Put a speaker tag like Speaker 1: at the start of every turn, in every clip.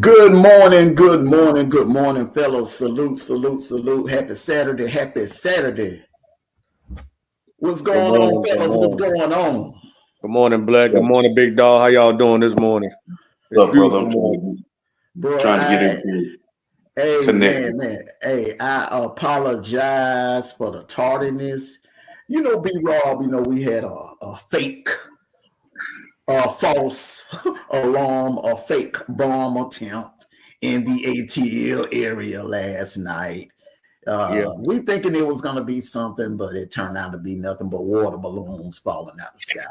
Speaker 1: Good morning, good morning, good morning, fellas. Salute, salute, salute. Happy Saturday, happy Saturday. What's
Speaker 2: Good
Speaker 1: going on,
Speaker 2: morning. Good
Speaker 1: fellas? What's
Speaker 2: morning.
Speaker 1: going on?
Speaker 2: Good morning, Black. Good morning, Big Dog. How y'all doing this morning? It's
Speaker 3: Look, brother,
Speaker 2: beautiful morning.
Speaker 1: Bro,
Speaker 3: trying to get everything connected.
Speaker 1: man. Hey, I apologize for the tardiness. You know, B-Rob, we had a fake, false alarm, a fake bomb attempt in the ATL area last night. We thinking it was going to be something, but it turned out to be nothing but water balloons falling out the sky.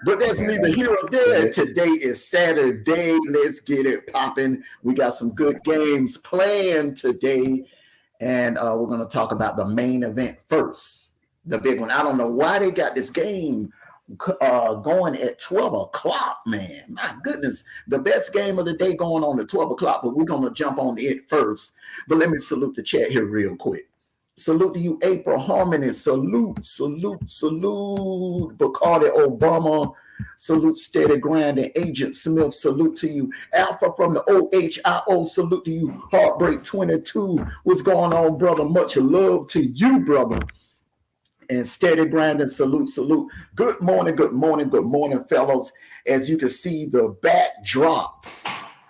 Speaker 1: But that's neither here nor there. Today is Saturday. Let's get it popping. We got some good games planned today, and we're going to talk about the main event first, the big one. I don't know why they got this game going at 12 o'clock, man. My goodness, the best game of the day going on at 12 o'clock, but we're going to jump on it first. But let me salute the chat here real quick. Salute to you, April Harmony. Salute, salute, salute, Bacardi Obama. Salute, Steady Grinding, Agent Smith. Salute to you, Alpha from the OHIO. Salute to you, Heartbreak 22. What's going on, brother? Much love to you, brother. And Steady Grinding, salute, salute. Good morning, good morning, good morning, fellas. As you can see, the backdrop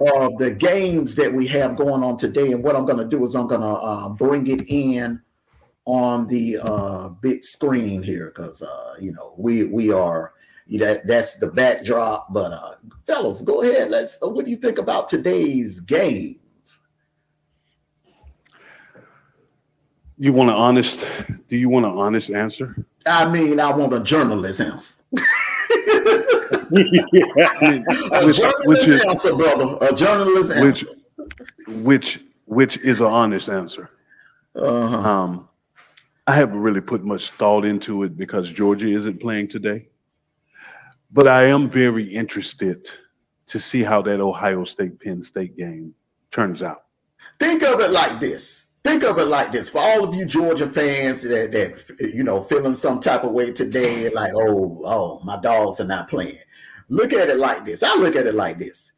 Speaker 1: of the games that we have going on today. And what I'm going to do is I'm going to bring it in on the big screen here because, we are, that's the backdrop. But fellas, go ahead. What do you think about today's games?
Speaker 4: Do you want an honest answer?
Speaker 1: I mean, I want a journalist answer. A journalist answer, brother. A journalist answer.
Speaker 4: Which is an honest answer. I haven't really put much thought into it because Georgia isn't playing today. But I am very interested to see how that Ohio State Penn State game turns out.
Speaker 1: Think of it like this. For all of you Georgia fans that feeling some type of way today, like, oh, my dogs are not playing. Look at it like this. I look at it like this.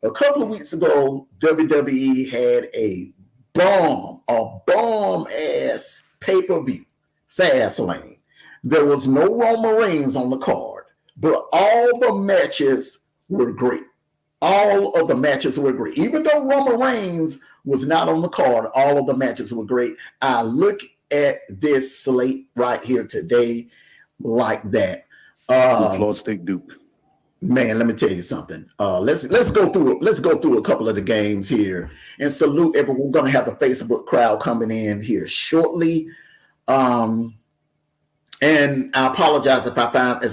Speaker 1: A couple of weeks ago, WWE had a bomb-ass pay-per-view, Fastlane. There was no Roman Reigns on the card, but all the matches were great. All of the matches were great. Even though Roman Reigns was not on the card, all of the matches were great. I look at this slate right here today like that.
Speaker 4: Florida State Duke.
Speaker 1: Man, let me tell you something. Let's go through a couple of the games here and salute everyone. We're going to have the Facebook crowd coming in here shortly. And I apologize if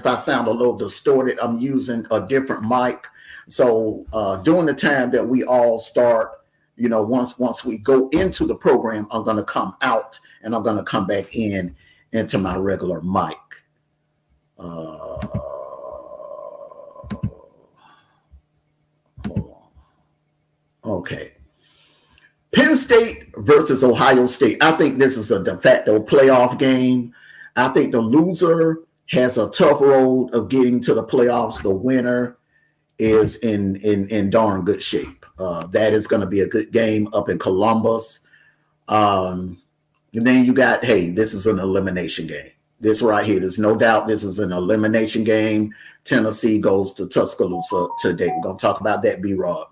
Speaker 1: I sound a little distorted. I'm using a different mic. So during the time that we all start, once we go into the program, I'm going to come out and I'm going to come back into my regular mic. Hold on. Okay. Penn State versus Ohio State. I think this is a de facto playoff game. I think the loser has a tough road of getting to the playoffs. The winner is in darn good shape. That is going to be a good game up in Columbus. And then you got, this is an elimination game. This right here, there's no doubt this is an elimination game. Tennessee goes to Tuscaloosa today. We're going to talk about that, B-Rob.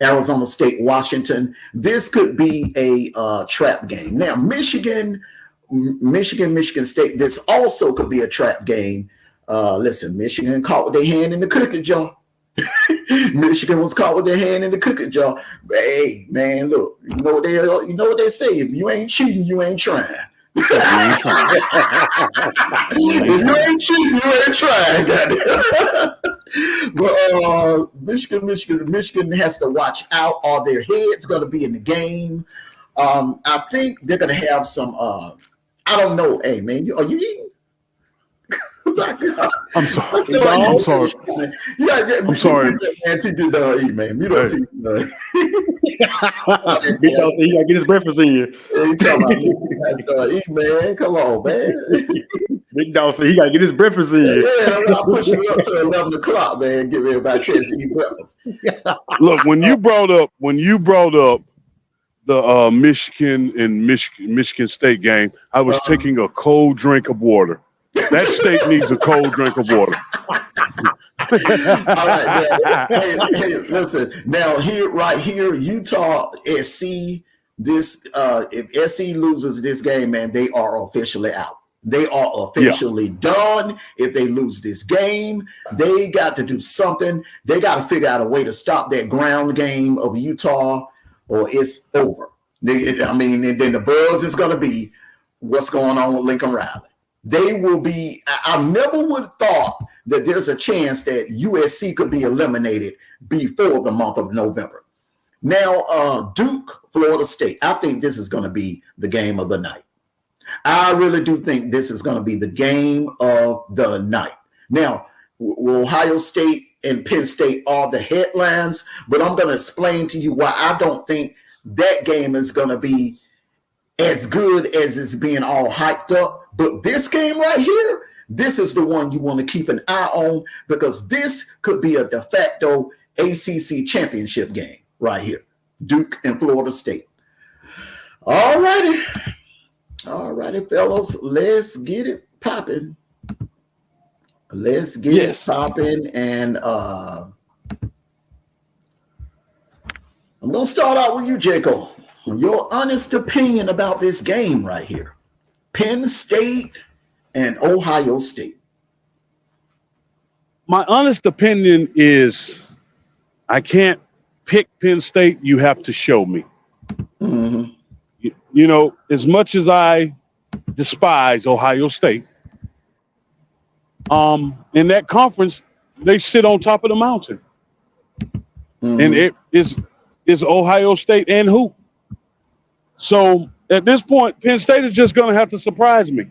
Speaker 1: Arizona State, Washington. This could be a trap game. Now, Michigan State, this also could be a trap game. Listen, Michigan caught with their hand in the cookie jar. Michigan was caught with their hand in the cookie jar. Hey, man, look, you know what they say. If you ain't cheating, you ain't trying. If you ain't cheating, you ain't trying. But Michigan has to watch out. Are their heads going to be in the game? I think they're going to have some. I don't know. Hey, man, are you eating?
Speaker 4: I'm sorry. I'm sorry. I'm sorry.
Speaker 1: You don't eat, man. You don't eat.
Speaker 4: He gotta get his breakfast in you.
Speaker 1: Hey, eat, man. Come on, man.
Speaker 2: Big dog said he got to get his breakfast in.
Speaker 1: Yeah, I'll push you up to 11 o'clock, man. Give everybody a chance to eat breakfast.
Speaker 4: Look, when you brought up the Michigan and Michigan State game, I was taking a cold drink of water. That state needs a cold drink of water.
Speaker 1: All right, man. Hey, listen. Now right here, Utah SC. This if SC loses this game, man, they are officially out. They are officially done. If they lose this game, they got to do something. They got to figure out a way to stop that ground game of Utah, or it's over. And then the buzz is going to be what's going on with Lincoln Riley. They will be. I never would have thought that there's a chance that USC could be eliminated before the month of November. Now, Duke, Florida State. I think this is going to be the game of the night. I really do think this is going to be the game of the night. Now, Ohio State and Penn State are the headlines, but I'm going to explain to you why I don't think that game is going to be as good as it's being all hyped up. But this game right here, this is the one you want to keep an eye on, because this could be a de facto ACC championship game right here. Duke and Florida State. All righty, fellas, let's get it popping. Let's get it popping. And I'm going to start out with you, Jacob. Your honest opinion about this game right here. Penn State and Ohio State.
Speaker 4: My honest opinion is I can't pick Penn State. You have to show me.
Speaker 1: Mm-hmm.
Speaker 4: You know, as much as I despise Ohio State, in that conference, they sit on top of the mountain. Mm-hmm. And it is Ohio State and who? So at this point, Penn State is just going to have to surprise me.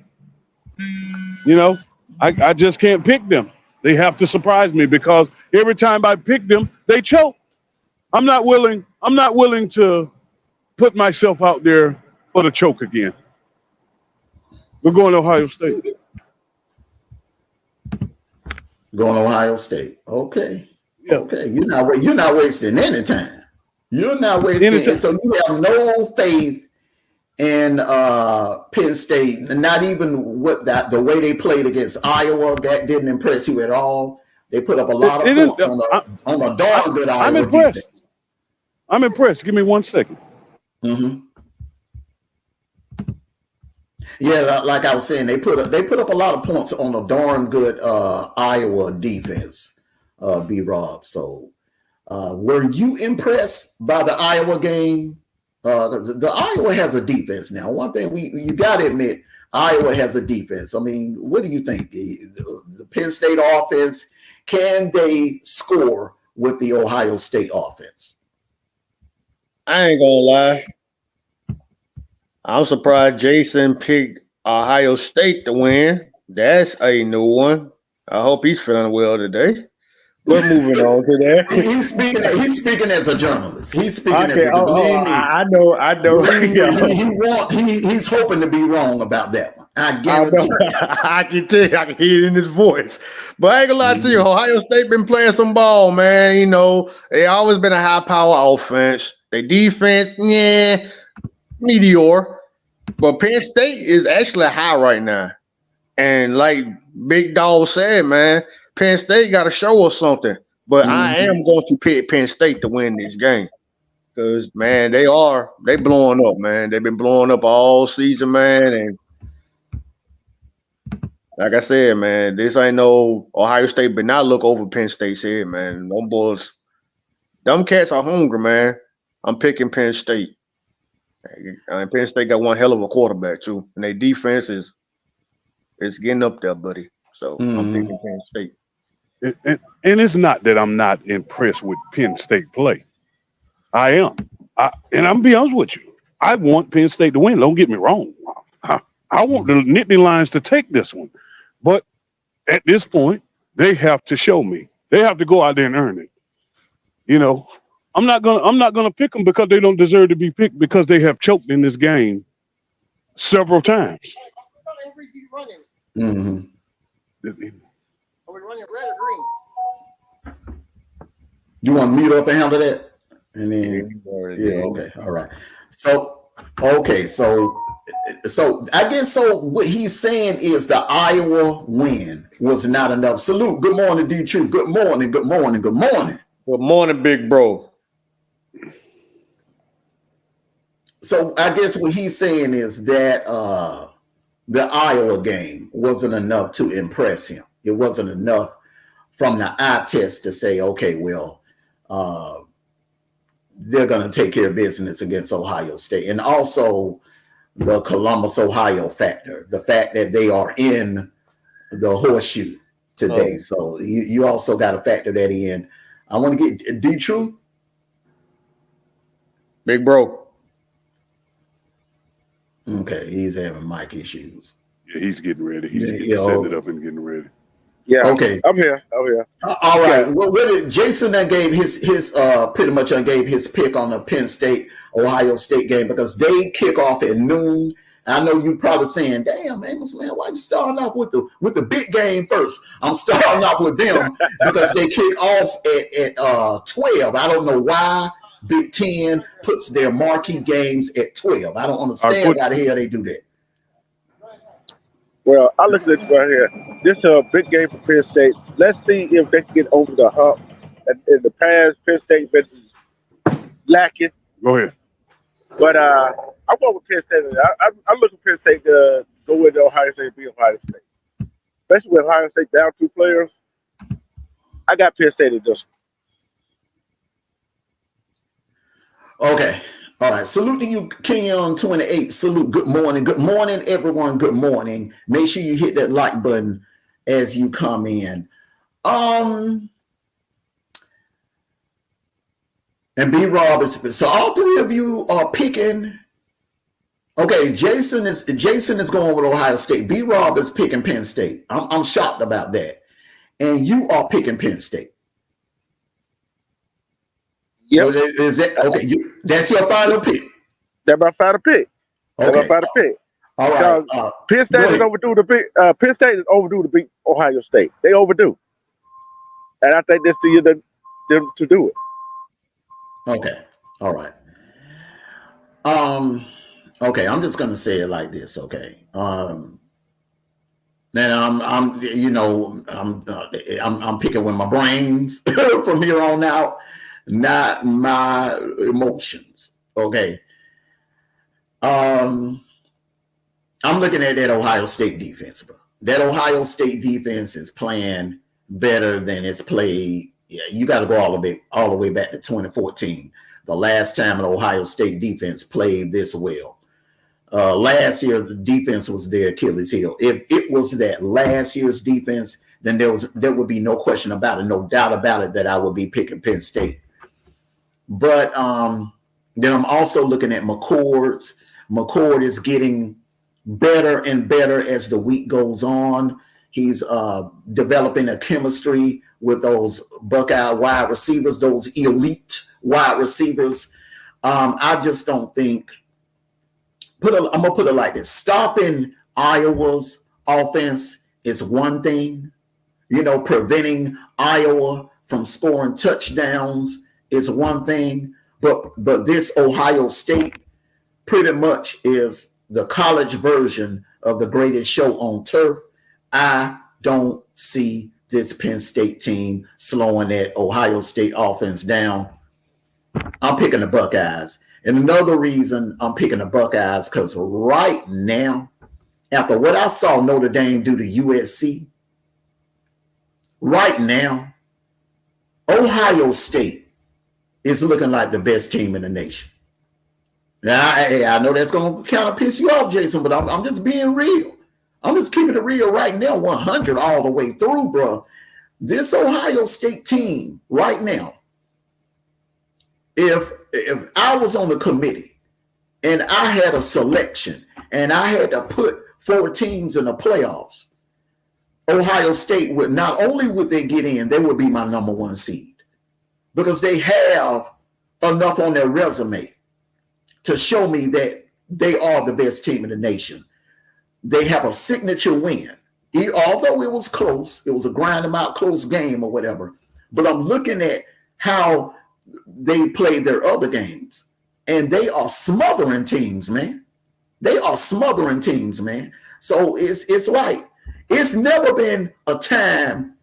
Speaker 4: You know, I just can't pick them. They have to surprise me, because every time I pick them, they choke. I'm not willing to put myself out there for the choke again. We're going to Ohio State.
Speaker 1: Going to Ohio State. Okay.
Speaker 4: Yeah.
Speaker 1: Okay. You're not wasting any time. You're not wasting any time. So you have no faith in Penn State, not even with the way they played against Iowa. That didn't impress you at all. They put up a lot of points on a darn good Iowa.
Speaker 4: I'm impressed.
Speaker 1: Defense.
Speaker 4: I'm impressed. Give me 1 second.
Speaker 1: Mm-hmm. Yeah, like I was saying, they put up a lot of points on a darn good Iowa defense, B-Rob. So were you impressed by the Iowa game? The Iowa has a defense now. One thing you got to admit, Iowa has a defense. I mean, what do you think? The Penn State offense, can they score with the Ohio State offense?
Speaker 2: I ain't gonna lie. I'm surprised Jason picked Ohio State to win. That's a new one. I hope he's feeling well today. We're moving on to that.
Speaker 1: He's speaking as a journalist. He's speaking as a journalist.
Speaker 2: I know.
Speaker 1: He's hoping to be wrong about that one. I guarantee.
Speaker 2: I can tell. I can hear it in his voice. But I ain't gonna lie to you. Ohio State been playing some ball, man. You know, they always been a high power offense. Their defense, meteor. But Penn State is actually high right now. And like Big Dog said, man, Penn State got to show us something. But I am going to pick Penn State to win this game. Because, man, they blowing up, man. They've been blowing up all season, man. And like I said, man, this ain't no Ohio State, but not look over Penn State's head, man. Them cats are hungry, man. I'm picking Penn State. And Penn State got one hell of a quarterback, too. And their defense is getting up there, buddy. So I'm picking Penn State.
Speaker 4: And it's not that I'm not impressed with Penn State play. I am. And I'm going to be honest with you. I want Penn State to win. Don't get me wrong. I want the Nittany Lions to take this one. But at this point, they have to show me. They have to go out there and earn it. You know, I'm not gonna pick them because they don't deserve to be picked, because they have choked in this game several times.
Speaker 1: Mm-hmm.
Speaker 2: Are we running red or green?
Speaker 1: You want to mute up and handle that? And then,
Speaker 2: Yeah.
Speaker 1: Okay. All right. So I guess what he's saying is the Iowa win was not enough. Salute. Good morning, D-True. Good morning. Good morning. Good morning.
Speaker 2: Good morning, big bro.
Speaker 1: So I guess what he's saying is that the Iowa game wasn't enough to impress him. It wasn't enough from the eye test to say, okay, well, they're going to take care of business against Ohio State. And also the Columbus, Ohio factor, the fact that they are in the horseshoe today. So you also got to factor that in. I want to get D-True.
Speaker 2: Big bro.
Speaker 1: Okay, he's having mic issues.
Speaker 4: Yeah, he's getting ready. He's
Speaker 1: Yeah,
Speaker 4: setting it up and getting ready.
Speaker 3: Yeah.
Speaker 1: Okay.
Speaker 3: I'm here.
Speaker 1: All right. Well, Jason then gave his pretty much gave his pick on the Penn State Ohio State game because they kick off at noon. I know you probably saying, "Damn, Amos, man, why you starting off with the big game first?" I'm starting off with them because they kick off at 12. I don't know why Big Ten puts their marquee games at 12. I don't understand why the hell they do that.
Speaker 3: Well, I look at it right here. This is a big game for Penn State. Let's see if they can get over the hump. In the past, Penn State been lacking.
Speaker 4: Go ahead.
Speaker 3: But I'm going with Penn State. I'm looking for Penn State to go into Ohio State and beat Ohio State. Especially with Ohio State down 2 players. I got Penn State in this
Speaker 1: one. Okay. All right. Salute to you, Kenyon 28. Salute. Good morning. Good morning, everyone. Good morning. Make sure you hit that like button as you come in. And B-Rob is so all 3 of you are picking. Okay, Jason is going with Ohio State. B-Rob is picking Penn State. I'm shocked about that. And you are picking Penn State.
Speaker 3: Yep.
Speaker 1: Is that okay? That's your final pick.
Speaker 3: That's my final pick.
Speaker 1: Okay. All right.
Speaker 3: Penn State is overdue to beat. Penn State is overdue to beat Ohio State. They overdue, and I think this is the year them to do it.
Speaker 1: Okay. All right. Okay. I'm just gonna say it like this. Okay. Then I'm picking with my brains from here on out, not my emotions. Okay. I'm looking at that Ohio State defense, bro. That Ohio State defense is playing better than it's played. Yeah, you got to go all the way back to 2014, the last time an Ohio State defense played this well. Last year, the defense was their Achilles heel. If it was that last year's defense, then there would be no question about it, no doubt about it, that I would be picking Penn State. But then I'm also looking at McCord. McCord is getting better and better as the week goes on. He's developing a chemistry with those Buckeye wide receivers, those elite wide receivers. I just don't think. I'm gonna put it like this: stopping Iowa's offense is one thing. Preventing Iowa from scoring touchdowns is one thing. But this Ohio State pretty much is the college version of the greatest show on turf. I don't see this Penn State team slowing that Ohio State offense down. I'm picking the Buckeyes. And another reason I'm picking the Buckeyes, because right now, after what I saw Notre Dame do to USC, right now, Ohio State is looking like the best team in the nation. Now, I know that's going to kind of piss you off, Jason, but I'm just being real. I'm just keeping it real right now, 100 all the way through, bro. This Ohio State team right now, if I was on the committee and I had a selection and I had to put 4 teams in the playoffs, Ohio State would not only would they get in, they would be my number 1 seed because they have enough on their resume to show me that they are the best team in the nation. They have a signature win Although it was close, it was a grind them out close game or whatever. But I'm looking at how they played their other games, and they are smothering teams, man. They are smothering teams, man. So it's like it's never been a time,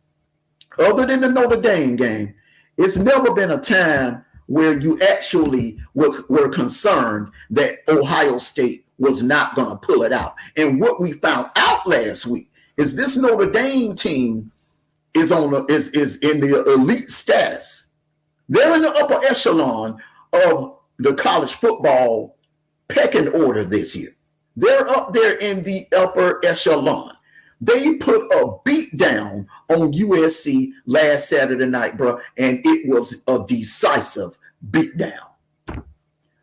Speaker 1: other than the Notre Dame game, it's never been a time where you actually were concerned that Ohio State was not going to pull it out. And what we found out last week is this Notre Dame team is in the elite status. They're in the upper echelon of the college football pecking order this year. They're up there in the upper echelon. They put a beat down on USC last Saturday night, bro, and it was a decisive beat down.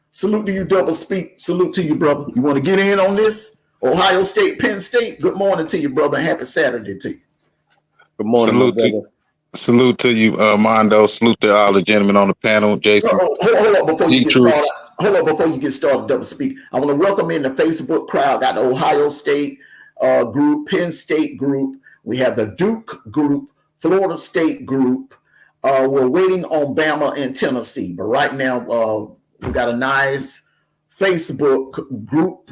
Speaker 1: Salute to you, Double Speak. Salute to you, brother. You want to get in on this? Ohio State, Penn State. Good morning to you, brother. Happy Saturday to you.
Speaker 2: Good morning,
Speaker 5: Salute to you, Mondo. Salute to all the gentlemen on the panel. Jason.
Speaker 1: Hold up before you get started. Hold up before you get started, Double Speak. I want to welcome in the Facebook crowd. Got the Ohio State group, Penn State group. We have the Duke group, Florida State group. We're waiting on Bama and Tennessee. But right now, we got a nice Facebook group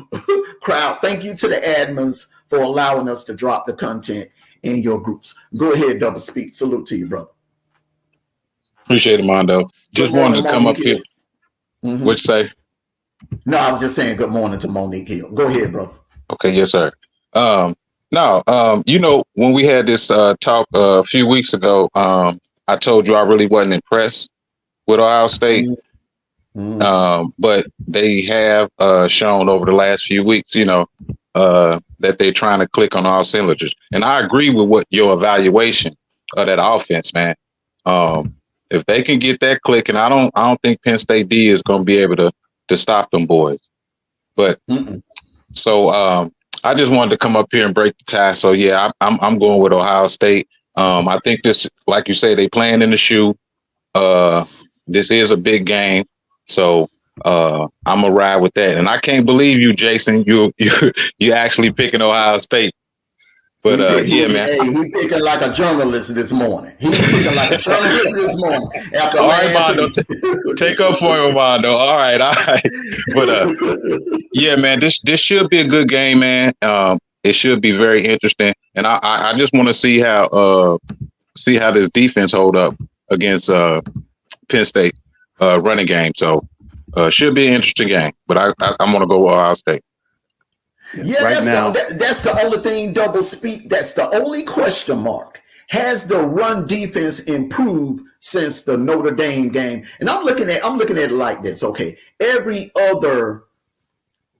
Speaker 1: crowd. Thank you to the admins for allowing us to drop the content in your groups. Go ahead, Double Speak. Salute to you, brother.
Speaker 5: Appreciate it, Mondo. Just wanted to come up here.
Speaker 1: Mm-hmm.
Speaker 5: What'd you say?
Speaker 1: No, I was just saying good morning to Monique Hill. Go ahead, brother.
Speaker 5: Okay, yes, sir. When we had this talk a few weeks ago, I told you I really wasn't impressed with Ohio State. Mm-hmm. But they have shown over the last few weeks, that they're trying to click on all cylinders. And I agree with what your evaluation of that offense, man. If they can get that clicking, I don't think Penn State D is going to be able to stop them boys. But I just wanted to come up here and break the tie. So yeah, I'm going with Ohio State. I think this, like you say, they playing in the shoe. This is a big game, so I'm gonna ride with that. And I can't believe you, Jason. You actually picking Ohio State. But man,
Speaker 1: he picking like a journalist this morning. He's picking like a journalist this morning. After
Speaker 5: all right, Mondo, take up for him, Mondo. All right. But yeah, man, this should be a good game, man. It should be very interesting, and I just want to see how this defense hold up against Penn State running game. So should be an interesting game. But I'm gonna go with Ohio State.
Speaker 1: Yeah, right that's the only thing, Double Speak. That's the only question mark. Has the run defense improved since the Notre Dame game? And I'm looking at it like this. Okay, every other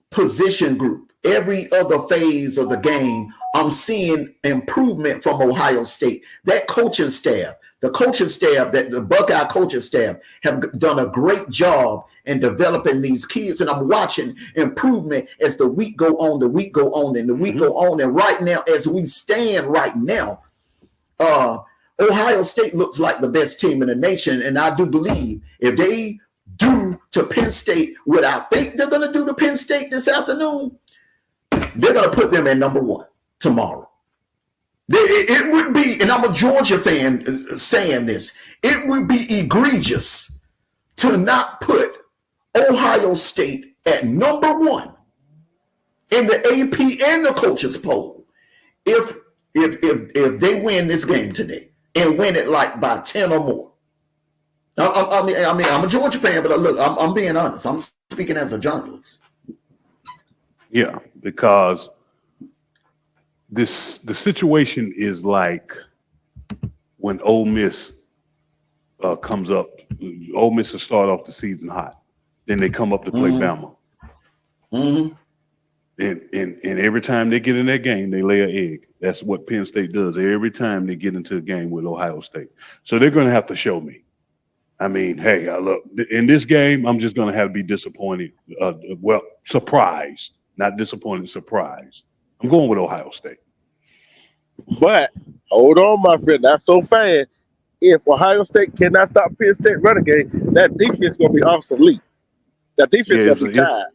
Speaker 1: position group, every other phase of the game, I'm seeing improvement from Ohio State. That coaching staff, the Buckeye coaching staff have done a great job in developing these kids. And I'm watching improvement as the week go on, and the week go on. And right now, as we stand right now, Ohio State looks like the best team in the nation. And I do believe if they do to Penn State what I think they're going to do to Penn State this afternoon, they're going to put them at number one tomorrow. It would be, and I'm a Georgia fan saying this, it would be egregious to not put Ohio State at number one in the AP and the coaches poll if they win this game today and win it like by 10 or more. I mean, I'm a Georgia fan, but look, I'm being honest. I'm speaking as a journalist.
Speaker 4: Yeah, because the situation is like when Ole Miss comes up. Ole Miss will start off the season hot. Then they come up to play Bama. Mm-hmm. And every time they get in that game, they lay an egg. That's what Penn State does every time they get into a game with Ohio State. So they're going to have to show me. I mean, hey, look, in this game, I'm just going to have to be disappointed. Surprised. Not disappointed, surprised. I'm going with Ohio State.
Speaker 3: But hold on, my friend. That's so fast. If Ohio State cannot stop Penn State running game, that defense is going to be obsolete. That defense is going to be tired.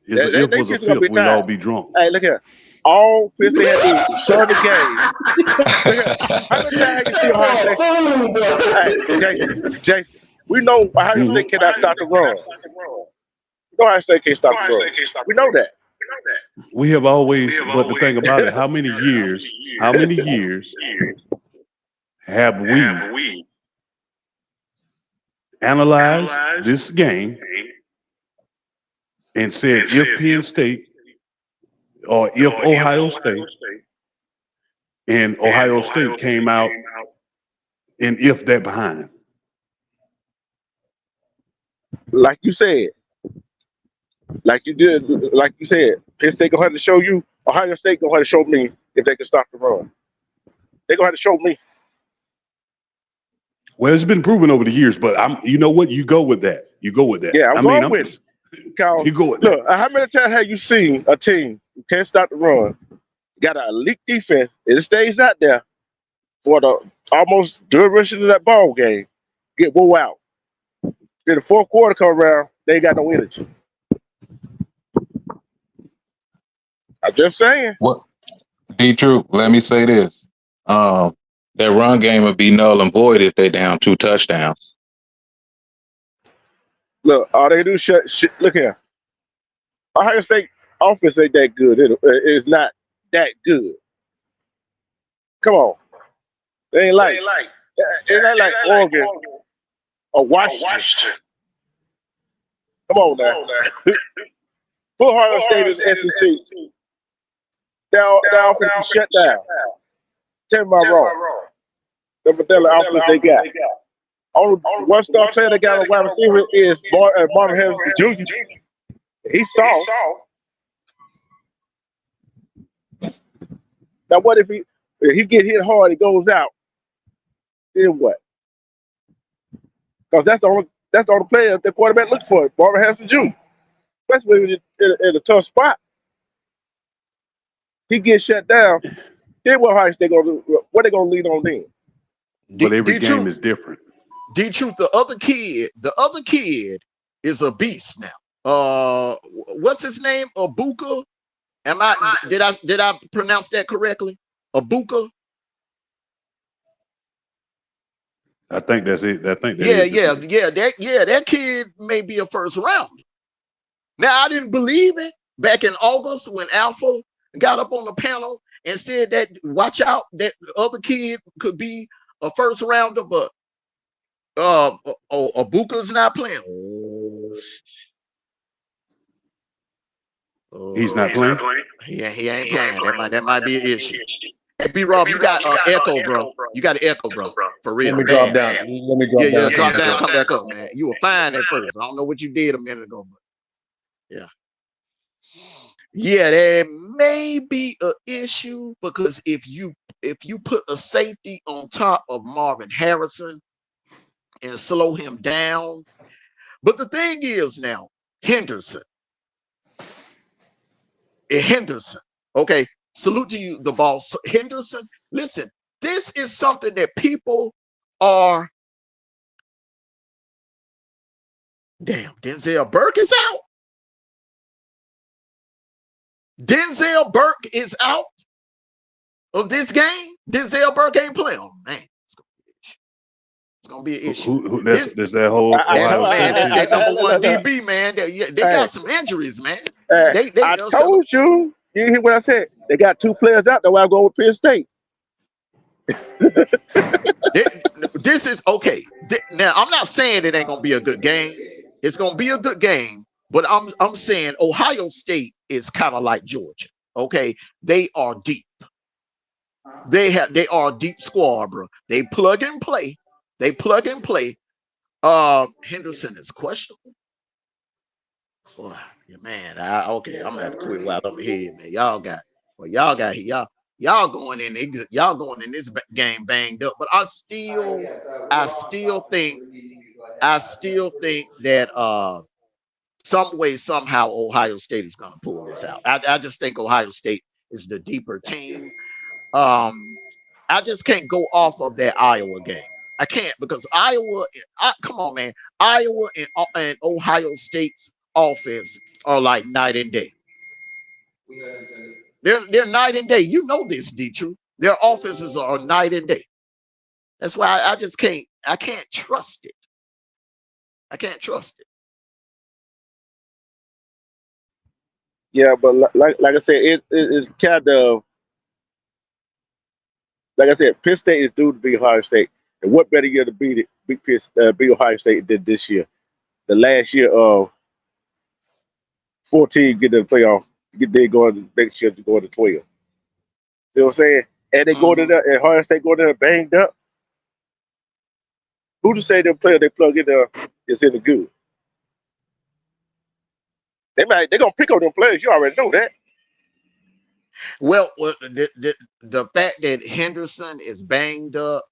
Speaker 4: If was a fifth, we'd all be drunk.
Speaker 3: Hey, look here. all Penn State had to do was shut the game. How many times have you seen Ohio State? Hey, Jason, we know Ohio State cannot stop the run. We know Ohio State can't stop the run. We know that.
Speaker 4: We have always, but the thing about it, how many years have we analyzed this game and said if Penn State or if Ohio State and Ohio State came out and if that behind?
Speaker 3: Like you said, like you said, Penn State gonna have to show you. Ohio State gonna have to show me if they can stop the run. They gonna have to show me.
Speaker 4: Well, it's been proven over the years, but you know what? You go with that.
Speaker 3: Yeah, I'm going with it.
Speaker 4: You go with
Speaker 3: look,
Speaker 4: that.
Speaker 3: how many times have you seen a team who can't stop the run, got an elite defense, it stays out there for the almost duration of that ball game, get wore out. Then the fourth quarter come around, they ain't got no energy. I'm just saying.
Speaker 5: What? D-True, let me say this. That run game would be null and void if they down 2 touchdowns.
Speaker 3: Look, all they do is shut. Look here. Ohio State offense ain't that good. It's not that good. Come on. It ain't like Oregon or Washington. Come on now. Put Ohio State in the SEC. Their offense is shut down. Tell me I'm wrong. The Vanilla offense they got. Only one star player they got on wide receiver is Marvin Harrison Jr. He's soft. Now what if he get hit hard, he goes out? Then what? Because that's the only player the quarterback looks for, Marvin Harrison Jr. Especially when you're in a tough spot. He gets shut down. Then what Ohio State gonna do? What they gonna lead on then?
Speaker 4: But every game is different.
Speaker 6: D-Truth, the other kid is a beast now. What's his name? Abuka? Did I pronounce that correctly? Abuka?
Speaker 4: I think that's it.
Speaker 6: That kid may be a first round. Now I didn't believe it back in August when Alpha got up on the panel and said that watch out, that the other kid could be a first rounder, but Abuka's not playing.
Speaker 4: He's not playing.
Speaker 6: He ain't playing. That might be an issue. Hey, B-Rob, you got echo, bro. You got an echo, bro. For real.
Speaker 2: Let me drop down.
Speaker 6: Yeah, drop down, come back up, man. You were fine at first. I don't know what you did a minute ago, but yeah, there may be an issue because if you put a safety on top of Marvin Harrison and slow him down, but the thing is now Henderson. Okay, salute to you, the boss. Henderson, listen, this is something that people are. Damn, Denzel Burke is out. Denzel Burke is out of this game. Denzel Burke ain't playing. Oh, man, it's gonna be an issue.
Speaker 4: That's that whole.
Speaker 6: That's that number one DB, man. They got some injuries, man.
Speaker 3: I told you. You hear what I said? They got 2 players out. That's why I'm going with Penn State.
Speaker 6: This is okay. Now I'm not saying it ain't gonna be a good game. It's gonna be a good game, but I'm saying Ohio State is kind of like Georgia. Okay, they are deep. They are a deep squad, bro. They plug and play. Henderson is questionable. Boy, man, I'm gonna have to quit while I'm ahead, man. Y'all going in this game banged up, but I still think that some way, somehow Ohio State is gonna pull this out. I just think Ohio State is the deeper team. I just can't go off of that Iowa game. I can't because come on, man. Iowa and Ohio State's offense are like night and day. They're night and day. You know this, D-True. Their offenses are night and day. That's why I just can't. I can't trust it. I can't trust it.
Speaker 3: Yeah, but like I said, it's kind of like I said, Penn State is due to beat Ohio State, and what better year to beat Ohio State than this year? The last year of 14 get to the playoff, get they going next year to go to 12. See what I'm saying? And they go to
Speaker 6: Mhm.
Speaker 3: the and Ohio State go there banged up. Who to say them player they plug in there is in the good? They're gonna pick up them players. You already know that.
Speaker 6: Well, the fact that Henderson is banged up,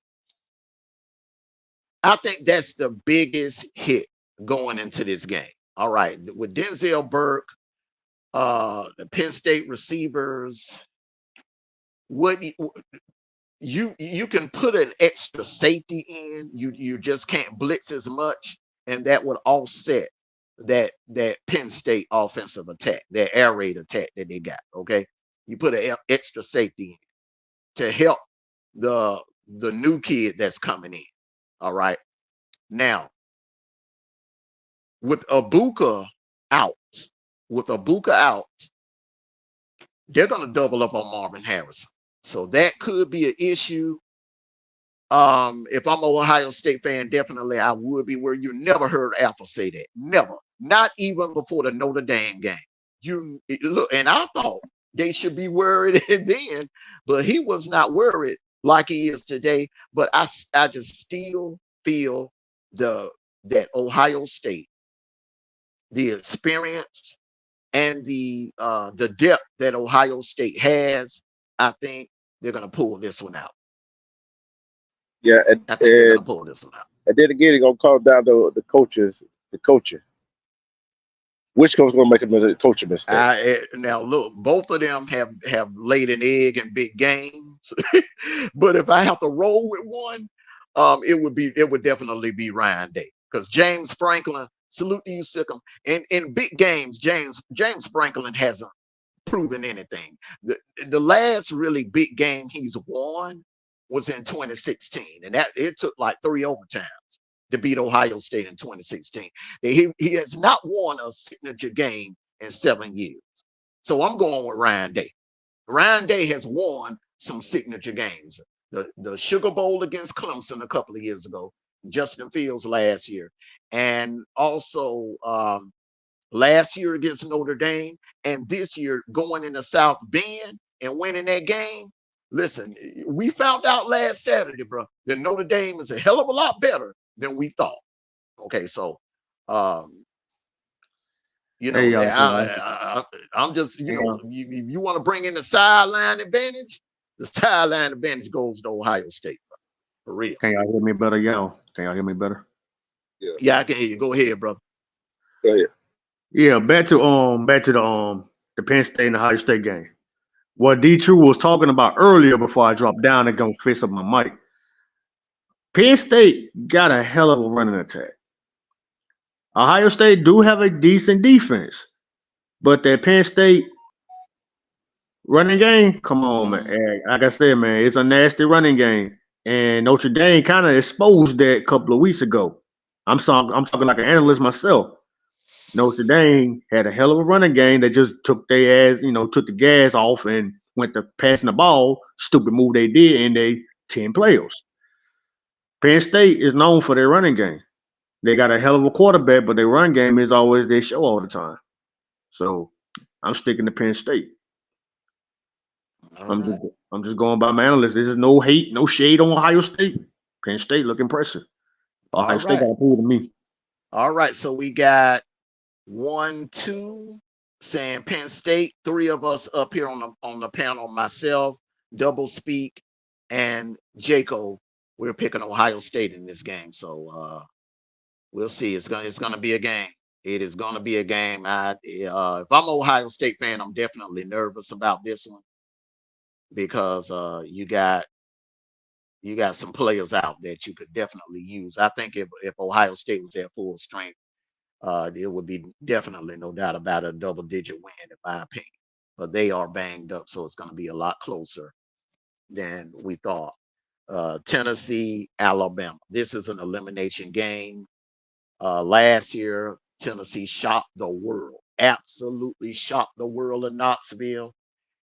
Speaker 6: I think that's the biggest hit going into this game. All right, with Denzel Burke, the Penn State receivers, what you can put an extra safety in. You just can't blitz as much, and that would offset that Penn State offensive attack, that air raid attack that they got. Okay, you put an extra safety in to help the new kid that's coming in. All right, now with Abuka out, with Abuka out, they're going to double up on Marvin Harrison, so that could be an issue. If I'm an Ohio State fan, definitely I would be. Where you never heard Alpha say that, never, not even before the Notre Dame game. Look, and I thought they should be worried then, but he was not worried like he is today. But I just still feel the that Ohio State, the experience and the depth that Ohio State has, I think they're gonna pull this one out.
Speaker 3: Yeah,
Speaker 6: I think they're gonna pull this one out.
Speaker 3: and then again, it's gonna come down to the coaches, the coaching. Which coach gonna make a coaching mistake?
Speaker 6: Now look, both of them have laid an egg in big games, but if I have to roll with one, it would definitely be Ryan Day, because James Franklin. Salute to you, Sikkim. In big games, James Franklin hasn't proven anything. The last really big game he's won was in 2016, and that it took like 3 overtimes to beat Ohio State in 2016. He has not won a signature game in 7 years. So I'm going with Ryan Day. Ryan Day has won some signature games. The Sugar Bowl against Clemson a couple of years ago, Justin Fields last year, and also last year against Notre Dame, and this year going into South Bend and winning that game. Listen, we found out last Saturday, bro, that Notre Dame is a hell of a lot better than we thought. Okay, so um,
Speaker 2: Hey, y'all.
Speaker 6: I'm just,
Speaker 2: Hey, y'all.
Speaker 6: you want to bring in the sideline advantage, the sideline advantage goes to Ohio State, bro, for real.
Speaker 2: Can y'all hear me better, y'all? Can y'all hear me better?
Speaker 6: Yeah, I can hear you. Go ahead, bro.
Speaker 3: Go ahead.
Speaker 2: Yeah, back to the Penn State and Ohio State game. What D True was talking about earlier before I dropped down and gonna fix up my mic. Penn State got a hell of a running attack. Ohio State do have a decent defense, but that Penn State running game, come on, man. And like I said, man, it's a nasty running game. And Notre Dame kind of exposed that a couple of weeks ago. I'm talking like an analyst myself. Notre Dame had a hell of a running game that just took their ass, took the gas off and went to passing the ball. Stupid move they did, and they 10 players. Penn State is known for their running game. They got a hell of a quarterback, but their run game is always their show all the time. So I'm sticking to Penn State. I'm just going by my analyst. This is no hate, no shade on Ohio State. Penn State look impressive. Ohio State got to prove to me.
Speaker 6: All right, so we got 1, 2 saying Penn State. 3 of us up here on the panel. Myself, Double Speak, and Jaco. We're picking Ohio State in this game. So we'll see. It's gonna be a game. It is gonna be a game. If I'm an Ohio State fan, I'm definitely nervous about this one, because you got some players out that you could definitely use. I think if Ohio State was at full strength, it would be definitely, no doubt about it, a double-digit win, in my opinion. but they are banged up, so it's going to be a lot closer than we thought. Tennessee, Alabama. This is an elimination game. Last year, Tennessee shocked the world, absolutely shocked the world in Knoxville.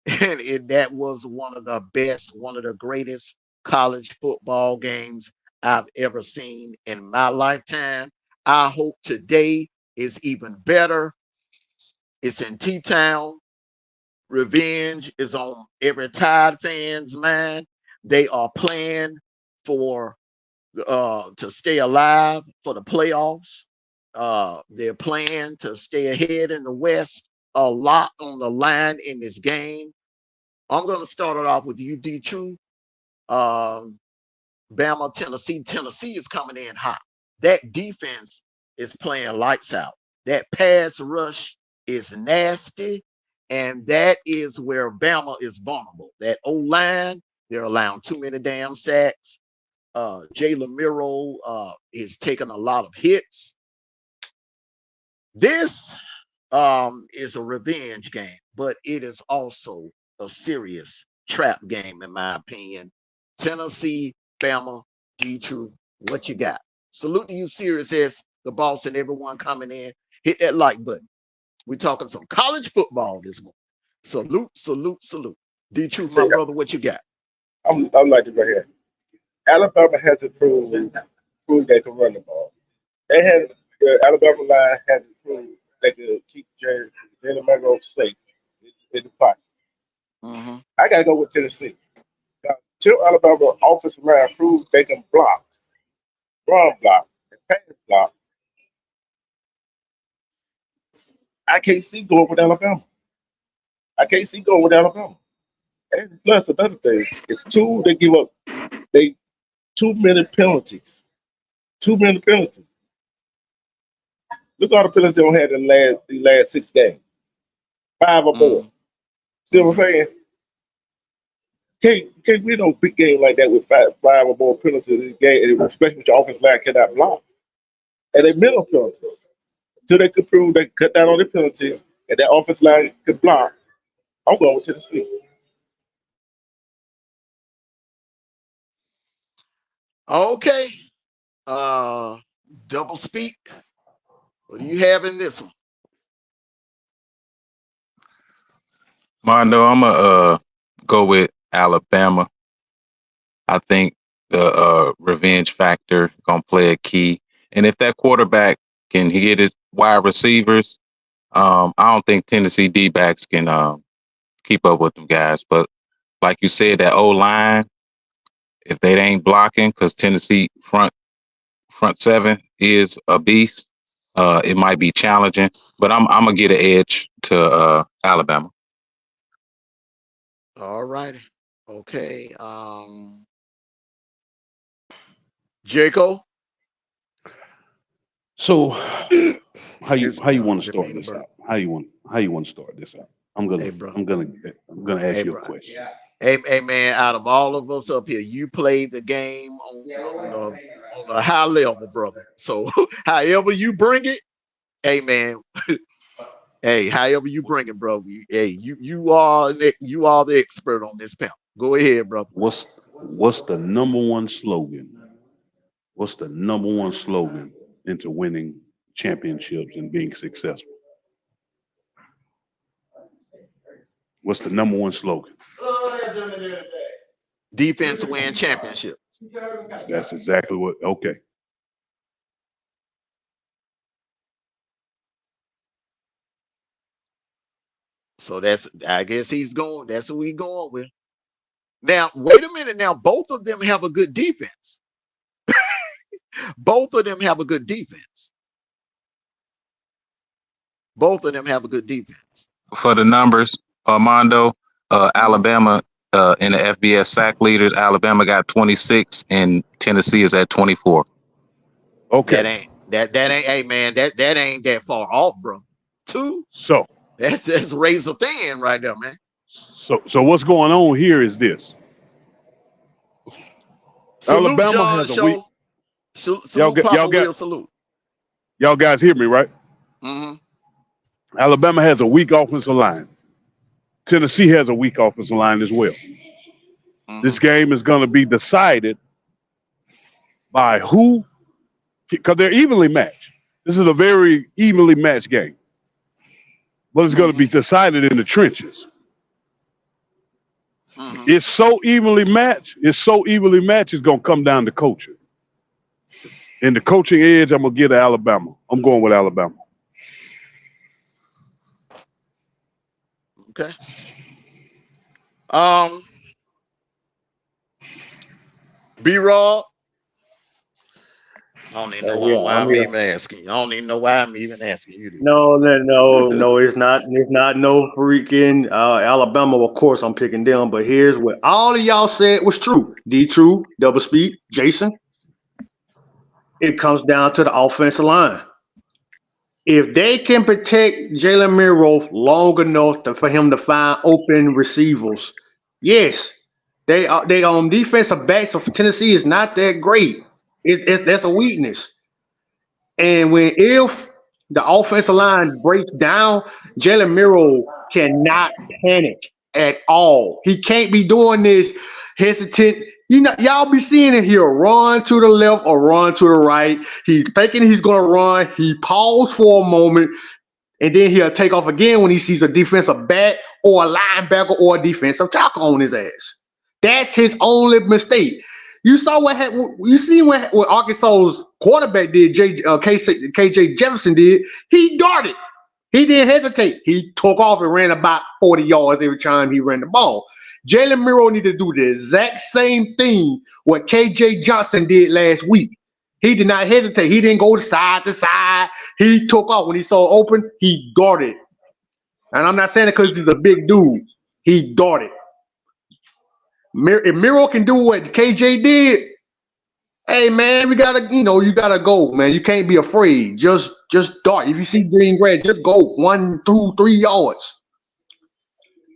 Speaker 6: And that was one of the best, one of the greatest college football games I've ever seen in my lifetime. I hope today is even better. It's in T-Town. Revenge is on every Tide fan's mind. They are playing for to stay alive for the playoffs. They're playing to stay ahead in the West. A lot on the line in this game. I'm going to start it off with UD True. Bama, Tennessee. Tennessee is coming in hot. That defense is playing lights out. That pass rush is nasty. And that is where Bama is vulnerable. That O-line, they're allowing too many damn sacks. Jalen Miro is taking a lot of hits. This is a revenge game, but it is also a serious trap game, in my opinion. Tennessee, Bama, D-True, what you got? Salute to you, Sirius S, the boss, and everyone coming in. Hit that like button. We're talking some college football this morning. Salute, salute, salute. D-True, my brother, what you got?
Speaker 3: I'm like it right here. Alabama hasn't proved they can run the ball. The Alabama line hasn't proved they can keep Jalen Monroe safe in the pocket.
Speaker 6: Mm-hmm.
Speaker 3: I gotta go with Tennessee. Now, till Alabama offensive line proves they can block, run block, and pass block, I can't see going with Alabama. I can't see going with Alabama. And plus another thing, it's they give up too many penalties. Too many penalties. Look at all the penalties they had in the last 6 games. 5 or more. See what I'm saying? Can't win no big game like that with five or more penalties in the game, especially with your offensive line cannot block. And they middle penalties. Until they could prove they cut down on the penalties and that offensive line could block, I'm going with Tennessee.
Speaker 6: Okay. Double speak. What do you have in this one?
Speaker 5: Mondo, I'm gonna go with Alabama. I think the revenge factor gonna play a key, and if that quarterback can hit his wide receivers, I don't think Tennessee D-backs can keep up with them guys. But like you said, that O line, if they ain't blocking, because Tennessee front 7 is a beast, it might be challenging. But I'm gonna get an edge to Alabama.
Speaker 6: All righty. Okay. Jaco.
Speaker 4: So how you want to start this out? How you want to start this out? I'm gonna ask you a question.
Speaker 6: Hey man, out of all of us up here, you played the game on a high level, brother. So however you bring it, hey man, hey, however you bring it, bro. You are the expert on this panel. Go ahead, brother.
Speaker 4: What's the number one slogan? What's the number one slogan into winning championships and being successful? What's the number one slogan?
Speaker 6: Defense win championships.
Speaker 4: That's exactly what. Okay.
Speaker 6: So I guess he's going. That's who he's going with. Now, wait a minute. Now, both of them have a good defense. Both of them have a good defense. Both of them have a good defense.
Speaker 5: For the numbers, Armando, Alabama in the FBS sack leaders, Alabama got 26 and Tennessee is at 24.
Speaker 4: Okay.
Speaker 6: That ain't. Hey man, that ain't that far off, bro. 2.
Speaker 4: So
Speaker 6: that's razor thin right there, man.
Speaker 4: So what's going on here is this.
Speaker 6: Salute
Speaker 4: Alabama
Speaker 6: John
Speaker 4: has a
Speaker 6: Show.
Speaker 4: weak.
Speaker 6: Salute.
Speaker 4: Y'all guys hear me, right?
Speaker 6: Mm-hmm.
Speaker 4: Alabama has a weak offensive line. Tennessee has a weak offensive line as well. This game is going to be decided by who, because they're evenly matched. This is a very evenly matched game. But it's going to be decided in the trenches. It's so evenly matched. It's going to come down to coaching. And the coaching edge, I'm going to give to Alabama. I'm going with Alabama.
Speaker 6: Okay. B-Rob. I don't even know why I'm even asking. I don't even know why I'm even asking you this.
Speaker 7: No, it's not. It's not no freaking Alabama. Of course, I'm picking them. But here's what all of y'all said was true. True, double speed, Jason. It comes down to the offensive line. If they can protect Jalen Miro long enough for him to find open receivers, yes, they defensive backs for Tennessee is not that great. That's a weakness. And if the offensive line breaks down, Jalen Miro cannot panic at all. He can't be doing this hesitant. Y'all be seeing it here. Run to the left or run to the right. He's thinking he's going to run. He paused for a moment, and then he'll take off again when he sees a defensive back or a linebacker or a defensive tackle on his ass. That's his only mistake. You saw what happened. You see what Arkansas's quarterback did. KJ Jefferson did. He darted. He didn't hesitate. He took off and ran about 40 yards every time he ran the ball. Jalen Miro needed to do the exact same thing what KJ Johnson did last week. He did not hesitate. He didn't go side to side. He took off. When he saw open, he darted. And I'm not saying it because he's a big dude. He darted. If Miro can do what KJ did, hey man, you gotta go, man. You can't be afraid. Just dart. If you see green grass, just go 1, 2, 3 yards.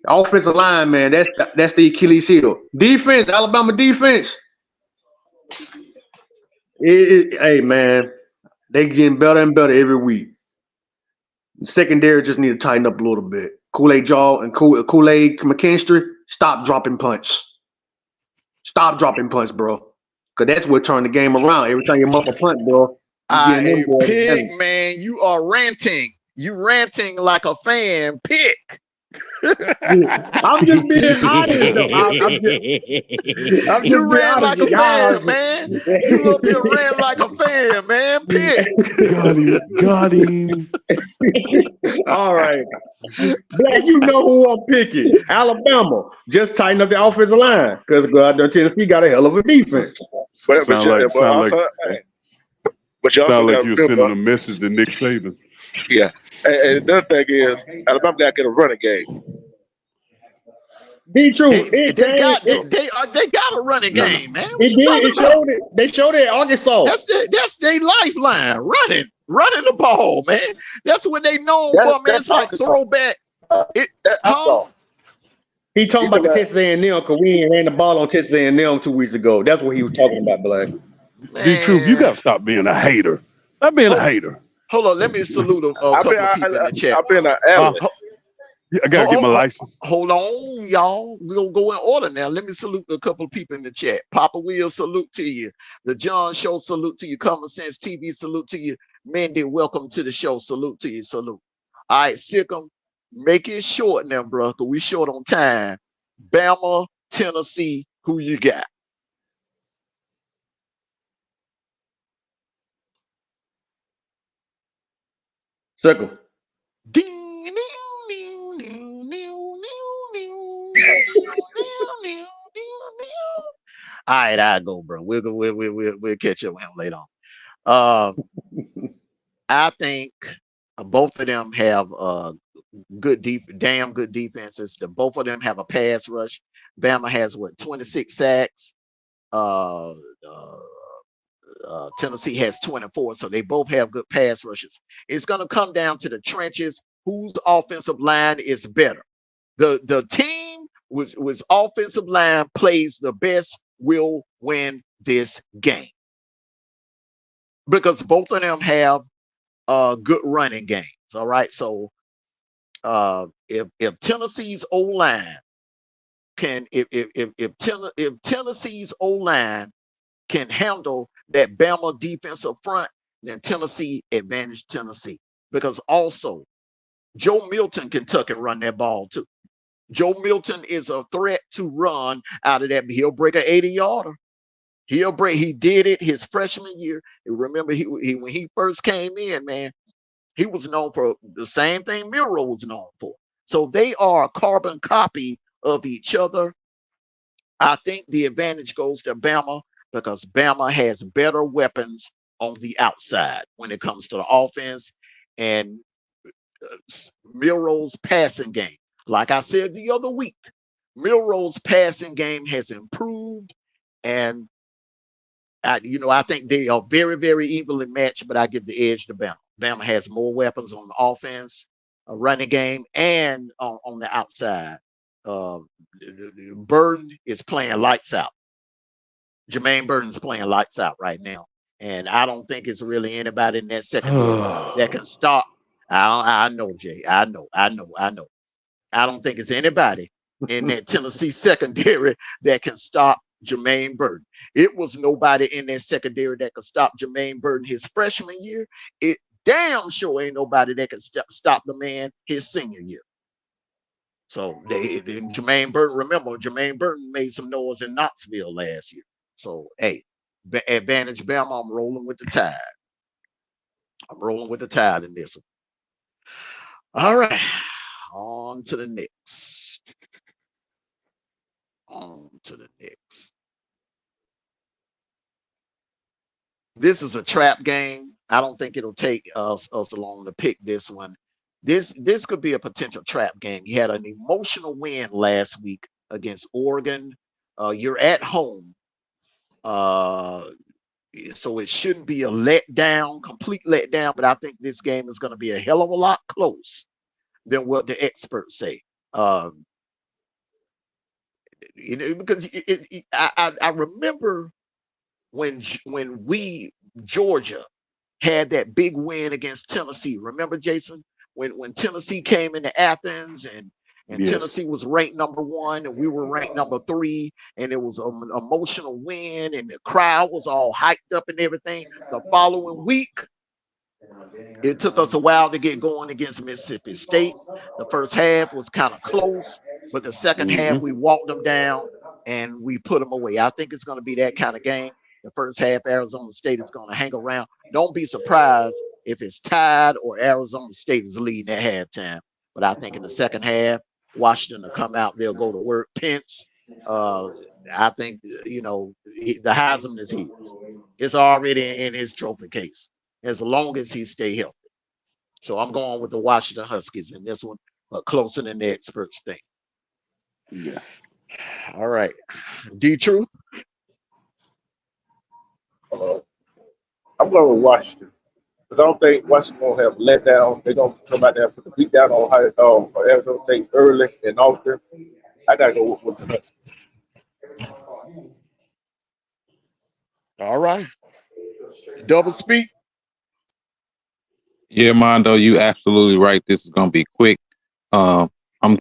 Speaker 7: Offensive line, man, that's the Achilles heel. Defense, Alabama defense. Hey man, they getting better and better every week. The secondary just need to tighten up a little bit. Kool-Aid Jaw and Kool-Aid McKinstry, stop dropping punch. Stop dropping punch, bro. Because that's what turned the game around. Every time you muff a punt, bro.
Speaker 6: Pig, man, you are ranting. You ranting like a fan. Pick.
Speaker 7: I'm just being honest, though.
Speaker 6: You ran like a fan, man. You up here ran like a fan, man. Pick.
Speaker 4: Got him.
Speaker 7: All right. Black, you know who I'm picking. Alabama. Just tighten up the offensive line. Because Tennessee got a hell of a defense.
Speaker 4: Sound like you're sending a message to Nick Saban.
Speaker 3: Yeah. And the other thing is, Alabama got to get a running game.
Speaker 7: Be true.
Speaker 6: They got a running game, man.
Speaker 7: They showed it at Arkansas.
Speaker 6: That's their lifeline. Running the ball, man. That's what they know for, man. It's like throwback.
Speaker 7: He talking about the Texas A&M because we ain't ran the ball on Texas A&M 2 weeks ago. That's what he was talking about, Black.
Speaker 4: Be true. You got to stop being a hater. Stop being a hater.
Speaker 6: Hold on, let me salute a couple of people in the chat.
Speaker 3: I've been an analyst.
Speaker 4: I gotta get my license.
Speaker 6: Hold on, y'all. We'll go in order now. Let me salute a couple of people in the chat. Papa Will, salute to you. The John Show, salute to you. Common Sense TV, salute to you. Mandy, welcome to the show. Salute to you. Salute. All right, Sikkim, make it short now, bro, because we short on time. Bama, Tennessee, who you got?
Speaker 7: Circle.
Speaker 6: All right, I go, bro. We'll catch up with him later on. I think both of them have damn good defenses. Both of them have a pass rush. Bama has 26 sacks. Tennessee has 24, so they both have good pass rushes. It's going to come down to the trenches. Whose offensive line is better? The team with offensive line plays the best will win this game because both of them have good running games. All right, so If Tennessee's O line can if Tennessee's O line can handle that Bama defensive front, then Tennessee advantage Tennessee. Because also Joe Milton can tuck and run that ball too. Joe Milton is a threat to run out of that. He'll break an 80-yarder. He did it his freshman year. Remember, he when he first came in, man, he was known for the same thing Miro was known for. So they are a carbon copy of each other. I think the advantage goes to Bama because Bama has better weapons on the outside when it comes to the offense and Miro's passing game. Like I said the other week, Miro's passing game has improved, and I think they are very, very evenly matched, but I give the edge to Bama. Bama has more weapons on the offense, a running game, and on the outside. Burton is playing lights out. Jermaine Burton's playing lights out right now. And I don't think it's really anybody in that secondary that can stop. I know, Jay. I know. I don't think it's anybody in that Tennessee secondary that can stop Jermaine Burton. It was nobody in that secondary that could stop Jermaine Burton his freshman year. It damn sure ain't nobody that can stop the man his senior year. So Jermaine Burton, remember, Jermaine Burton made some noise in Knoxville last year. So, hey, advantage Bama, I'm rolling with the tide. I'm rolling with the tide in this one. All right, on to the next. This is a trap game. I don't think it'll take us long to pick this one. This could be a potential trap game. You had an emotional win last week against Oregon. You're at home. So it shouldn't be a letdown, complete letdown, but I think this game is going to be a hell of a lot close than what the experts say. Because I remember when Georgia had that big win against Tennessee. Remember, Jason, when Tennessee came into Athens and yes. Tennessee was ranked number 1 and we were ranked number 3, and it was an emotional win and the crowd was all hyped up and everything. The following week, it took us a while to get going against Mississippi State. The first half was kind of close, but the second half we walked them down and we put them away. I think it's going to be that kind of game. The first half, Arizona State is going to hang around. Don't be surprised if it's tied or Arizona State is leading at halftime. But I think in the second half, Washington will come out. They'll go to work. Pence, I think, the Heisman is his. It's already in his trophy case as long as he stay healthy. So I'm going with the Washington Huskies in this one, but closer than the experts think.
Speaker 4: Yeah.
Speaker 6: All right. D-Truth?
Speaker 3: I'm going with Washington. Because I don't think Washington will have let down. They're going to come out there and put the beat down on Arizona State early and often. I got to go with the Huskies.
Speaker 6: All right. Double speak.
Speaker 5: Yeah, Mondo, you absolutely right. This is going to be quick. I'm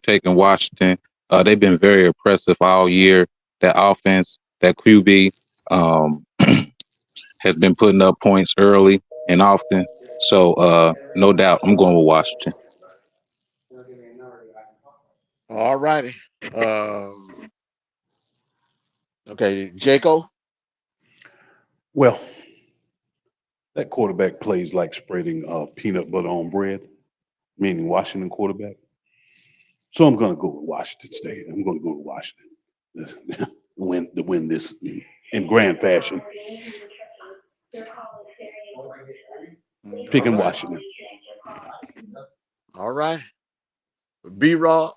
Speaker 5: taking Washington. They've been very impressive all year. That offense, that QB has been putting up points early and often. So, no doubt, I'm going with Washington.
Speaker 6: All righty. Okay, Jaco?
Speaker 4: Well, that quarterback plays like spreading peanut butter on bread, meaning Washington quarterback. So I'm going to go with Washington State. I'm going to go with Washington to win this in grand fashion. Picking Washington.
Speaker 6: All right. B-Rob?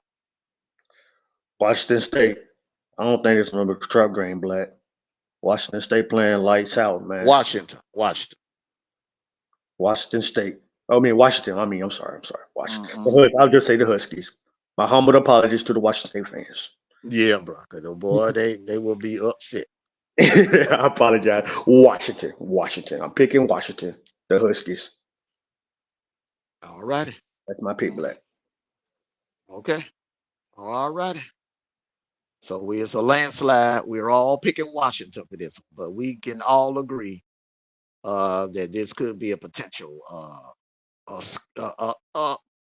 Speaker 7: Washington State. I don't think it's another trap game, Black. Washington State playing lights out, man.
Speaker 6: Washington
Speaker 7: State. I'm sorry. Washington. I'll just say the Huskies. My humble apologies to the Washington State fans.
Speaker 6: Yeah, bro. Boy, they will be upset.
Speaker 7: I apologize. Washington. I'm picking Washington. The Huskies.
Speaker 6: All righty.
Speaker 7: That's my pick, Black.
Speaker 6: Okay. All righty. So it's a landslide. We're all picking Washington for this, but we can all agree that this could be a potential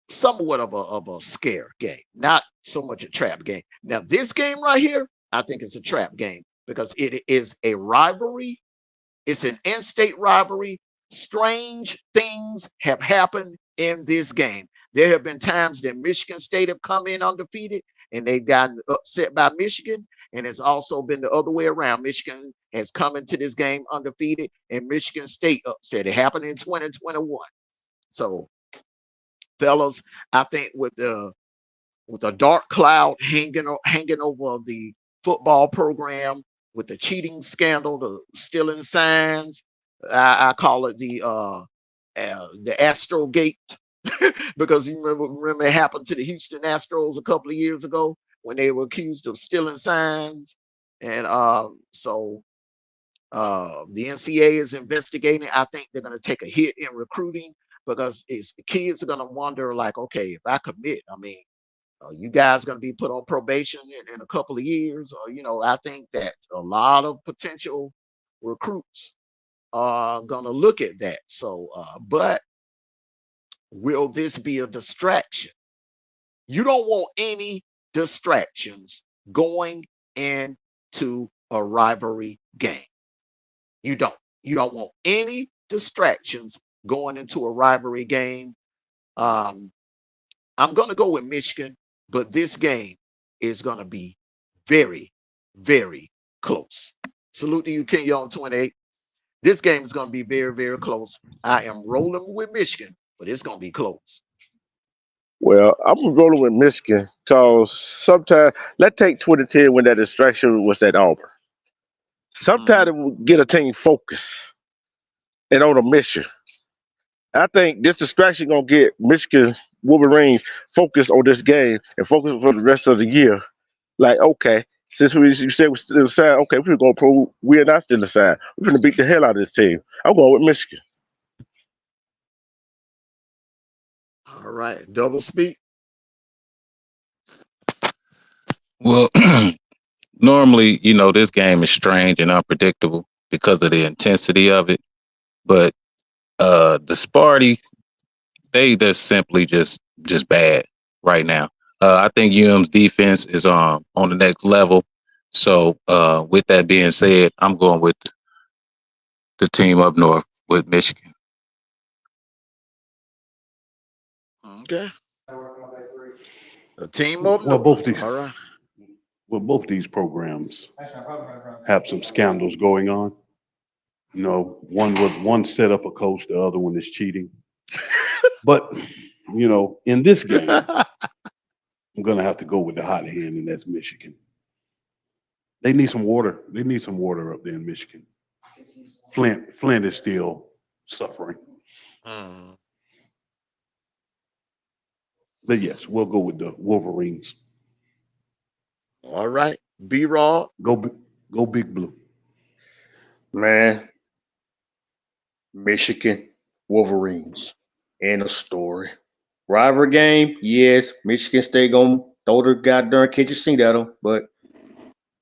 Speaker 6: somewhat of a scare game, not so much a trap game. Now, this game right here, I think it's a trap game because it is a rivalry. It's an in-state rivalry. Strange things have happened in this game. There have been times that Michigan State have come in undefeated and they've gotten upset by Michigan. And it's also been the other way around. Michigan has come into this game undefeated and Michigan State upset. It happened in 2021. So, fellas, I think with a dark cloud hanging over the football program, with the cheating scandal, the stealing signs, I call it the Astro Gate, because you remember it happened to the Houston Astros a couple of years ago when they were accused of stealing signs, and so the NCAA is investigating. I think they're going to take a hit in recruiting because kids are going to wonder, like, okay, if I commit, I mean, you guys going to be put on probation in a couple of years, or I think that a lot of potential recruits are going to look at that. So, but will this be a distraction? You don't want any distractions going into a rivalry game. You don't want any distractions going into a rivalry game. I'm going to go with Michigan, but this game is going to be very, very close. Salute to you, Kenya, on 28. This game is going to be very, very close. I am rolling with Michigan, but it's going to be close.
Speaker 3: Well, I'm rolling with Michigan because sometimes, let's take 2010 when that distraction was at Auburn. Sometimes it will get a team focused and on a mission. I think this distraction going to get Michigan Wolverines focused on this game and focused for the rest of the year. Like, okay, since you said we're still inside, okay, we're going to prove we're not still inside. We're going to beat the hell out of this team. I'm going with Michigan.
Speaker 6: All right, double speak.
Speaker 5: Well, normally, this game is strange and unpredictable because of the intensity of it. But the Sparty, they're simply just bad right now. I think UM's defense is on the next level. So with that being said, I'm going with the team up north with Michigan.
Speaker 6: Okay. The team up
Speaker 4: Well,
Speaker 6: north. All right.
Speaker 4: both these programs have some scandals going on. One set up a coach, the other one is cheating. But in this game, I'm gonna have to go with the hot hand, and that's Michigan. They need some water. They need some water up there in Michigan. Flint is still suffering. But yes, we'll go with the Wolverines.
Speaker 6: All right. B-Raw.
Speaker 4: Go Big Blue.
Speaker 2: Man, Michigan Wolverines. End of story. Rivalry game, yes. Michigan State gonna throw the goddamn kitchen sink at them, but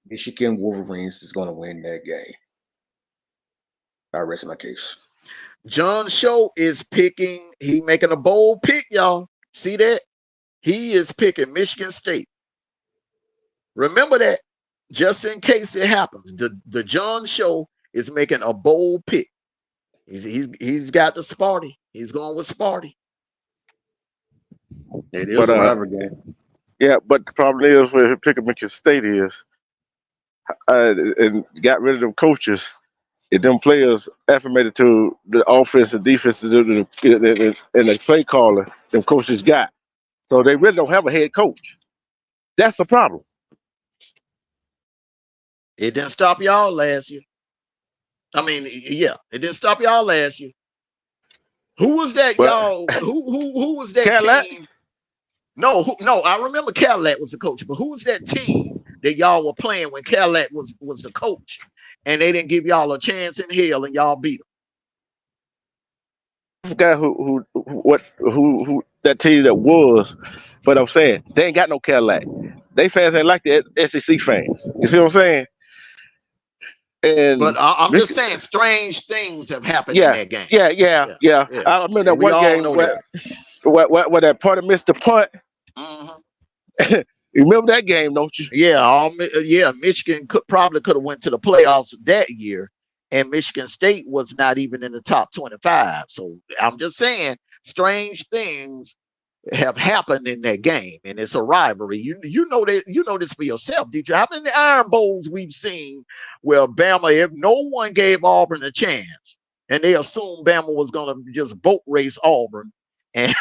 Speaker 2: Michigan Wolverines is gonna win that game. I rest my case.
Speaker 6: John Show is picking. He making a bold pick, y'all. See that? He is picking Michigan State. Remember that, just in case it happens. The John Show is making a bold pick. He's got the Sparty. He's going with Sparty.
Speaker 2: It is
Speaker 3: But
Speaker 2: a rivalry game.
Speaker 3: yeah, but the problem is with picking Michigan State is, and got rid of them coaches, and them players affirmated to the offense and defense and the play caller them coaches got. So they really don't have a head coach. That's the problem.
Speaker 6: It didn't stop y'all last year. I mean, yeah, it didn't stop y'all last year. Who was that, y'all? Who was that
Speaker 3: Cadillac?
Speaker 6: team? No, I remember Cadillac was the coach, but who was that team that y'all were playing when Cadillac was the coach, and they didn't give y'all a chance in hell, and y'all beat them?
Speaker 3: I forgot who that team that was,
Speaker 8: But I'm saying they ain't got no Cadillac. They fans ain't like the SEC fans. You see what I'm saying?
Speaker 6: But
Speaker 8: And
Speaker 6: I'm just saying, strange things have happened in
Speaker 8: yeah,
Speaker 6: that game.
Speaker 8: yeah, yeah,
Speaker 6: Yeah,
Speaker 8: yeah.
Speaker 6: yeah.
Speaker 8: I remember that
Speaker 6: We
Speaker 8: one
Speaker 6: all
Speaker 8: game
Speaker 6: know
Speaker 8: where
Speaker 6: that.
Speaker 8: that Porter missed the punt.
Speaker 6: Mhm.
Speaker 8: You remember that game, don't you?
Speaker 6: Yeah, Michigan probably could have went to the playoffs that year, and Michigan State was not even in the top 25. So I'm just saying, strange things have happened in that game, and it's a rivalry. You know that, you know this for yourself, did you? How many Iron Bowls we've seen where Bama, if no one gave Auburn a chance, and they assumed Bama was going to just boat race Auburn, and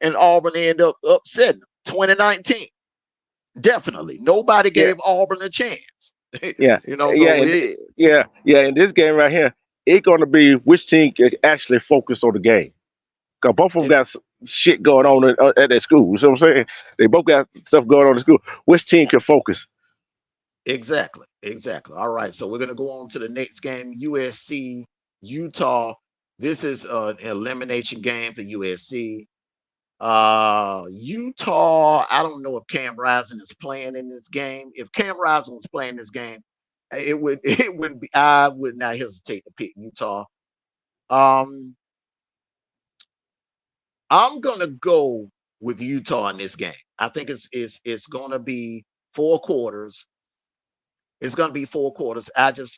Speaker 6: and Auburn ended up upsetting them. 2019. Definitely. Nobody
Speaker 8: Yeah,
Speaker 6: gave Auburn a chance.
Speaker 8: yeah, yeah,
Speaker 6: So
Speaker 8: and yeah. In this game right here, it's gonna be which team can actually focus on the game. Cause both of them
Speaker 6: it,
Speaker 8: got shit going on at their school. You see what I'm saying? They both got stuff going on in school. Which team can focus?
Speaker 6: exactly. Exactly. All right. So we're going to go on to the next game, USC, Utah. This is an elimination game for USC. Utah, I don't know if Cam Rising is playing in this game. If Cam Rising was playing this game, it wouldn't be, I would not hesitate to pick Utah. Um, I'm gonna go with Utah in this game. I think it's gonna be 4 quarters. It's gonna be 4 quarters. I think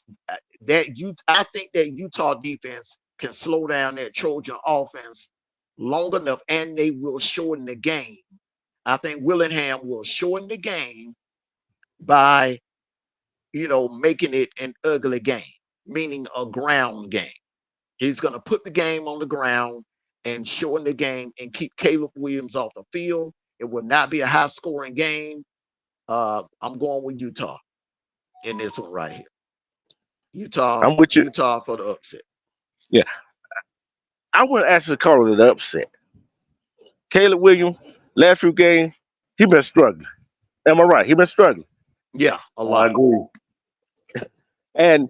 Speaker 6: that Utah defense can slow down that Trojan offense long enough, and they will shorten the game. I think Willingham will shorten the game by making it an ugly game, meaning a ground game. He's going to put the game on the ground and shorten the game and keep Caleb Williams off the field. It will not be a high scoring game. I'm going with Utah in this one right here. Utah,
Speaker 8: I'm with you.
Speaker 6: Utah for the upset.
Speaker 8: Yeah, I wouldn't actually call it an upset. Caleb Williams, last few games, he been struggling. Am I right? He been struggling.
Speaker 6: Yeah, a
Speaker 7: I
Speaker 6: lot.
Speaker 7: agree.
Speaker 8: And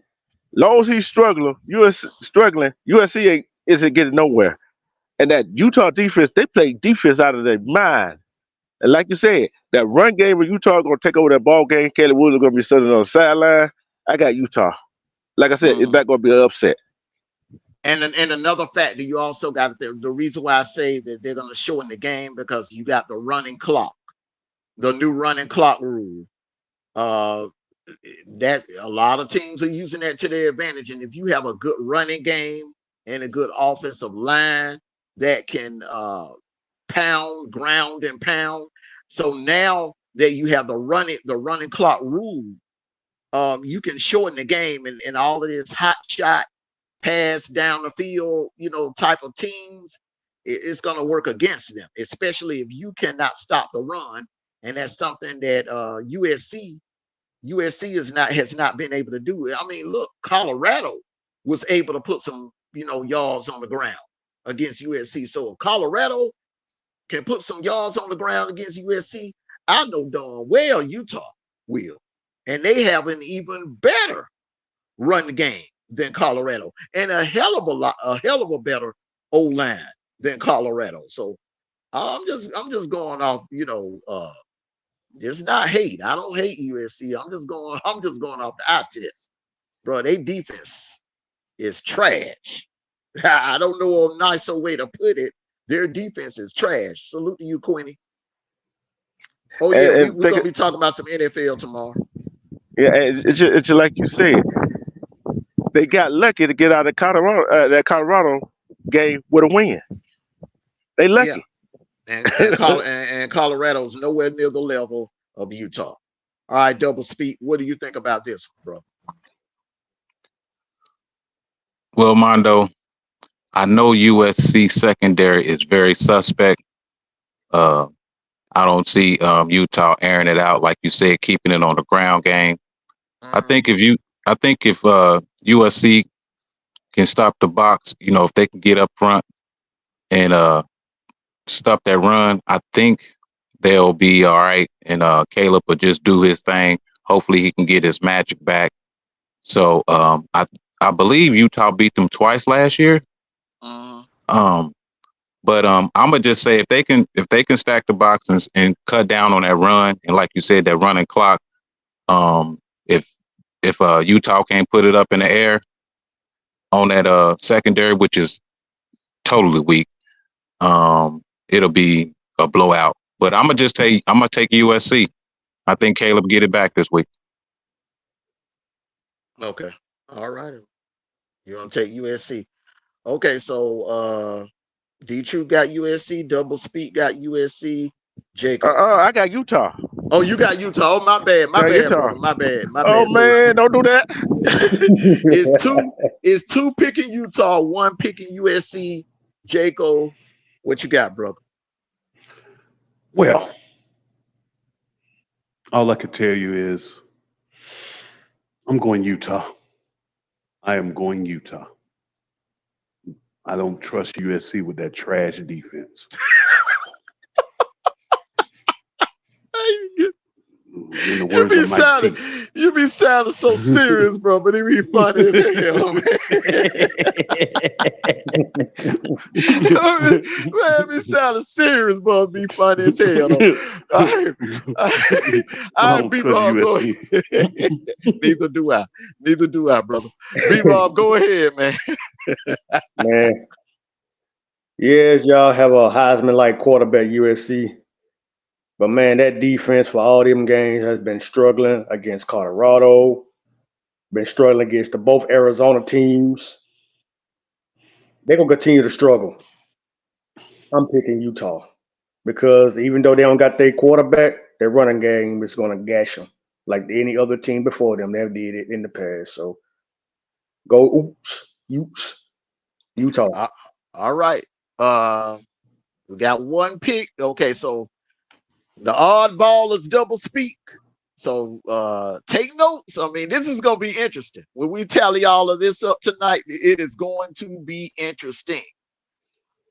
Speaker 8: long as he's struggling, USC isn't getting nowhere. And that Utah defense, they play defense out of their mind. And like you said, that run game where Utah gonna take over that ball game, Caleb Williams gonna be sitting on the sideline. I got Utah. Like I said, it's
Speaker 6: Mhm.
Speaker 8: not gonna be an upset.
Speaker 6: And another factor, you also got the reason why I say that they're going to shorten the game because you got the running clock, the new running clock rule. Uh, that a lot of teams are using that to their advantage. And if you have a good running game and a good offensive line that can pound, ground, and pound, so now that you have the running clock rule, you can shorten the game, and all of this hot shot pass down the field, type of teams, it's going to work against them, especially if you cannot stop the run. And that's something that USC has not been able to do. I mean, look, Colorado was able to put some, yards on the ground against USC. So if Colorado can put some yards on the ground against USC, I know darn well Utah will. And they have an even better run game than Colorado, and a hell of a better O line than Colorado. So I'm just going off, it's not hate. I don't hate USC. I'm just going off the eye test, bro. They defense is trash. I don't know a nicer way to put it. Their defense is trash. Salute to you, Queenie. Oh yeah,
Speaker 8: And,
Speaker 6: we're gonna be talking about some NFL tomorrow.
Speaker 8: yeah, it's just like you said, they got lucky to get out of that Colorado game with a win. They
Speaker 6: Yeah,
Speaker 8: lucky.
Speaker 6: and Colorado's nowhere near the level of Utah. All right, double speed. What do you think about this, bro?
Speaker 5: Well, Mondo, I know USC secondary is very suspect. Uh, I don't see Utah airing it out like you said, keeping it on the ground game. I
Speaker 6: Mm,
Speaker 5: think if USC can stop the box, if they can get up front and stop that run, I think they'll be all right. And Caleb will just do his thing. Hopefully, he can get his magic back. So I believe Utah beat them twice last year.
Speaker 6: mm,
Speaker 5: Um, But I'm gonna just say if they can stack the box and cut down on that run, and like you said, that running clock, um, if Utah can't put it up in the air on that secondary, which is totally weak, it'll be a blowout. But I'm gonna take USC. I think Caleb get it back this week.
Speaker 6: Okay. All right. You're gonna take USC. Okay, so D-True got USC, Double Speed got USC, Jacob.
Speaker 8: I got Utah.
Speaker 6: Oh, you got Utah. Oh, my bad,
Speaker 8: Utah.
Speaker 6: brother. My bad.
Speaker 8: Oh
Speaker 6: So
Speaker 8: man, don't do that.
Speaker 6: it's two picking Utah, one picking USC. Jacob, what you got, brother?
Speaker 4: Well, all I can tell you is I'm going Utah. I am going Utah. I don't trust USC with that trash defense. In the words of Mike T.
Speaker 6: You be sounding so serious, bro, but it be funny as hell, man. Man, be sounding serious, bro. It be funny as hell. I be wrong. Neither do I, brother. Be wrong. Go ahead, man.
Speaker 7: Man. Yes, y'all have a Heisman-like quarterback, USC. But, man, that defense for all them games has been struggling against Colorado, been struggling against both Arizona teams. They're going to continue to struggle. I'm picking Utah because even though they don't got their quarterback, their running game is going to gash them like any other team before them. They've did it in the past. So, go Utah.
Speaker 6: All right. We got one pick. Okay, so the oddball is Double Speak. So take notes. I mean, this is going to be interesting. When we tally all of this up tonight, it is going to be interesting.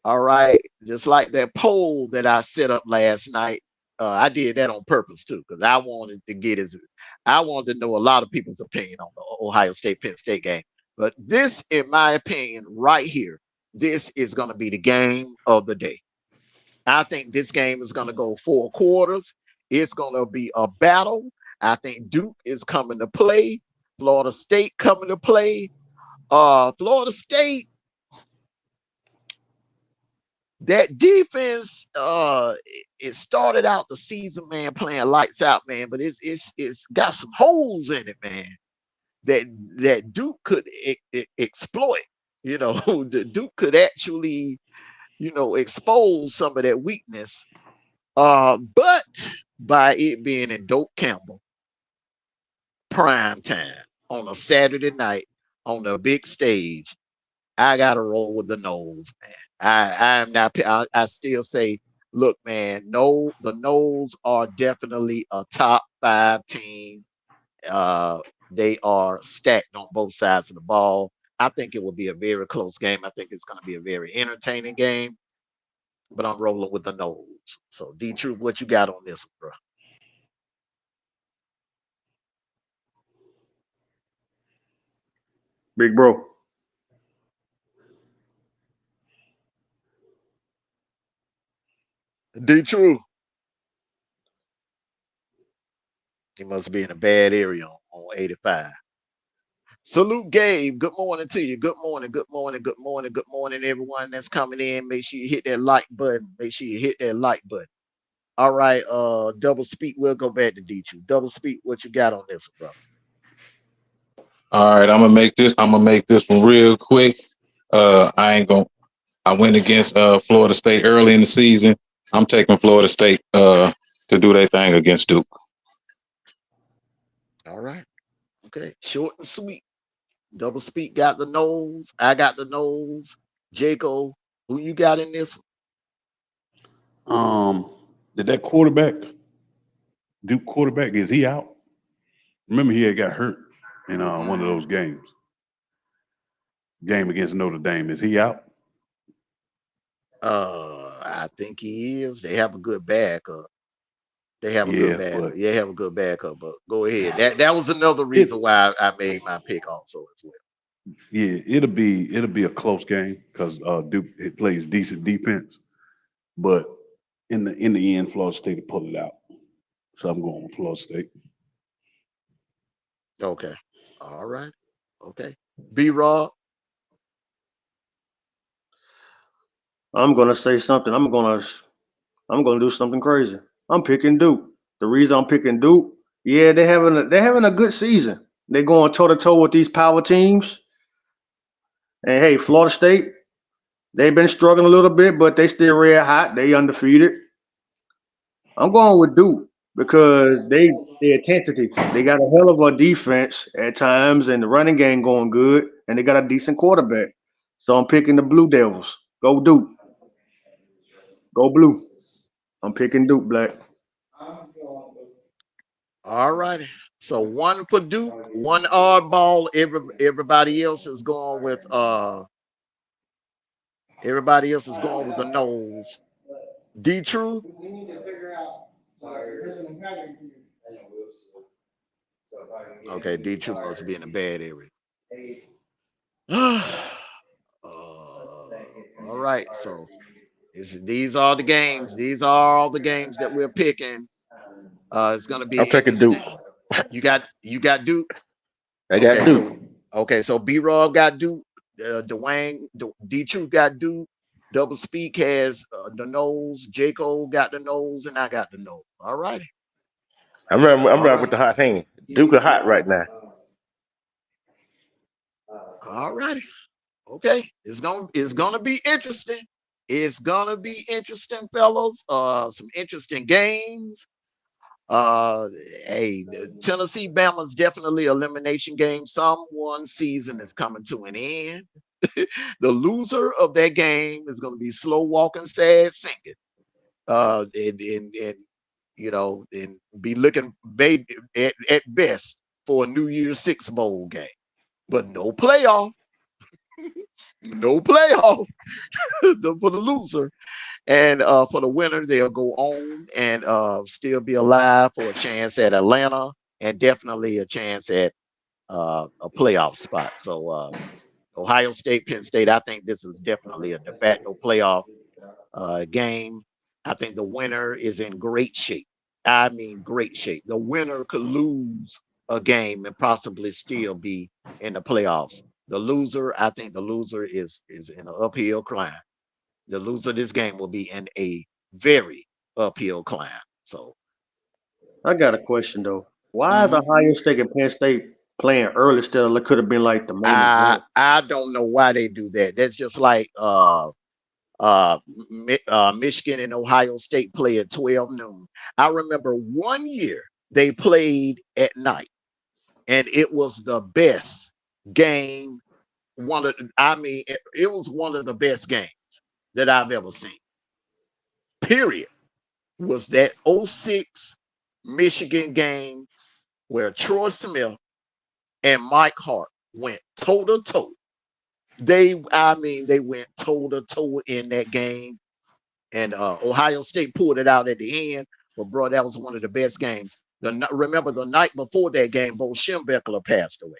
Speaker 6: All right. Just like that poll that I set up last night. I did that on purpose too, because I wanted to know a lot of people's opinion on the Ohio State Penn State game. But this, in my opinion, right here, this is going to be the game of the day. I think this game is going to go 4 quarters. It's going to be a battle. I think Duke is coming to play. Florida State coming to play. Florida State, that defense, it started out the season, man, playing lights out, man, but it's got some holes in it, man, that Duke could exploit. You know, the Duke could actually, expose some of that weakness. But by it being in Doak Campbell, prime time on a Saturday night on the big stage, I gotta roll with the Noles, man. I am not. I still say, look, man. No, the Noles are definitely a top 5 team. They are stacked on both sides of the ball. I think it will be a very close game. I think it's going to be a very entertaining game. But I'm rolling with the Noles. So, D-Troop, what you got on this one, bro?
Speaker 7: Big bro.
Speaker 6: D-Troop. He must be in a bad area on 85. Salute, Gabe. Good morning to you. Good morning, everyone that's coming in. Make sure you hit that like button. All right, Double Speak. We'll go back to D2. Double Speak, what you got on this one, bro?
Speaker 5: All right, I'm gonna make this one real quick. I went against Florida State early in the season. I'm taking Florida State to do their thing against Duke.
Speaker 6: All right. Okay. Short and sweet. Double Speak got the Noles. I got the Noles. Jacob, who you got in this
Speaker 4: one? Did that quarterback, Duke quarterback, is he out? Remember, he had got hurt in one of those games. Game against Notre Dame. Is he out?
Speaker 6: I think he is. They have a good backup. They have a good backup. But go ahead. That was another reason why I made my pick also as well.
Speaker 4: Yeah, it'll be a close game because Duke plays decent defense. but in the end, Florida State will pull it out. So I'm going with Florida State.
Speaker 6: Okay. All right. Okay. B-Rob.
Speaker 7: I'm gonna say something. I'm gonna do something crazy. I'm picking Duke. The reason I'm picking Duke, yeah, they're having a good season. They're going toe to toe with these power teams. And hey, Florida State, they've been struggling a little bit, but they still red hot. They undefeated. I'm going with Duke because the intensity. They got a hell of a defense at times, and the running game going good, and they got a decent quarterback. So I'm picking the Blue Devils. Go Duke. Go Blue. I'm picking Duke Black.
Speaker 6: All righty. So one for Duke, one oddball. Everybody else is going with the nose. D True. Okay, D True must be in a bad area. All right. So these are the games. These are all the games that we're picking. It's gonna be
Speaker 8: I'm taking Duke.
Speaker 6: interesting. You got Duke.
Speaker 8: I got Duke.
Speaker 6: So B-Rob got Duke. Dwayne D True got Duke. Double Speak has the nose. Jaco got the nose, and I got the nose. All righty.
Speaker 8: I'm right with the hot hand. Duke is hot right now.
Speaker 6: All righty. Okay. It's gonna be interesting. It's gonna be interesting, fellas. Some interesting games. Hey, the Tennessee Bama's definitely elimination game. Someone season is coming to an end. The loser of that game is going to be slow walking, sad singing. And and be looking baby at best for a New Year's Six bowl game, but no playoff, no playoff for the loser. And for the winner, they'll go on and still be alive for a chance at Atlanta and definitely a chance at a playoff spot. So Ohio State, Penn State, I think this is definitely a de facto playoff game. I think the winner is in great shape. I mean, great shape. The winner could lose a game and possibly still be in the playoffs. I think the loser is in an uphill climb. The loser of this game will be in a very uphill climb. So
Speaker 7: I got a question though. Why is Ohio State and Penn State playing early still? It could have been like the main event.
Speaker 6: I don't know why they do that. That's just like Michigan and Ohio State play at 12 noon. I remember one year they played at night, and it was the best game. It was one of the best games that I've ever seen. Period. Was that 06 Michigan game where Troy Smith and Mike Hart went toe to toe. They went toe to toe in that game, and Ohio State pulled it out at the end. But bro, that was one of the best games. Remember the night before that game, Bo Schembechler passed away.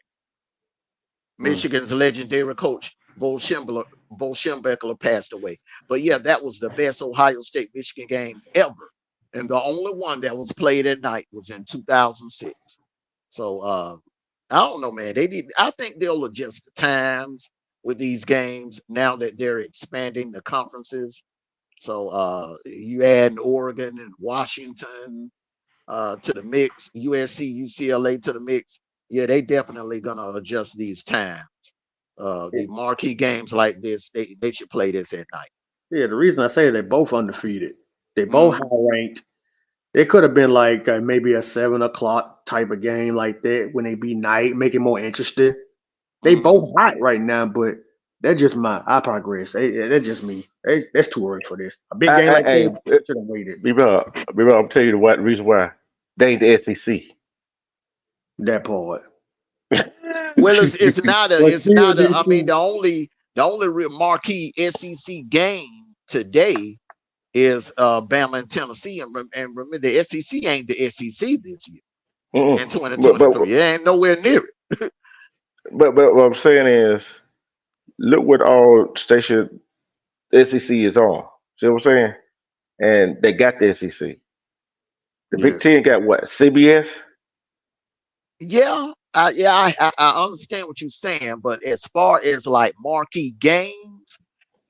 Speaker 6: Michigan's legendary coach, Bo Schembechler passed away. But yeah, that was the best Ohio State Michigan game ever. And the only one that was played at night was in 2006. So I don't know, man. I think they'll adjust the times with these games now that they're expanding the conferences. So you add Oregon and Washington to the mix, USC, UCLA to the mix. Yeah, they definitely gonna adjust these times. The marquee games like this, they should play this at night.
Speaker 7: Yeah, the reason I say they're both undefeated. They both high ranked. It could have been like maybe a 7 o'clock type of game like that when they be night, make it more interesting. They both hot right now, but that's just I progress. That's just me. That's too early for this. A big game like that should have waited.
Speaker 8: B-Rob, I'll tell you the reason why. They ain't the SEC.
Speaker 7: That part.
Speaker 6: Well, it's not a. I mean, the only real marquee SEC game today is Bama and Tennessee, and remember the SEC ain't the SEC this year in 2023. It ain't nowhere near it.
Speaker 8: But what I'm saying is, look what all station SEC is on. See what I'm saying? and they got the SEC. The Big
Speaker 4: Yes.
Speaker 8: Ten got what? CBS.
Speaker 6: Yeah, I understand what you're saying, but as far as like marquee games,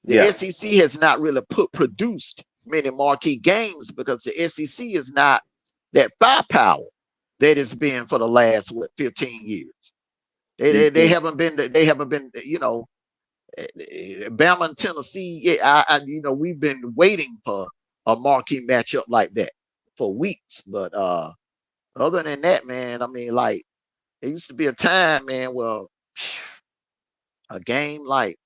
Speaker 6: the
Speaker 8: Yeah.
Speaker 6: SEC has not really produced many marquee games because the SEC is not that firepower that it's been for the last 15 years. They haven't been Bama and Tennessee. Yeah, we've been waiting for a marquee matchup like that for weeks, but other than that, man, I mean, like there used to be a time, man, where a game like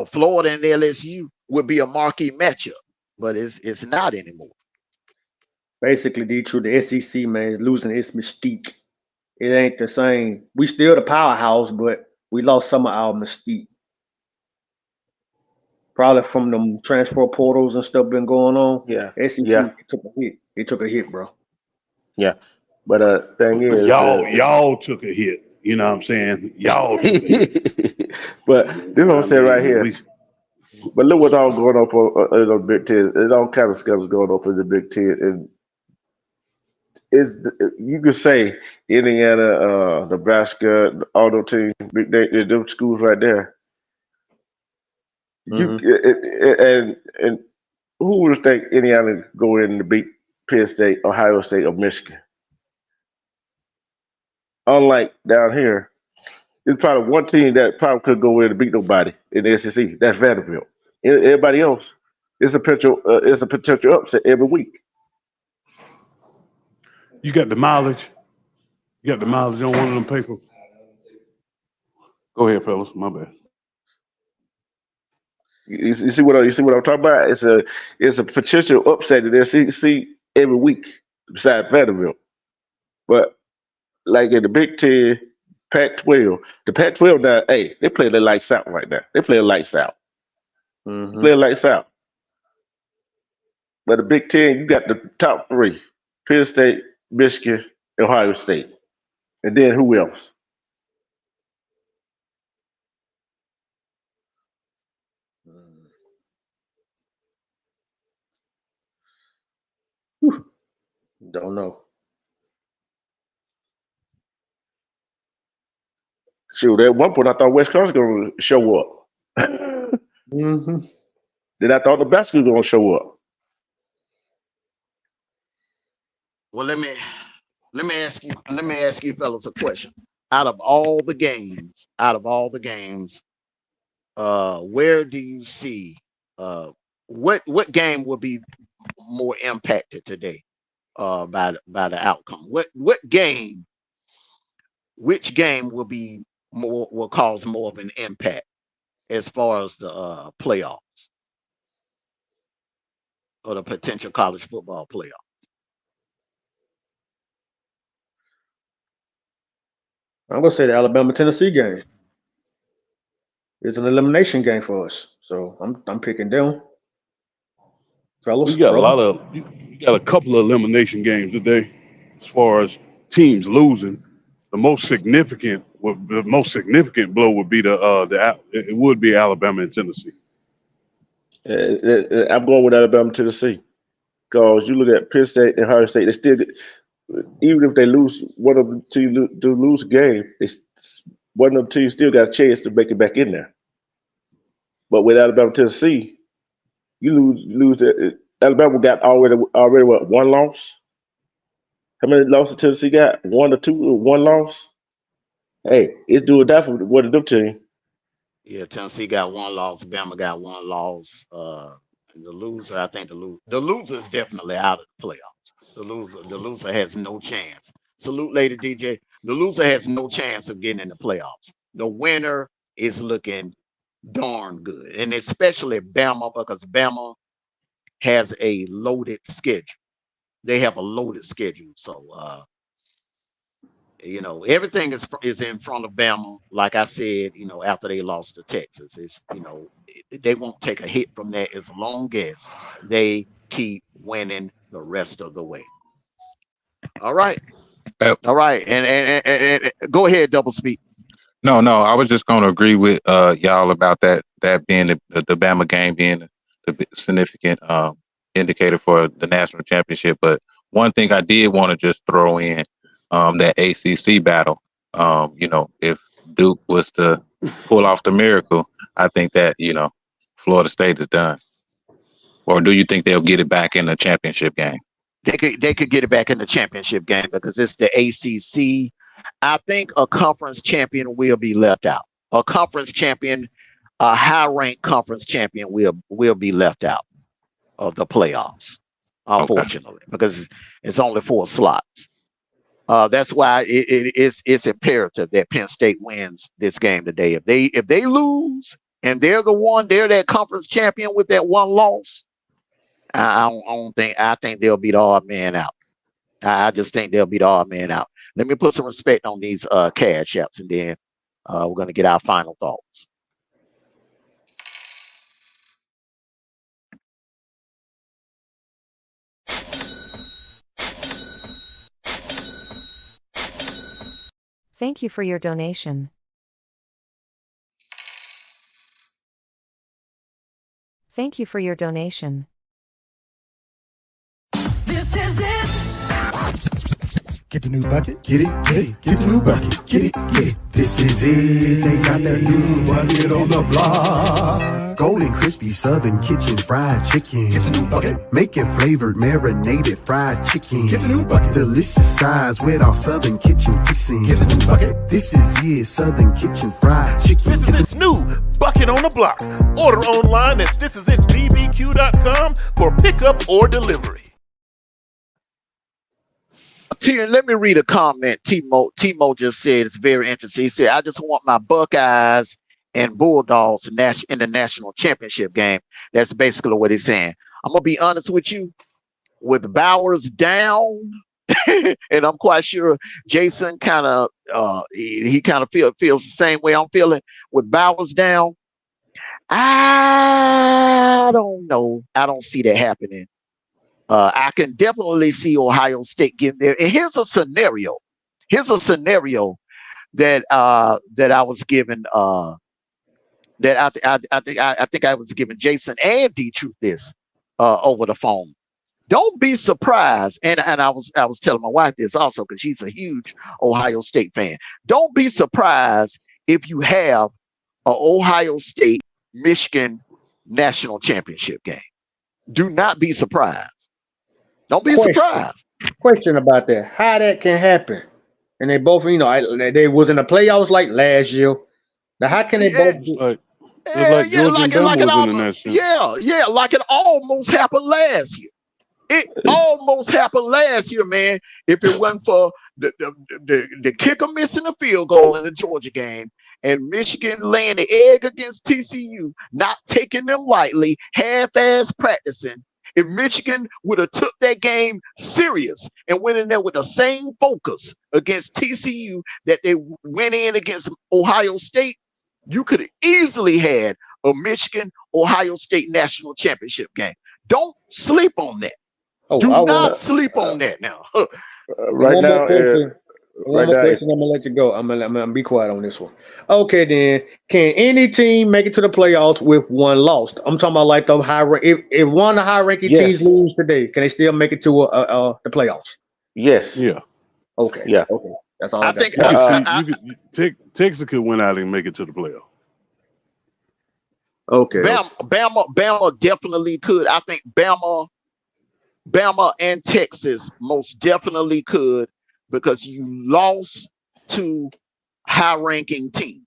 Speaker 6: Florida and LSU would be a marquee matchup, but it's not anymore.
Speaker 7: Basically, the SEC, man, is losing its mystique. It ain't the same. We still the powerhouse, but we lost some of our mystique. Probably from them transfer portals and stuff been going on.
Speaker 8: Yeah.
Speaker 7: SEC
Speaker 8: Yeah.
Speaker 7: took a hit. It took a hit, bro.
Speaker 8: Yeah. But thing is,
Speaker 4: Y'all took a hit. You know what I'm saying? Y'all took a hit.
Speaker 8: but this is what I'm saying right here.
Speaker 4: We,
Speaker 8: But look what's all going on for the Big Ten. There's all kind of stuff going on for the Big Ten, and you could say Indiana, Nebraska, all those teams, those schools right there. And who would think Indiana go in to beat Penn State, Ohio State, or Michigan? Unlike down here, there's probably one team that probably could go in to beat nobody in the SEC. That's Vanderbilt. Everybody else, it's a potential upset every week.
Speaker 4: you got the mileage. You got the mileage on one of them papers. Go ahead, fellas. My bad.
Speaker 8: You see what I'm talking about? It's a potential upset in the SEC every week besides Vanderbilt. But like in the Big Ten, Pac-12, the Pac-12 now, hey, they play their lights out right now. They play lights out. Play lights out. But the Big Ten, you got the top three: Penn State, Michigan, Ohio State, and then who else?
Speaker 7: Don't know.
Speaker 8: Shoot, at one point I thought West Coast was going to show up. Then I thought Nebraska was going to show up.
Speaker 6: Well, let me ask you fellas a question. Out of all the games, where do you see what game will be more impacted today by the outcome? Which game will cause more of an impact as far as the playoffs or the potential college football playoff?
Speaker 7: I'm gonna say the Alabama-Tennessee game. It's an elimination game for us, so I'm picking them. Fellas,
Speaker 4: We got
Speaker 7: brother.
Speaker 4: you got a couple of elimination games today. As far as teams losing, the most significant blow would be it would be Alabama and Tennessee.
Speaker 8: I'm going with Alabama, Tennessee. Because you look at Penn State and Ohio State, they still get, even if they lose one of them to lose a game, one of them teams still got a chance to make it back in there. But with Alabama, Tennessee, you lose. Alabama got already what, one loss? How many losses Tennessee got? One or two, one loss? Hey, it's do or die for one of them teams.
Speaker 6: Yeah, Tennessee got one loss. Bama got one loss. The loser, I think the loser is definitely out of the playoffs. The loser has no chance. Salute, Lady DJ. The loser has no chance of getting in the playoffs. The winner is looking darn good, and especially Bama, because Bama has a loaded schedule. They have a loaded schedule, so everything is in front of Bama. Like I said, after they lost to Texas, they won't take a hit from that as long as they keep winning the rest of the way. All right.
Speaker 5: Yep.
Speaker 6: All right. And go ahead, double speed.
Speaker 5: No, no, I was just going to agree with y'all about that being the Bama game being the significant indicator for the national championship. But one thing I did want to just throw in that ACC battle. If Duke was to pull off the miracle, I think that Florida State is done. Or do you think they'll get it back in the championship game?
Speaker 6: They could get it back in the championship game because it's the ACC. I think a conference champion will be left out. A conference champion, a high-ranked conference champion will be left out of the playoffs, unfortunately, because it's only 4 slots. That's why it's imperative that Penn State wins this game today. If they lose and they're that conference champion with that one loss, I think they'll be the odd man out. I just think they'll be the odd man out. Let me put some respect on these cash apps, and then we're going to get our final thoughts.
Speaker 9: Thank you for your donation. Thank you for your donation.
Speaker 10: This is it.
Speaker 11: Get the new bucket, get it, get the new bucket, get it. This is it, they got that new bucket on the block. Golden crispy southern kitchen fried chicken. Get the new bucket. Making flavored marinated fried chicken. Get the new bucket. Delicious size with our southern kitchen fixing. Get the new bucket. This is it, southern kitchen fried chicken.
Speaker 10: This is its new bucket on the block. Order online at thisisitsbbq.com for pickup or delivery.
Speaker 6: Let me read a comment. Timo just said it's very interesting. He said, "I just want my Buckeyes and Bulldogs in the national championship game." That's basically what he's saying. I'm gonna be honest with you. With Bowers down, and I'm quite sure Jason kind of he kind of feels the same way I'm feeling. With Bowers down, I don't know. I don't see that happening. I can definitely see Ohio State getting there. And here's a scenario. That I was given. That I think I was giving Jason and D-Truth this over the phone. Don't be surprised. And I was telling my wife this also because she's a huge Ohio State fan. Don't be surprised if you have an Ohio State Michigan national championship game. Do not be surprised. Don't be surprised.
Speaker 7: Question about that. How that can happen? And they both, they was in the playoffs like last year. Now, how can they both do
Speaker 4: like Georgia and Bama was in the national?
Speaker 6: Yeah, like it almost happened last year. It almost happened last year, man. If it wasn't for the kicker missing a field goal in the Georgia game and Michigan laying the egg against TCU, not taking them lightly, half-ass practicing. If Michigan would have took that game serious and went in there with the same focus against TCU that they went in against Ohio State, you could have easily had a Michigan-Ohio State national championship game. Don't sleep on that. Do not sleep on that now.
Speaker 8: Right now,
Speaker 7: one more question, I'm gonna let you go. I'm gonna be quiet on this one. Okay, then can any team make it to the playoffs with one loss? I'm talking about like the if one of the high-ranking teams lose today, can they still make it to the playoffs?
Speaker 8: Yes.
Speaker 4: Yeah.
Speaker 7: Okay.
Speaker 8: Yeah.
Speaker 7: Okay. That's all
Speaker 6: I
Speaker 7: I got.
Speaker 6: think
Speaker 4: Texas could win out and make it to the playoff.
Speaker 7: Okay.
Speaker 6: Bama definitely could. I think Bama and Texas most definitely could. Because you lost to high-ranking teams,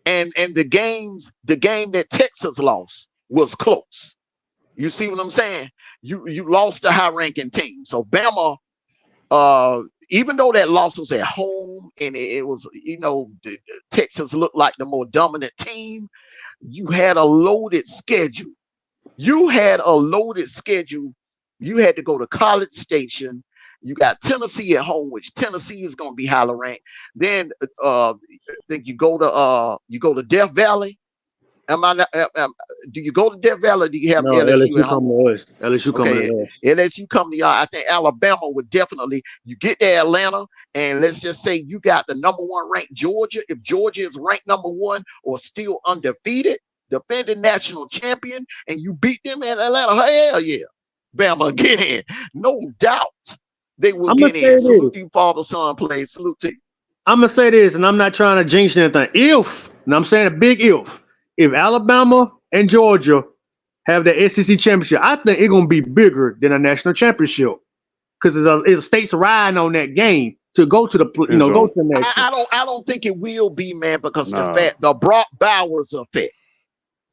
Speaker 6: and the game that Texas lost was close. You see what I'm saying? You lost to high-ranking team. So Bama, even though that loss was at home and it was, Texas looked like the more dominant team, you had a loaded schedule. You had to go to College Station. You got Tennessee at home, which Tennessee is going to be highly ranked. Then I think you go to Death Valley, Am I not, do you go to Death Valley? Or do you have
Speaker 7: No,
Speaker 6: LSU at
Speaker 7: LSU
Speaker 6: home?
Speaker 7: coming to us. LSU coming
Speaker 6: Okay,
Speaker 7: to us.
Speaker 6: LSU come to y'all. I think Alabama would definitely. You get to Atlanta, and let's just say you got the number 1 ranked Georgia. If Georgia is ranked number 1 or still undefeated, defending national champion, and you beat them in Atlanta, hell yeah, Bama get in. No doubt they will
Speaker 7: I'm gonna
Speaker 6: get
Speaker 7: say
Speaker 6: in.
Speaker 7: this.
Speaker 6: Salute you, father, son, play. Salute to you.
Speaker 7: I'm gonna say this, and I'm not trying to jinx anything. And I'm saying a big if Alabama and Georgia have the SEC championship, I think it's gonna be bigger than a national championship because it's states riding on that game to go to the go to the national.
Speaker 6: I don't think it will be, man, because
Speaker 4: Nah.
Speaker 6: the Brock Bowers effect,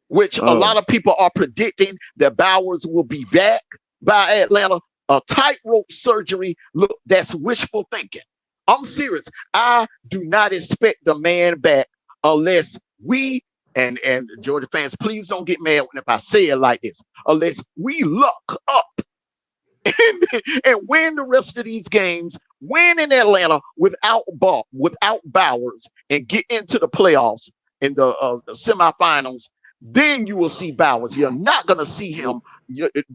Speaker 6: which a lot of people are predicting that Bowers will be back by Atlanta. A tightrope surgery, look, that's wishful thinking. I'm serious. I do not expect the man back unless we, and Georgia fans, please don't get mad if I say it like this, unless we luck up and win the rest of these games, win in Atlanta without Bowers, and get into the playoffs in the semifinals. Then you will see Bowers. You're not going to see him.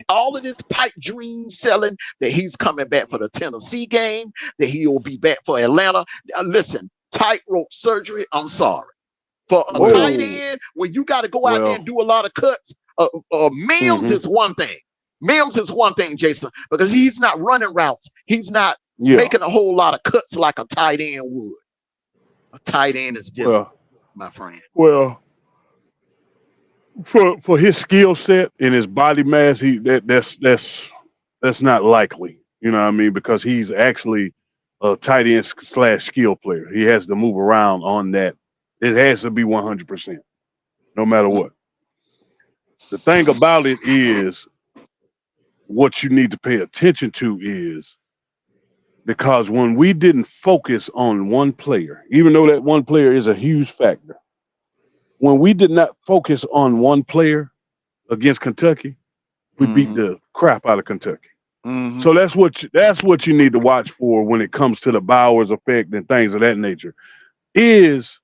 Speaker 6: All of this pipe dream selling that he's coming back for the Tennessee game, that he will be back for Atlanta. Listen, tightrope surgery, I'm sorry. For a tight end, when you got to go out there and do a lot of cuts, Mims is one thing. Mims is one thing, Jason, because he's not running routes. He's not making a whole lot of cuts like a tight end would. A tight end is different, my friend.
Speaker 4: Well, for his skill set and his body mass, that's not likely. You know what I mean? Because he's actually a tight end / skill player. He has to move around on that. It has to be 100%, no matter what. The thing about it is, what you need to pay attention to is, because when we didn't focus on one player, even though that one player is a huge factor, when we did not focus on one player against Kentucky, we beat the crap out of Kentucky. So that's what you need to watch for when it comes to the Bowers effect and things of that nature. Is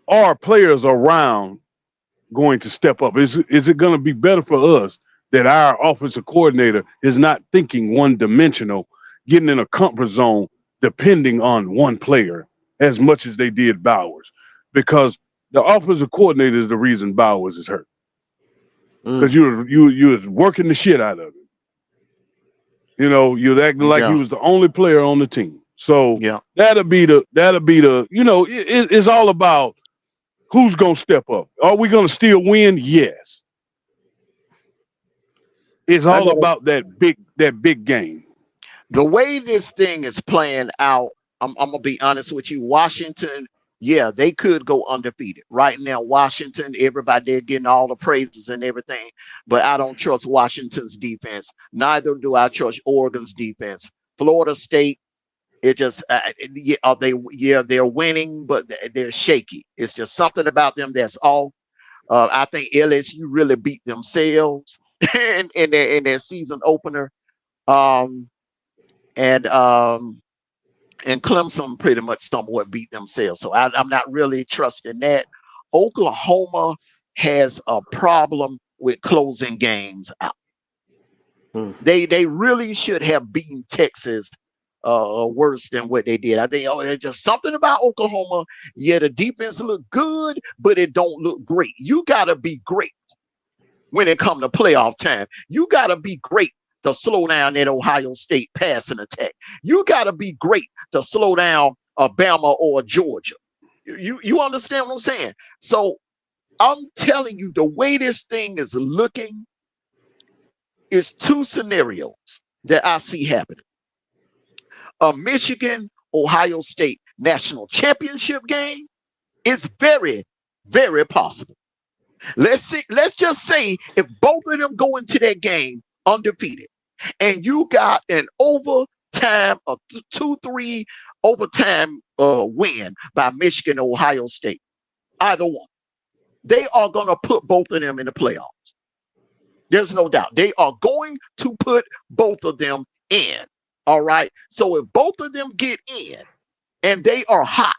Speaker 4: our players around going to step up? Is it going to be better for us that our offensive coordinator is not thinking one-dimensional, getting in a comfort zone, depending on one player as much as they did Bowers? Because the offensive coordinator is the reason Bowers is hurt. Because you was working the shit out of him. You know, you're acting like he was the only player on the team. So that'll be the it's all about who's gonna step up. Are we gonna still win? Yes. It's all about that big game.
Speaker 6: The way this thing is playing out, I'm gonna be honest with you. Washington, yeah, they could go undefeated. Right now, Washington, everybody they're getting all the praises and everything, but I don't trust Washington's defense. Neither do I trust Oregon's defense. Florida State, it just they're winning, but they're shaky. It's just something about them that's off. I think LSU really beat themselves in their season opener, and Clemson pretty much somewhat beat themselves. So I'm not really trusting that. Oklahoma has a problem with closing games out. They really should have beaten Texas worse than what they did. I think there's just something about Oklahoma. Yeah, the defense look good, but it don't look great. You got to be great when it comes to playoff time. You got to be great to slow down that Ohio State passing attack. You got to be great to slow down Alabama or Georgia. You understand what I'm saying? So I'm telling you, the way this thing is looking is two scenarios that I see happening. A Michigan-Ohio State national championship game is very, very possible. Let's just say if both of them go into that game undefeated, and you got an overtime, a 2-3 overtime win by Michigan or Ohio State, either one, they are going to put both of them in the playoffs. There's no doubt. They are going to put both of them in. All right. So if both of them get in, and they are hot.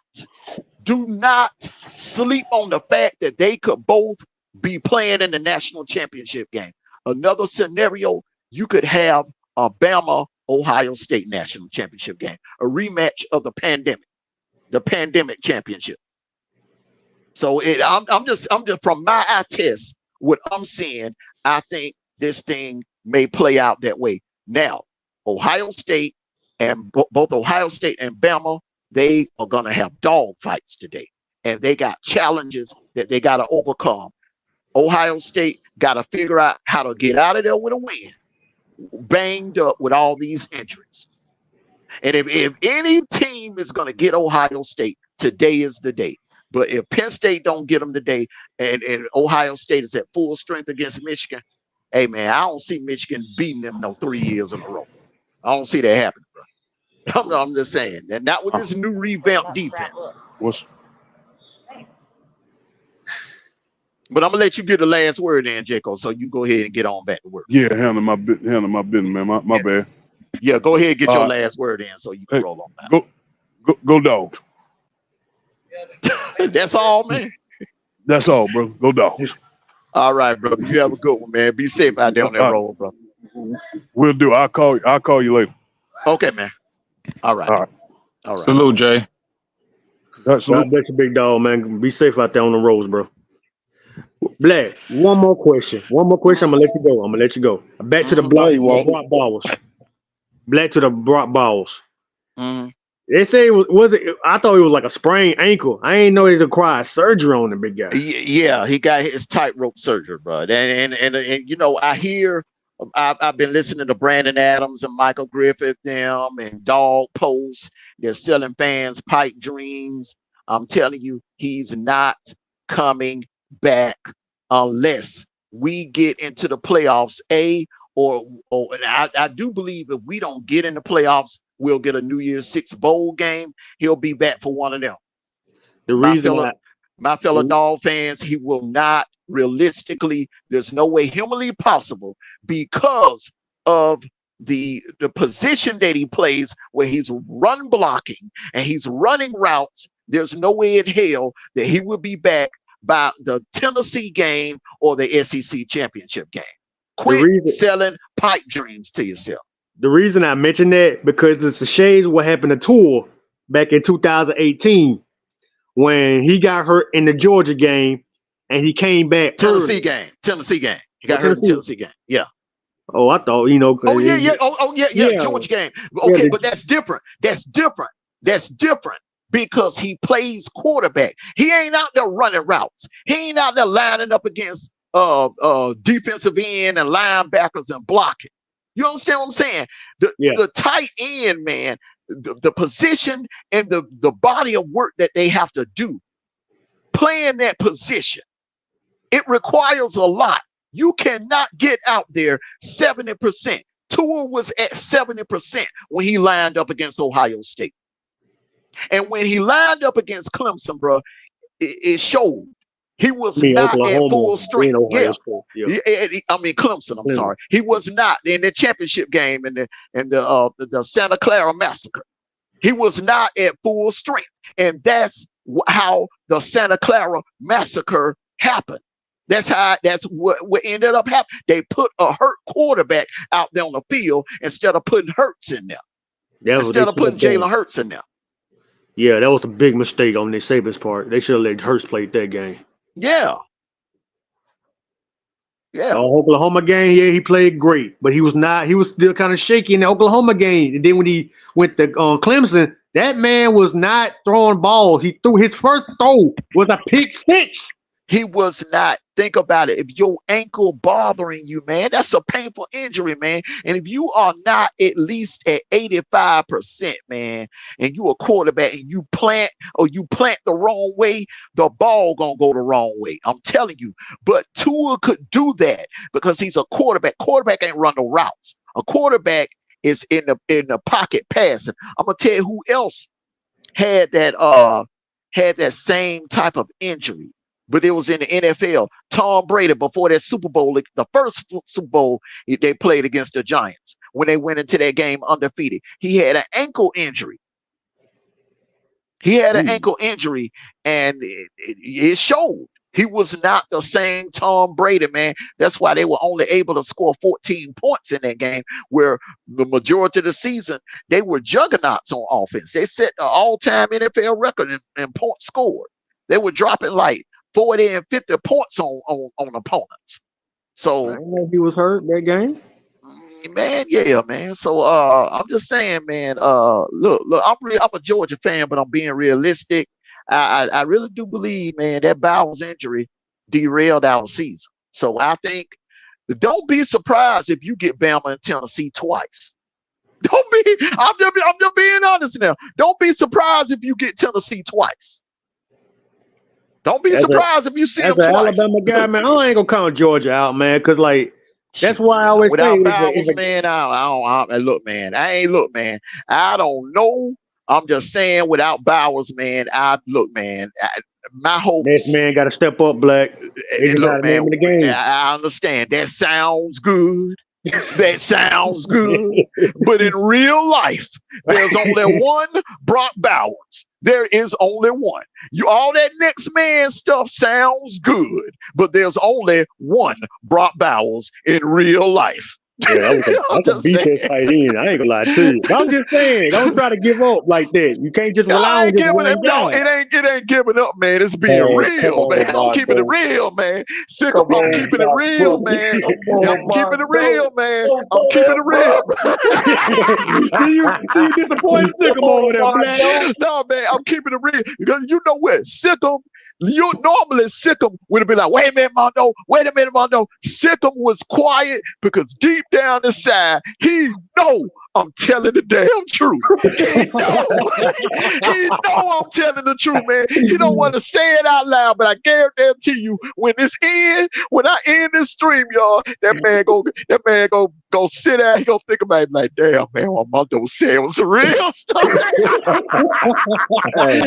Speaker 6: Do not sleep on the fact that they could both be playing in the national championship game. Another scenario, you could have a Bama Ohio State national championship game, a rematch of the pandemic championship. So I'm just from my eye test, what I'm seeing, I think this thing may play out that way. Now, Ohio State and both Ohio State and Bama, they are going to have dog fights today, and they got challenges that they got to overcome. Ohio State got to figure out how to get out of there with a win, banged up with all these injuries. And if any team is going to get Ohio State, today is the day. But if Penn State don't get them today, and Ohio State is at full strength against Michigan, hey, man, I don't see Michigan beating them 3 years in a row. I don't see that happening, bro. I'm just saying. And not with this new revamped defense. But I'm going to let you get the last word in, Jacob, so you go ahead and get on back to work.
Speaker 4: Yeah, handle my business, man. My bad.
Speaker 6: Yeah, go ahead and get your last word in so you can roll on back.
Speaker 4: Go Dogs.
Speaker 6: That's all, man.
Speaker 4: That's all, bro. Go Dogs.
Speaker 6: All right, brother. You have a good one, man. Be safe out there on that road, bro.
Speaker 4: Will do. I'll call you later.
Speaker 6: Okay, man. All right.
Speaker 5: Salute, Jay.
Speaker 7: God bless you, big dog, man. Be safe out there on the roads, bro. Black, one more question. I'm gonna let you go. Back to the Brock balls. Black to the Brock balls. They say it was it? I thought it was like a sprained ankle. I ain't know it required surgery on the big guy.
Speaker 6: Yeah, he got his tightrope surgery, bro. And you know, I've been listening to Brandon Adams and Michael Griffith, them and Dog Post. They're selling fans pipe dreams. I'm telling you, he's not coming back unless we get into the playoffs. And I do believe if we don't get in the playoffs, we'll get a New Year's Six bowl game. He'll be back for one of them. My fellow Dog fans, he will not realistically. There's no way humanly possible because of the position that he plays, where he's run blocking and he's running routes. There's no way in hell that he will be back by the Tennessee game or the SEC championship game. Quit selling pipe dreams to yourself.
Speaker 7: The reason I mentioned that, because it's the shades of what happened to Tua back in 2018 when he got hurt in the Georgia game and he came back.
Speaker 6: Tennessee game. He got hurt in the Tennessee game. Yeah.
Speaker 7: Oh, I thought,
Speaker 6: yeah. Georgia game. Okay, but that's different. That's different because he plays quarterback. He ain't out there running routes. He ain't out there lining up against defensive end and linebackers and blocking. You understand what I'm saying? The tight end, man, the position and the body of work that they have to do, playing that position, it requires a lot. You cannot get out there 70%. Tua was at 70% when he lined up against Ohio State. And when he lined up against Clemson, bro, it showed. He was not at full strength. I mean Clemson. I'm sorry. He was not in the championship game in the Santa Clara massacre. He was not at full strength, and that's how the Santa Clara massacre happened. That's what ended up happening. They put a hurt quarterback out there on the field instead of putting Hurts in there. Instead of putting Jalen Hurts in there.
Speaker 7: Yeah, that was a big mistake on the Sabres part. They should have let Hurts play that game.
Speaker 6: Yeah.
Speaker 7: Oklahoma game, he played great, but he was still kind of shaky in the Oklahoma game. And then when he went to Clemson, that man was not throwing balls. He threw his first throw was a pick six.
Speaker 6: He was not. Think about it. If your ankle bothering you, man, that's a painful injury, man. And if you are not at least at 85%, man, and you a quarterback and you plant the wrong way, the ball gonna go the wrong way. I'm telling you. But Tua could do that because he's a quarterback. Quarterback ain't run no routes. A quarterback is in the pocket passing. I'm gonna tell you who else had that same type of injury. But it was in the NFL. Tom Brady, before that Super Bowl, the first Super Bowl they played against the Giants, when they went into that game undefeated, he had an ankle injury. He had an ankle injury, and it showed. He was not the same Tom Brady, man. That's why they were only able to score 14 points in that game, where the majority of the season, they were juggernauts on offense. They set the all-time NFL record in points scored. They were dropping like 40 and 50 points on opponents. So
Speaker 7: I didn't know he was hurt that game.
Speaker 6: man, yeah, man. So I'm just saying, man, look, I'm a Georgia fan, but I'm being realistic. I really do believe, man, that Bowers injury derailed our season. So I think don't be surprised if you get Bama and Tennessee twice. I'm just being honest now. Don't be surprised if you get Tennessee twice. Don't be surprised if you see them
Speaker 7: As an
Speaker 6: twice.
Speaker 7: Alabama guy, man, I ain't gonna count Georgia out, man, because like that's why I always say
Speaker 6: without Bowers, man, look, man, I don't know. I'm just saying, without Bowers, man, my hope.
Speaker 7: This man got to step up, Black.
Speaker 6: Look, man, the game. I understand. That sounds good. That sounds good. But in real life, there's only one Brock Bowers. There is only one. All that next man stuff sounds good, but there's only one Brock Bowers in real life.
Speaker 7: Yeah, I can beat that tight end. I ain't gonna lie to you. I'm just saying, don't try to give up like that. You can't just rely on just one guy.
Speaker 6: It ain't giving up, man. It's being real, man. I'm keeping it real, man. I'm keeping it real, man. I'm keeping it real, man. I'm keeping it real.
Speaker 7: You disappointed Sickum over there, man.
Speaker 6: No, man, I'm keeping it real. Because you know what? Sickum, you normally Sickum would have been like, wait a minute, Mondo. Sickum was quiet because deep down inside, he know I'm telling the damn truth. He know I'm telling the truth, man. He don't want to say it out loud, but I guarantee you, when I end this stream, y'all, that man go sit down. He gonna think about it like, damn, man, what Mondo said was some real stuff.
Speaker 12: Hey,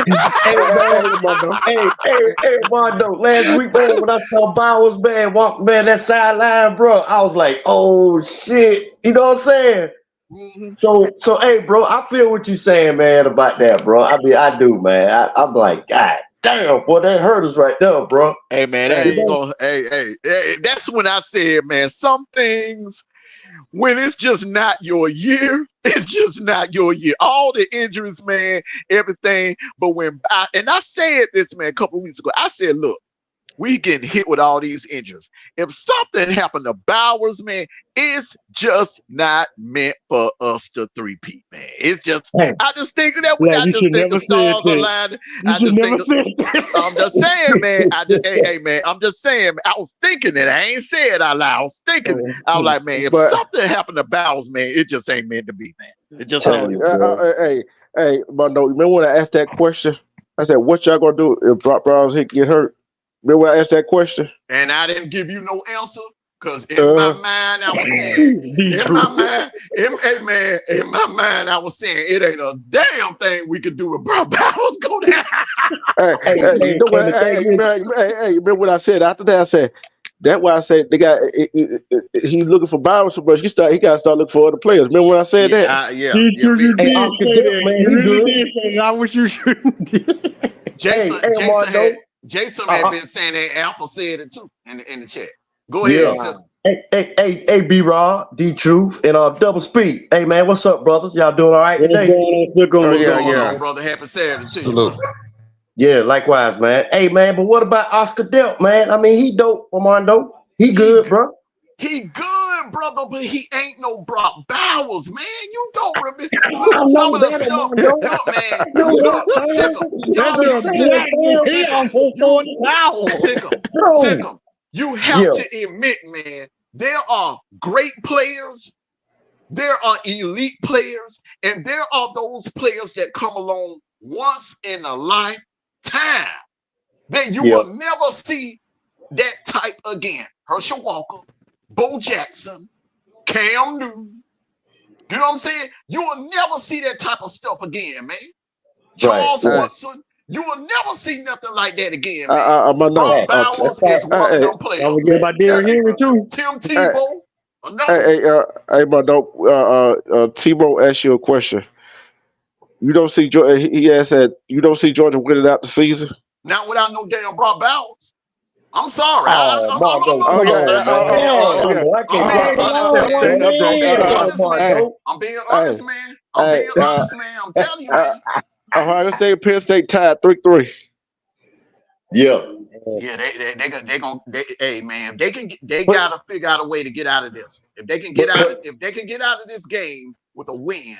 Speaker 12: Mondo. Last week, man, when I saw Bowers, man, walk, man, that sideline, bro, I was like, oh shit. You know what I'm saying? Mm-hmm. So, hey, bro, I feel what you're saying, man, about that, bro. I mean, I do, man. I'm like, God damn, boy, that hurt us right there, bro.
Speaker 6: Hey, man, hey, that's when I said, man, some things, when it's just not your year, it's just not your year. All the injuries, man, everything. But I said this, man, a couple of weeks ago. I said, look, we getting hit with all these injuries. If something happened to Bowers, man, it's just not meant for us to three-peat, man. It's just, I just think that the stars aligned. I'm just saying, man. I'm just saying. I was thinking it. I ain't saying it out loud. I was thinking. I was like, man, if something happened to Bowers, man, it just ain't meant to be, man. It just ain't.
Speaker 8: Hey, Mondo, remember when I asked that question? I said, what y'all gonna do if Brock Bowers get hurt? Remember when I asked that question?
Speaker 6: And I didn't give you no answer because in my mind I was saying, in my mind I was saying it ain't a damn thing we could do if Brock Bowers go down.
Speaker 8: Hey, remember what I said after that? I said that's why I said the guy he's looking for Bowers so much. He got to start looking for other players. Remember when I said that?
Speaker 7: I wish you should.
Speaker 6: Jason had been saying that. Apple said it too in the chat. Go ahead.
Speaker 12: Hey, B-Raw, D-Truth, and Double Speed. Hey, man, what's up, brothers? Y'all doing all right today?
Speaker 6: What's going on, brother? Happy Saturday to you.
Speaker 12: Yeah, likewise, man. Hey, man, but what about Oscar Delp, man? I mean, he dope, Armando. He good, bro.
Speaker 6: He good, brother, but he ain't no Brock Bowers, man. You don't remember. Look, some of the stuff. Sick'em. You have to admit, man, there are great players, there are elite players, and there are those players that come along once in a lifetime that you will never see that type again. Herschel Walker, Bo Jackson, Cam Newton. You know what I'm saying? You will never see that type of stuff again, man. Charles Woodson. You will never see nothing like that again, man. Brock Bowers is one of them players.
Speaker 7: I was getting about Derrick Henry too.
Speaker 6: Tim Tebow.
Speaker 8: Hey, my dog. Tebow asked you a question. You don't see Georgia. He has said you don't see Georgia winning out the season.
Speaker 6: Not without no damn Brock Bowers. I'm sorry.
Speaker 12: Oh, Mondo,
Speaker 8: Oh
Speaker 12: come
Speaker 8: yeah.
Speaker 12: on, man.
Speaker 6: I'm being honest.
Speaker 12: Mondo, I
Speaker 6: I'm
Speaker 12: can't
Speaker 6: being
Speaker 12: rock with
Speaker 6: honest,
Speaker 12: myself,
Speaker 6: man.
Speaker 12: bro.
Speaker 6: I'm being honest, man.
Speaker 12: Mondo.
Speaker 6: I'm being honest, man. I'm being honest, man. I'm telling you, man.
Speaker 8: Ohio State, Penn State tied 3-3.
Speaker 12: Yeah.
Speaker 6: Yeah, hey man, they gotta figure out a way to get out of this. If they can get out of this game with a win,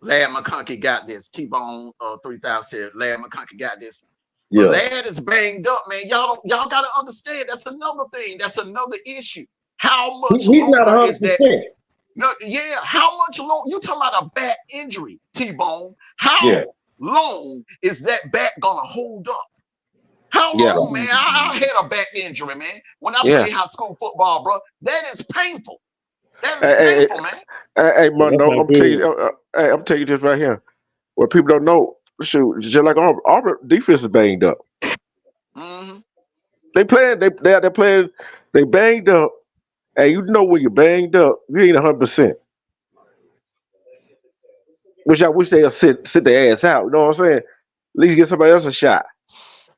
Speaker 6: Lad McConkey got this. T-Bone 3000 said Lad McConkey got this. But Lad is banged up, man. Y'all gotta understand that's another thing. That's another issue. How much longer is that? No, yeah, how much long? You talking about a back injury, T-Bone? How long is that back gonna hold up? How long, man? I had a back injury, man. When I played high school football, bro, that is painful. That is painful, man.
Speaker 8: Hey, Mondo, I'm telling you this right here. What people don't know, shoot, just like Auburn defense is banged up.
Speaker 6: Mm-hmm.
Speaker 8: They banged up, and you know when you're banged up, you ain't 100%. Which I wish they'll sit their ass out. You know what I'm saying? At least get somebody else a shot.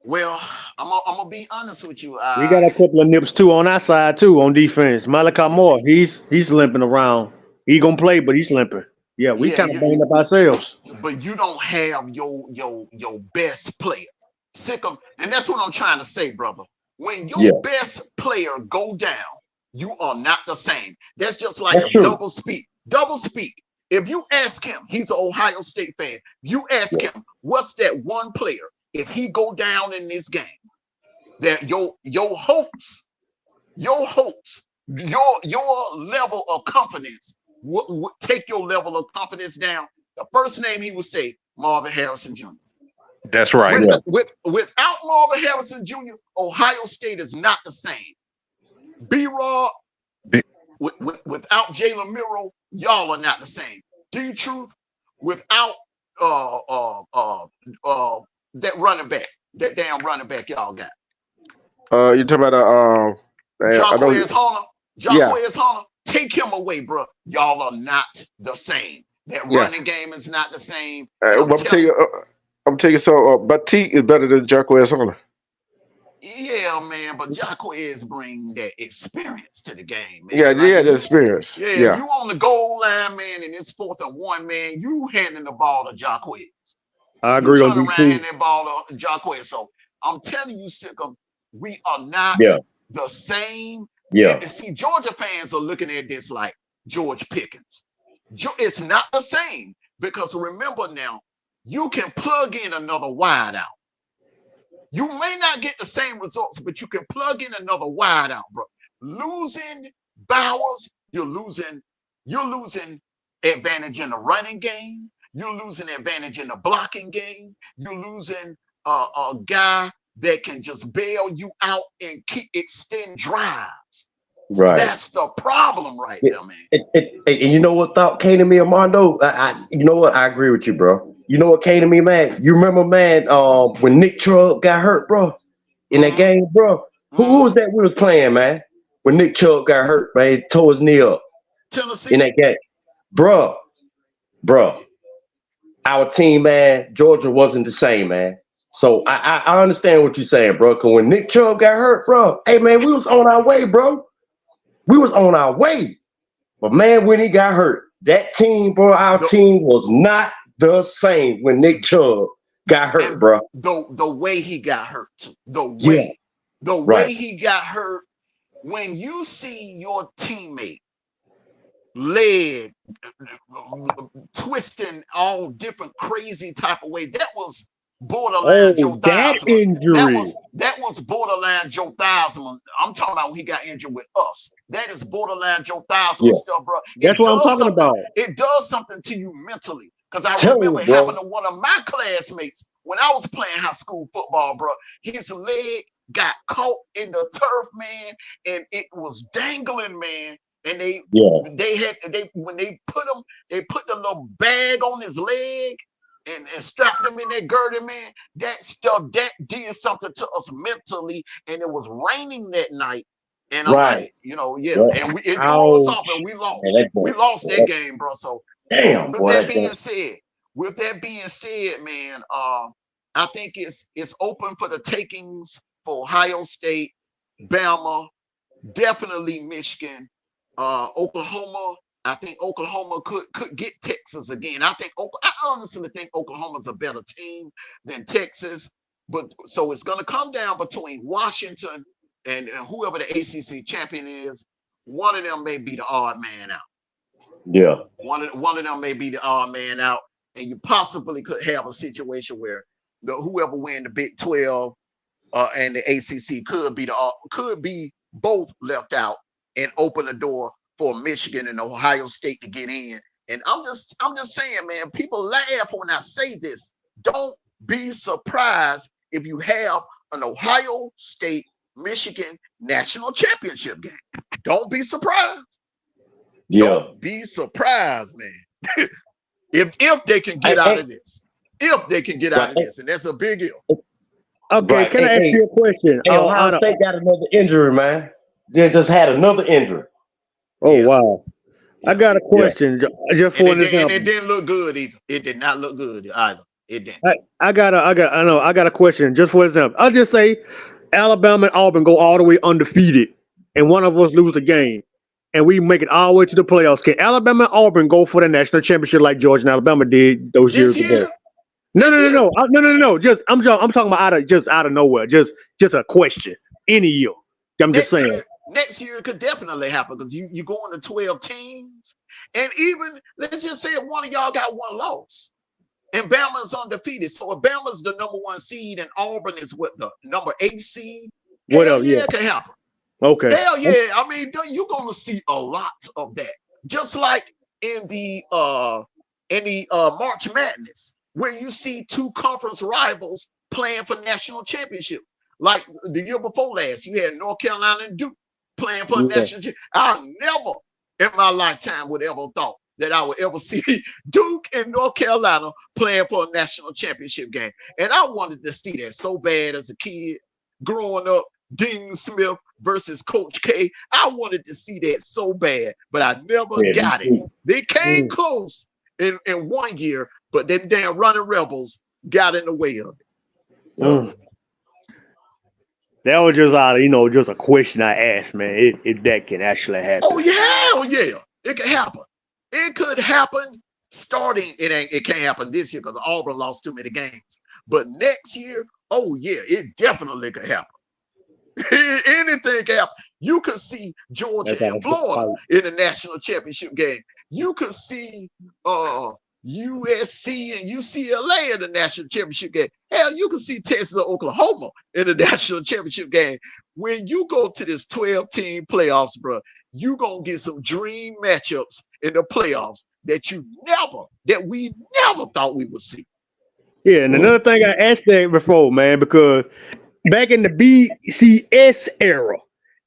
Speaker 6: Well, I'm gonna be honest with you.
Speaker 7: We got a couple of nips too on our side too on defense. Malachi Moore, he's limping around. He gonna play, but he's limping. Yeah, we kind of banged up ourselves.
Speaker 6: But you don't have your best player. Sick of, and that's what I'm trying to say, brother. When your best player go down, you are not the same. That's just like a double speak. Double speak. If you ask him, he's an Ohio State fan. You ask him, what's that one player? If he go down in this game, that your hopes, your level of confidence would take your level of confidence down. The first name he would say, Marvin Harrison Jr.
Speaker 5: That's right.
Speaker 6: Without Marvin Harrison Jr., Ohio State is not the same. B-Rob, without Jalen Miro, y'all are not the same. D-Truth, without that running back, that damn running back y'all got.
Speaker 8: You talking about
Speaker 6: Jacquez Hunter, take him away, bro. Y'all are not the same. That running game is not the same.
Speaker 8: I'm telling you so. Batik is better than Jacquez Hunter.
Speaker 6: Yeah, man, but Jacquez bring that experience to the game, man.
Speaker 8: Yeah, the experience.
Speaker 6: Yeah, if you on the goal line, man, and it's 4th and 1, man, you handing the ball to Jacquez.
Speaker 7: I agree on
Speaker 6: you
Speaker 7: you
Speaker 6: turn around and that ball to Jacquez. So I'm telling you, Sikkim, we are not the same.
Speaker 12: Yeah.
Speaker 6: And see, Georgia fans are looking at this like George Pickens. It's not the same because remember now, you can plug in another wide out. You may not get the same results, but you can plug in another wide out, bro. Losing Bowers, you're losing advantage in the running game. You're losing advantage in the blocking game. You're losing a guy that can just bail you out and extend drives.
Speaker 12: Right.
Speaker 6: That's the problem right there, man.
Speaker 12: And you know what thought came to me, Armando? You know what? I agree with you, bro. You know what came to me, man? You remember, man, when Nick Chubb got hurt, bro, in that game, bro? Who was that we was playing, man? When Nick Chubb got hurt, man, tore his knee up.
Speaker 6: Tennessee.
Speaker 12: In that game. Bro. Our team, man, Georgia wasn't the same, man. So I understand what you're saying, bro. Because when Nick Chubb got hurt, bro, hey, man, we was on our way, bro. We was on our way. But, man, when he got hurt, that team, bro, our team was not the same when Nick Chubb got hurt, bro.
Speaker 6: The way he got hurt, way he got hurt, when you see your teammate leg twisting all different crazy type of way, that was borderline Joe Theismann. That was borderline Joe Theismann. I'm talking about when he got injured with us. That is borderline Joe Theismann stuff, bro.
Speaker 7: That's what I'm talking about.
Speaker 6: It does something to you mentally. Because I remember it happened to one of my classmates when I was playing high school football, bro. His leg got caught in the turf, man, and it was dangling, man. And when they put the little bag on his leg and strapped him in that girdle, man. That stuff that did something to us mentally, and it was raining that night. And I'm like, and it threw us off, and we lost. We lost that game, bro. So
Speaker 12: damn.
Speaker 6: with that being said, man, I think it's open for the takings for Ohio State, Bama, definitely Michigan, Oklahoma. I think Oklahoma could get Texas again. I honestly think Oklahoma's a better team than Texas. But so it's going to come down between Washington and whoever the ACC champion is. One of them may be the odd man out.
Speaker 12: Yeah.
Speaker 6: One of them may be the odd man out, and you possibly could have a situation where whoever win the Big 12 and the ACC could be both left out and open the door for Michigan and Ohio State to get in. And I'm just saying, man, people laugh when I say this. Don't be surprised if you have an Ohio State Michigan national championship game. Don't be surprised.
Speaker 12: Yeah.
Speaker 6: Don't be surprised, man. if they can get out of this. If they can get out of this, and that's a big if.
Speaker 7: Okay, can I ask you a question?
Speaker 12: Ohio State got another injury, man. They just had another injury.
Speaker 7: Oh, wow. I got a question just for an example.
Speaker 6: And it didn't look good either. It did not look good either. It didn't.
Speaker 7: I got a question just for example. I'll just say Alabama and Auburn go all the way undefeated and one of us lose the game and we make it all the way to the playoffs. Can Alabama and Auburn go for the national championship like Georgia and Alabama did those years ago? No. Just I'm talking about out of nowhere. Just a question. Any year. I'm just saying.
Speaker 6: Next year it could definitely happen because you go into 12 teams, and even let's just say one of y'all got one loss, and Bama's undefeated. So if Bama's the number 1 seed and Auburn is what the number 8 seed, it can happen.
Speaker 7: Okay.
Speaker 6: Hell yeah. I mean, you're gonna see a lot of that. Just like in the March Madness, where you see 2 conference rivals playing for national championships. Like the year before last, you had North Carolina and Duke playing for a national championship. I never in my lifetime would ever thought that I would ever see Duke and North Carolina playing for a national championship game. And I wanted to see that so bad as a kid growing up. Dean Smith versus Coach K. I wanted to see that so bad, but I never got it. They came close in 1 year, but them damn running rebels got in the way of it. So,
Speaker 7: that was just just a question I asked, man. If that can actually happen.
Speaker 6: Oh yeah, it can happen. It could happen starting. It can't happen this year because Auburn lost too many games. But next year, oh yeah, it definitely could happen. Anything can happen. You could see Georgia and Florida in the national championship game. You could see USC and UCLA in the national championship game. Hell, you can see Texas or Oklahoma in the national championship game. When you go to this 12-team playoffs, bro, you gonna get some dream matchups in the playoffs that we never thought we would see.
Speaker 7: Yeah, and another thing I asked that before, man, because back in the BCS era,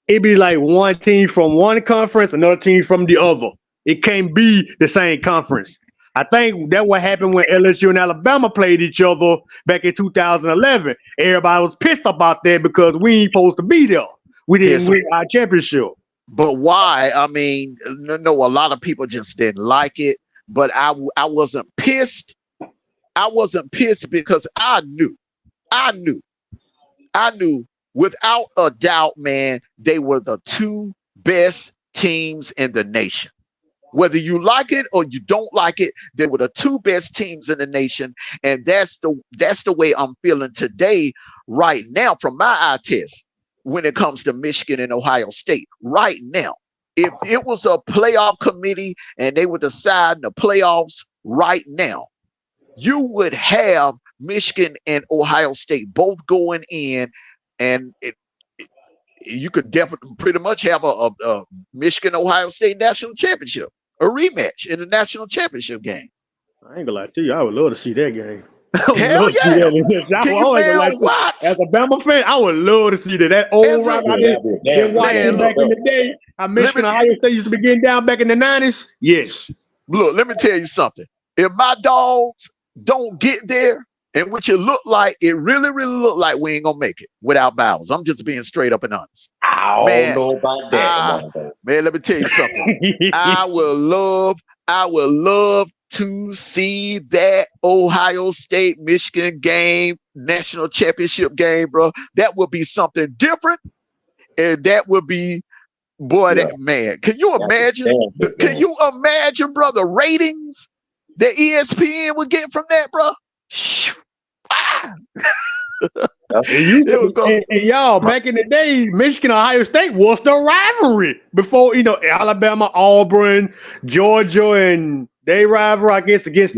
Speaker 7: it'd be like one team from one conference, another team from the other. It can't be the same conference. I think that what happened when LSU and Alabama played each other back in 2011. Everybody was pissed about that because we ain't supposed to be there. We didn't win our championship.
Speaker 6: But why? I mean, no, a lot of people just didn't like it. But I wasn't pissed. I wasn't pissed because I knew without a doubt, man, they were the 2 best teams in the nation. Whether you like it or you don't like it, they were the 2 best teams in the nation. And that's the way I'm feeling today, right now, from my eye test, when it comes to Michigan and Ohio State. Right now, if it was a playoff committee and they were deciding the playoffs right now, you would have Michigan and Ohio State both going in, and you could definitely pretty much have a Michigan-Ohio State national championship, a rematch in the national championship game.
Speaker 7: I ain't gonna lie to you, I would love to see that game.
Speaker 6: Hell yeah!
Speaker 7: As a Bama fan, I would love to see that. That old rivalry back in the day, how Michigan and Ohio State used to be getting down back in the 90s. Yes.
Speaker 6: Look, let me tell you something. If my dogs don't get there in which it really looked like we ain't gonna make it without Bowers. I'm just being straight up and honest.
Speaker 12: I don't know about that,
Speaker 6: man, let me tell you something. I will love to see that Ohio State Michigan game, national championship game, bro. That would be something different, and that would be, boy, that man. Can you imagine? Can you imagine, bro, the ratings that ESPN would get from that, bro?
Speaker 7: And y'all, back in the day, Michigan Ohio State was the rivalry before, Alabama, Auburn, Georgia, and they rivalry, I guess, against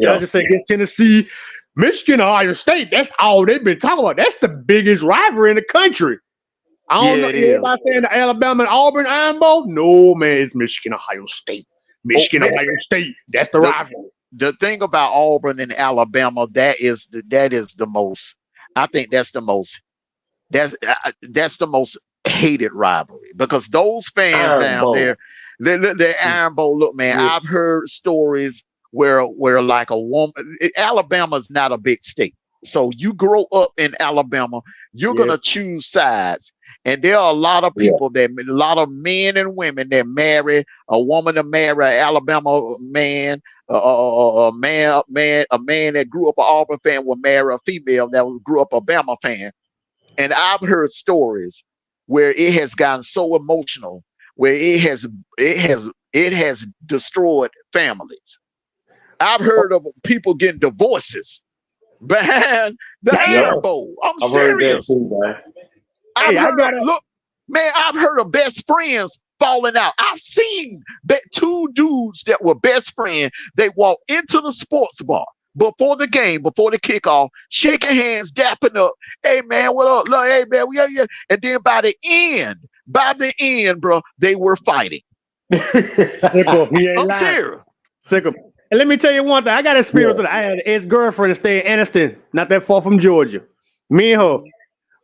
Speaker 7: Tennessee. Michigan Ohio State, that's all they've been talking about. That's the biggest rivalry in the country. I don't know. Everybody saying the Alabama and Auburn Iron Bowl? No, man, it's Michigan Ohio State. Ohio State, that's the rivalry.
Speaker 6: The thing about Auburn and Alabama, that is the most. I think that's the most hated rivalry, because those fans down there, the Iron Bowl. Look, man, I've heard stories where like a woman. Alabama's not a big state, so you grow up in Alabama, you're gonna choose sides. And there are a lot of people a lot of men and women that marry a woman to marry an Alabama man. A man that grew up an Auburn fan will marry a female that grew up a Bama fan. And I've heard stories where it has gotten so emotional, where it has destroyed families. I've heard of people getting divorces behind the Iron Bowl. I'm serious. I've heard of best friends falling out. I've seen two dudes that were best friends. They walk into the sports bar before the game, before the kickoff, shaking hands, dapping up. Hey man, what up? Look, hey man, yeah. And then by the end, bro, they were fighting. I'm serious.
Speaker 7: And let me tell you one thing. I got experience with an ex-girlfriend that stayed in Anniston, not that far from Georgia. Me and her.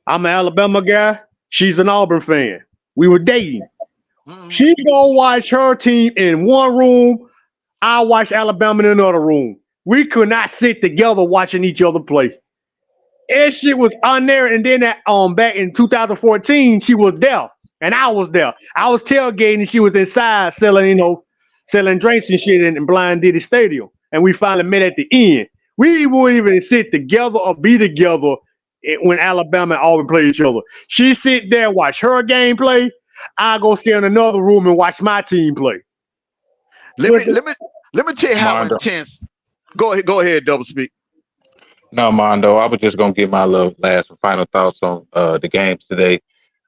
Speaker 7: I'm an Alabama guy. She's an Auburn fan. We were dating. She gonna watch her team in one room. I watch Alabama in another room. We could not sit together watching each other play. And she was on there. And then back in 2014, she was there, and I was there. I was tailgating. She was inside selling drinks and shit in Blind Diddy Stadium. And we finally met at the end. We wouldn't even sit together or be together when Alabama and Auburn play each other. She sit there, watch her game play. I go stay in another room and watch my team play.
Speaker 6: Let me tell you how intense. Go ahead, Double Speak.
Speaker 5: No, Mondo, I was just gonna give my last and final thoughts on the games today.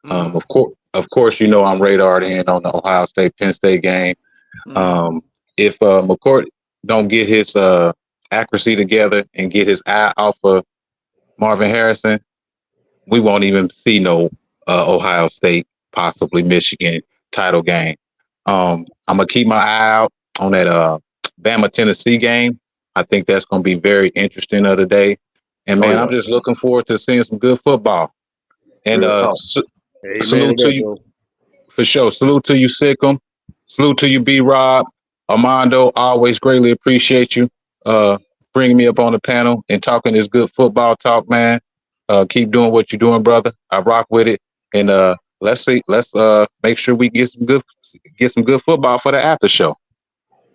Speaker 5: Of course, I'm radared in on the Ohio State Penn State game. If McCourt don't get his accuracy together and get his eye off of Marvin Harrison, we won't even see no Ohio State, possibly Michigan title game. I'm gonna keep my eye out on that Bama Tennessee game. I think that's gonna be very interesting of the day. And man, I'm just looking forward to seeing some good football. And salute to you for sure. Salute to you, Sikkim. Salute to you, B. Rob. Armando, always greatly appreciate you bringing me up on the panel and talking this good football talk, man. Keep doing what you're doing, brother. I rock with it. And let's make sure we get some good football for the after show.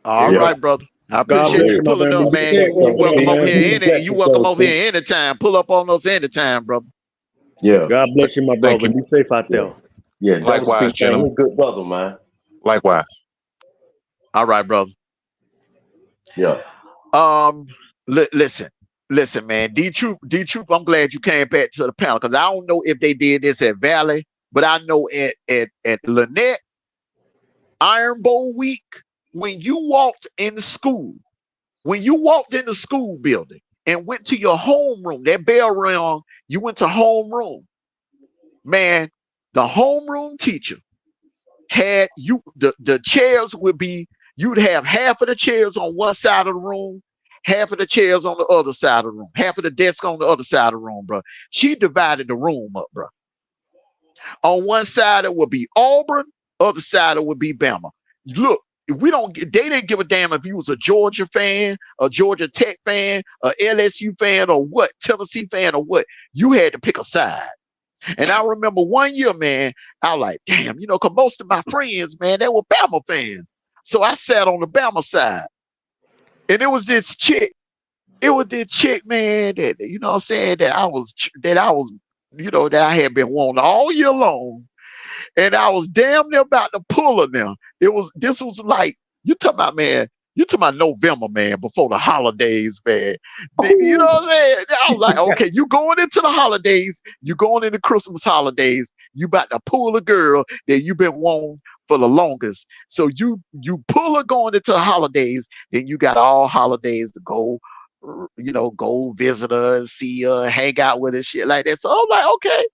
Speaker 6: All right, brother. I appreciate you pulling up, man. You're welcome over here. You welcome over here anytime. Pull up on us anytime, brother.
Speaker 12: Yeah. God bless you, my brother. Be safe out there. Yeah.
Speaker 5: Likewise, gentlemen.
Speaker 12: Good brother, man.
Speaker 5: Likewise.
Speaker 6: All right, brother.
Speaker 12: Yeah.
Speaker 6: Listen, man. D-Troop, I'm glad you came back to the panel, because I don't know if they did this at Valley, but I know at Lynette, Iron Bowl week, when you walked in the school building and went to your homeroom, that bell rang, you went to homeroom. Man, the homeroom teacher had you, the chairs would be, you'd have half of the chairs on one side of the room, half of the chairs on the other side of the room, half of the desk on the other side of the room, bro. She divided the room up, bro. On one side it would be Auburn, other side it would be Bama. Look, They didn't give a damn if you was a Georgia fan, a Georgia Tech fan, a LSU fan, or what, Tennessee fan, or what. You had to pick a side. And I remember one year, man, I was like, damn, because most of my friends, man, they were Bama fans. So I sat on the Bama side. And it was this chick. It was this chick, man, that, what I'm saying, that I was, that I had been wanting all year long. And I was damn near about to pull her now. This was like, you talking about November, man, before the holidays, man. You know what I'm saying? I was like, okay, you going into the holidays, you going into Christmas holidays, you about to pull a girl that you've been wanting for the longest. So you pull her going into the holidays, then you got all holidays to go, go visit her and see her, hang out with her, shit like that. So I'm like, okay.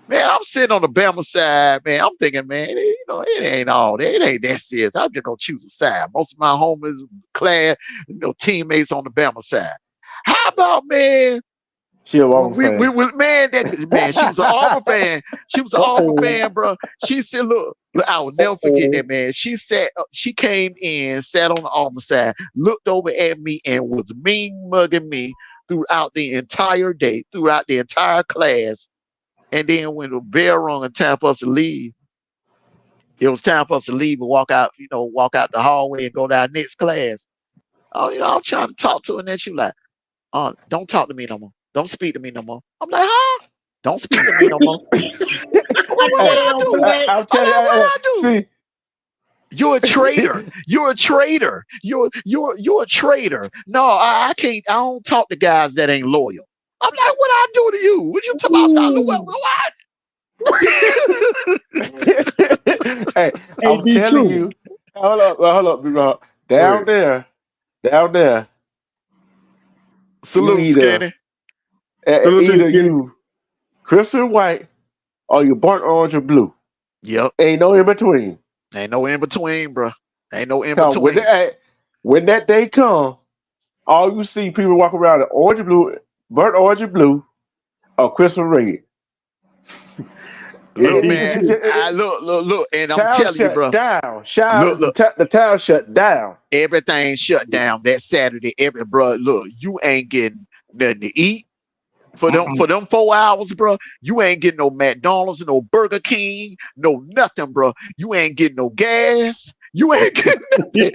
Speaker 6: Man, I'm sitting on the Bama side, man. I'm thinking, man, it ain't all that. It ain't that serious. I'm just gonna choose a side. Most of my homies, class, teammates on the Bama side. How about, man?
Speaker 12: She a Auburn fan.
Speaker 6: Man, she was an Auburn fan. She was an Auburn fan, bro. She said, look, I will never forget that, man. She came in, sat on the Auburn side, looked over at me, and was mean mugging me throughout the entire day, throughout the entire class. And then when the bell rung and time for us to leave, it was time for us to leave and walk out the hallway and go to our next class. Oh, I'm trying to talk to her, and then she was like, don't talk to me no more. Don't speak to me no more. I'm like, huh? Don't speak to me no more. What I do?
Speaker 12: I'll tell you what I do. See,
Speaker 6: you're a traitor. You're a traitor. You're a traitor. No, I can't. I don't talk to guys that ain't loyal. I'm like, what I do to you? What you talking about? What?
Speaker 12: Hey, I'm telling you. Hold up, bro. Down there.
Speaker 6: Salute, Skinny.
Speaker 12: Either you Christian white or you burnt orange or blue.
Speaker 6: Yep.
Speaker 12: Ain't no in between.
Speaker 6: Ain't no in between, bro. Ain't no in between.
Speaker 12: When that day come, all you see people walk around in orange and blue, burnt orange and blue, or Christian red.
Speaker 6: Look, man. Look, and I'm telling you, bro.
Speaker 12: The town shut down.
Speaker 6: Everything shut down that Saturday. Look, you ain't getting nothing to eat for them 4 hours, bro. You ain't getting no McDonald's, no Burger King, no nothing, bro. You ain't getting no gas. You ain't getting nothing.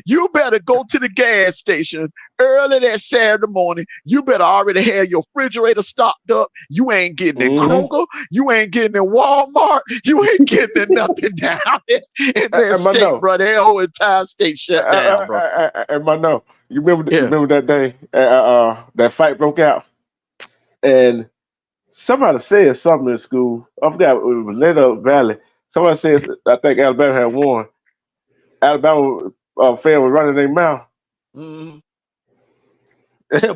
Speaker 6: You better go to the gas station early that Saturday morning. You better already have your refrigerator stocked up. You ain't getting in Kroger. You ain't getting in Walmart. You ain't getting in nothing down in that state, bro. That whole entire state shut down, bro.
Speaker 12: And you remember that day that fight broke out, and somebody said something in school. I forgot it was Later Valley. Somebody says, I think Alabama had won. Alabama fan was running their mouth.
Speaker 6: Mm-hmm.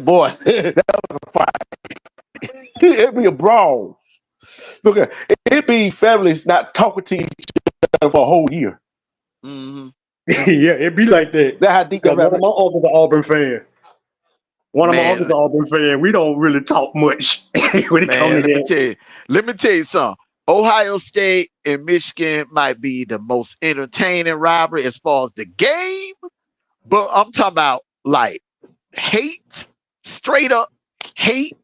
Speaker 12: Boy, that was a fight. It'd be a brawl. Look, it'd be families not talking to each other for a whole year.
Speaker 6: Mm-hmm.
Speaker 7: Yeah, it'd be like that.
Speaker 12: That's how deep.
Speaker 7: One of my uncles an Auburn fan. We don't really talk much when it comes to that.
Speaker 6: Let me tell you something. Ohio State and Michigan might be the most entertaining rivalry as far as the game, but I'm talking about like hate, straight up hate.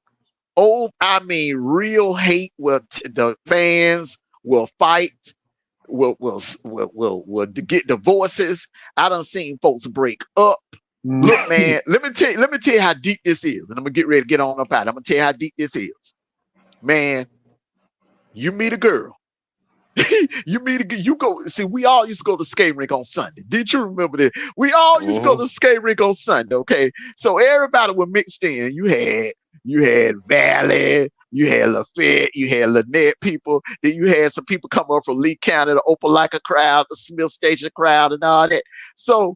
Speaker 6: Real hate where the fans will fight, will get divorces. I done seen folks break up. Look, man, let me tell you how deep this is, and I'm gonna get ready to get on up out. I'm gonna tell you how deep this is, man. You meet a girl. You go. See, we all used to go to skate rink on Sunday. Did you remember that? We all used to go to skate rink on Sunday. Okay, so everybody was mixed in. You had Valley, you had Lafayette, you had Lynette people. Then you had some people come up from Lee County, the Opelika crowd, the Smith Station crowd, and all that. So,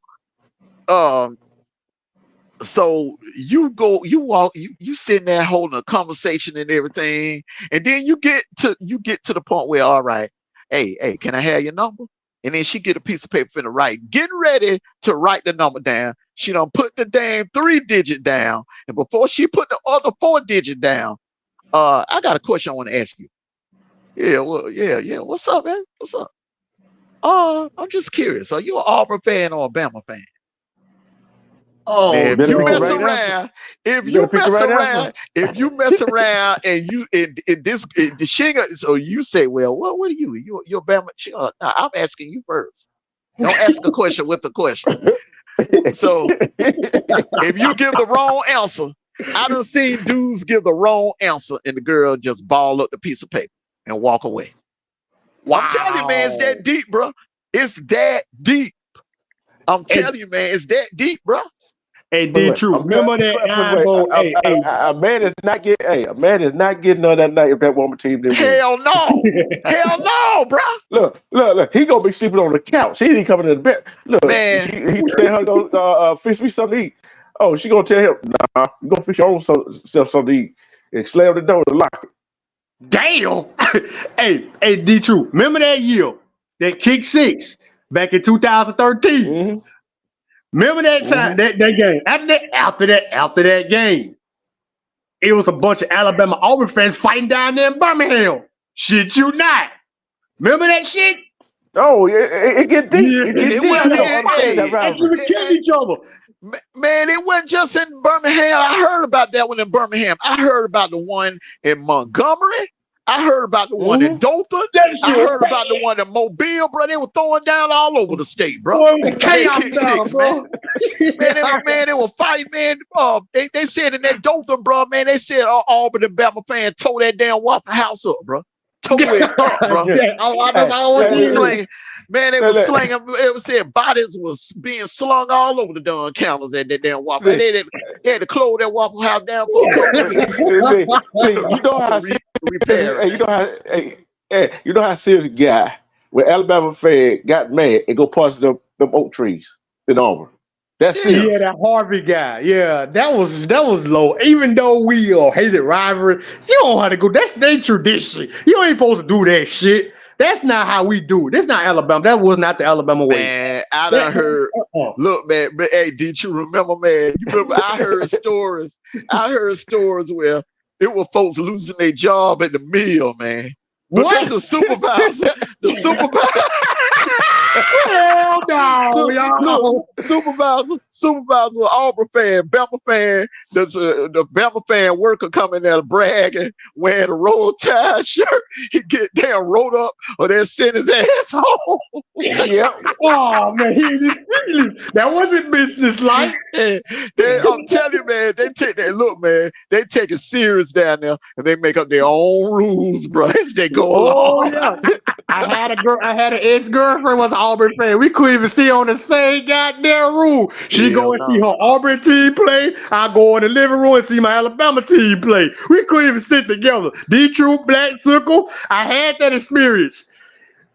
Speaker 6: so you walk, you sitting there holding a conversation and everything, and then you get to the point where, all right, hey, can I have your number? And then she get a piece of paper for the write, getting ready to write the number down. She done put the damn 3-digit down, and before she put the other 4-digit down, I got a question I want to ask you. Yeah, what's up, man? What's up? I'm just curious. Are you an Auburn fan or a Bama fan?
Speaker 8: Oh,
Speaker 6: Man, if
Speaker 8: you
Speaker 6: you
Speaker 8: pick the
Speaker 6: mess
Speaker 8: right answer.
Speaker 6: around, if
Speaker 8: You
Speaker 6: you
Speaker 8: better pick the
Speaker 6: mess
Speaker 8: right
Speaker 6: around,
Speaker 8: answer.
Speaker 6: if you mess around and you the Shinga, so you say, well, what are you? You're Bama. Shinga. Nah, I'm asking you first. Don't ask a question with the question. So if you give the wrong answer, I done seen dudes give the wrong answer and the girl just ball up the piece of paper and walk away.
Speaker 8: Wow.
Speaker 6: I'm telling you, man, it's that deep, bro. It's that deep. I'm telling you, man, it's that deep, bro.
Speaker 12: Hey, D True, remember that eyeball?
Speaker 8: A man is not getting. Hey, a man is not getting on that night if that woman team didn't win.
Speaker 6: Hell no, hell no, bro.
Speaker 8: Look. He gonna be sleeping on the couch. He ain't coming to the bed. Look,
Speaker 6: Man.
Speaker 8: he tell her go fish me something to eat. Oh, she gonna tell him, nah, you go fish your own self something to eat and slam the door and lock it.
Speaker 12: Damn. hey, D True, remember that year that kick six back in 2013?
Speaker 8: Mm-hmm.
Speaker 12: Remember that time, that game. After that game, it was a bunch of Alabama Auburn fans fighting down there in Birmingham. Shit you not. Remember that shit?
Speaker 8: Oh, it get deep. It get deep.
Speaker 12: They was killing each other.
Speaker 6: Man, it wasn't just in Birmingham. I heard about that one in Birmingham. I heard about the one in Montgomery. I heard about the one in Dothan. I heard about the one in Mobile, bro. They were throwing down all over the state, bro.
Speaker 12: Boy, it was chaos
Speaker 6: Kick
Speaker 12: down,
Speaker 6: six,
Speaker 12: bro.
Speaker 6: Man, they were fighting, man. They said in that Dothan, bro, man, they said Auburn and Bama fans tore that damn Waffle House up, bro. Tore it up, bro. Man, they was slinging. It was saying bodies was being slung all over the darn counters at that damn Waffle. They had to close that Waffle House down for a couple weeks.
Speaker 8: See, you know how
Speaker 6: repair.
Speaker 8: You know how serious guy when Alabama fan got mad and go punch them oak trees in Auburn. That's serious.
Speaker 12: Yeah, that Harvey guy. Yeah, that was low. Even though we hated rivalry, you don't have to go. That's their tradition. You ain't supposed to do that shit. That's not how we do it. That's not Alabama. That was not the Alabama way.
Speaker 6: Man, I done heard. Look, man. But hey, did you remember, man? You remember? I heard stories. Where it was folks losing their job at the mill, man. Because the supervisor.
Speaker 12: Hell no,
Speaker 6: supervisor, an Auburn fan, Bama fan. The Bama fan worker coming there bragging, wearing a Roll Tide shirt. He get damn rolled up, or they send his ass home.
Speaker 12: Yep. Oh man, that wasn't business like.
Speaker 6: I'm telling you, man, they take that. Look, man, they take it serious down there, and they make up their own rules, bro, as they go along.
Speaker 12: Yeah. I had an ex-girlfriend was an Auburn fan. We couldn't even stay on the same goddamn room. She go and see her Auburn team play. I go in the living room and see my Alabama team play. We couldn't even sit together. D-True, Black Circle. I had that experience.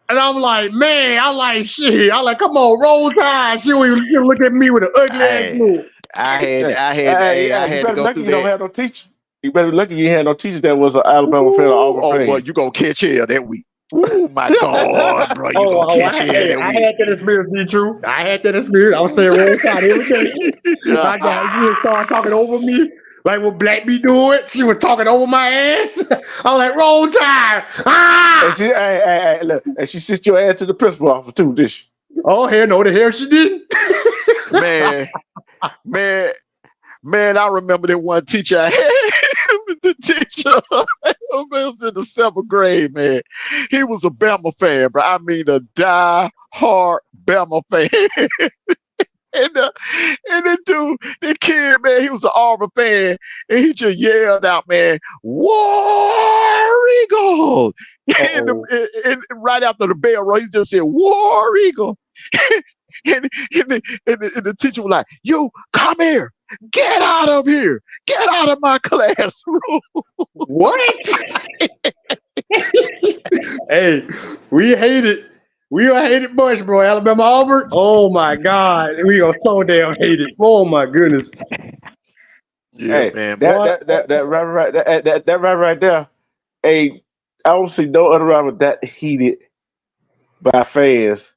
Speaker 12: And I'm like, man, shit. I'm like, come on, Roll Tide. She look at me with an ugly ass look.
Speaker 6: I had to go through
Speaker 8: you don't have no teacher. You better be lucky you had no teacher that was an Alabama fan or Auburn fan.
Speaker 6: Boy, you gonna catch hell that week. Oh my God, bro! You gonna catch hell that week.
Speaker 12: I had that experience, be true. I had that experience. I was saying Roll Tide every day. My God, you start talking over me like what Black be doing. She was talking over my ass. I'm like, Roll Tide.
Speaker 8: And look, and she sent your ass to the principal office too, did she?
Speaker 12: Oh hell no, the hell she didn't.
Speaker 6: Man, I remember that one teacher I had. The teacher, it was in the 7th grade, man. He was a Bama fan, bro. I mean, a die-hard Bama fan. and the dude, the kid, man, he was an Auburn fan, and he just yelled out, man, War Eagle! And right after the bell roll, he just said, War Eagle! and the teacher was like, you, come here. Get out of here! Get out of my classroom!
Speaker 12: What? Hey, we hate it. We a hated bunch, bro. Alabama Auburn. Oh my God, we are so damn hated. Oh my goodness.
Speaker 6: Yeah, man.
Speaker 8: That right there. Hey, I don't see no other rival that heated by fans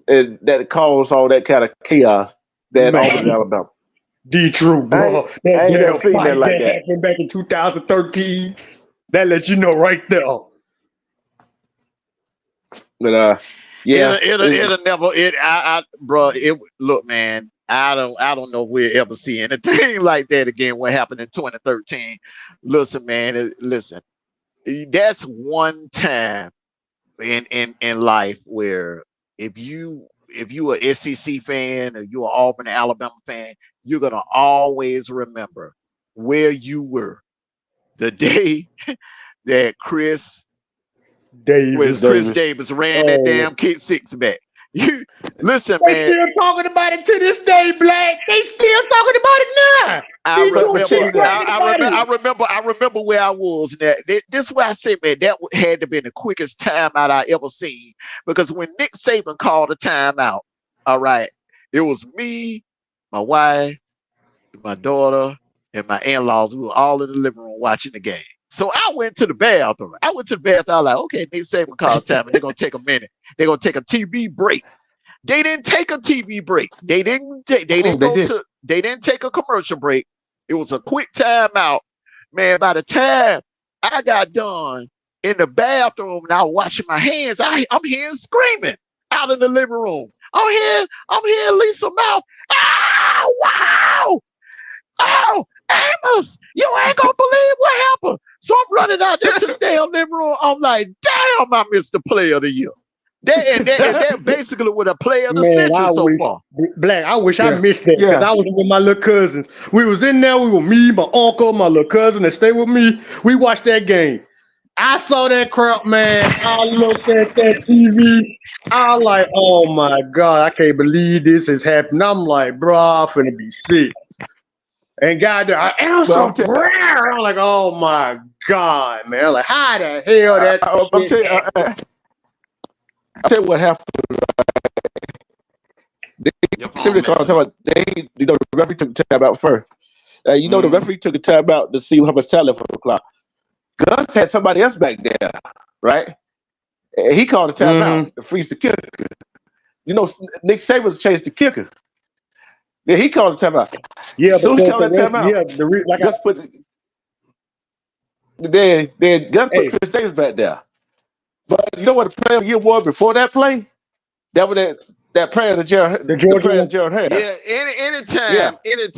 Speaker 8: and that caused all that kind of chaos that Auburn, Alabama.
Speaker 12: D-True, bro.
Speaker 8: I ain't never seen that like that.
Speaker 12: Happened back in 2013. That lets you know right there.
Speaker 8: But
Speaker 2: Yeah,
Speaker 6: it'll never. Bro. Look, man. I don't know if we'll ever see anything like that again. What happened in 2013? Listen, man. Listen. That's one time in life where if you a SEC fan or you're an Auburn, Alabama fan, you're gonna always remember where you were the day that Chris Davis ran that damn kick six back. You listen,
Speaker 12: They
Speaker 6: man.
Speaker 12: still talking about it to this day, Black. They still talking about it now.
Speaker 6: I remember where I was. This is why I say, man, that had to be the quickest timeout I ever seen. Because when Nick Saban called a timeout, all right, it was me, my wife, my daughter, and my in-laws. We were all in the living room watching the game. So I went to the bathroom. I was like, okay, Nick Saban called time, and they're gonna take a minute. They're gonna take a TV break. They didn't take a TV break. They didn't take a commercial break. It was a quick timeout. Man, by the time I got done in the bathroom and I was washing my hands, I'm hearing screaming out in the living room. I'm hearing Lisa Mouth. Oh, wow! Oh, Amos, you ain't gonna believe what happened. So I'm running out there to the damn living room. I'm like, damn, I missed the player of the year. That basically with a player of the century so far.
Speaker 12: Black, I wish I missed that because I was with my little cousins. We was in there. We were me, my uncle, my little cousin that stayed with me. We watched that game. I saw that crowd, man. I looked at that TV. I was like, oh my God, I can't believe this is happening. I'm like, bro, I'm finna be sick. And God, I answered prayer. I'm like, oh my God, man. I'm like, how the hell that?
Speaker 8: I'll tell you what happened. The referee took the time out first. The referee took the time out to see how much time left on the clock. Gus had somebody else back there, right? And he called the time out to freeze the kicker. Nick Saban changed the kicker. Yeah, he called the timeout.
Speaker 12: Yeah,
Speaker 8: so he called the timeout.
Speaker 12: Yeah,
Speaker 8: Gus put Chris Davis back there. But you know what the player of the year was before that play? That was that player that Gerald had.
Speaker 6: Yeah,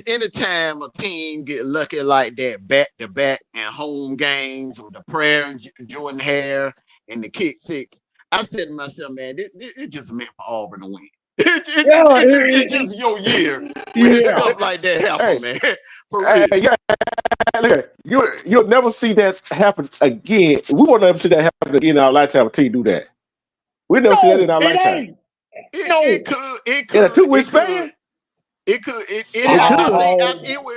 Speaker 6: anytime a team get lucky like that, back to back and home games with the prayer and Jordan Hare and the kick six, I said to myself, man, it just meant for Auburn to win. It's just your year when stuff like that happen, man. For real.
Speaker 8: You'll never see that happen again. We won't ever see that happen again in our lifetime. A team do that. We'll never see that in our lifetime.
Speaker 6: It could.
Speaker 8: In a 2-week span.
Speaker 6: It could. It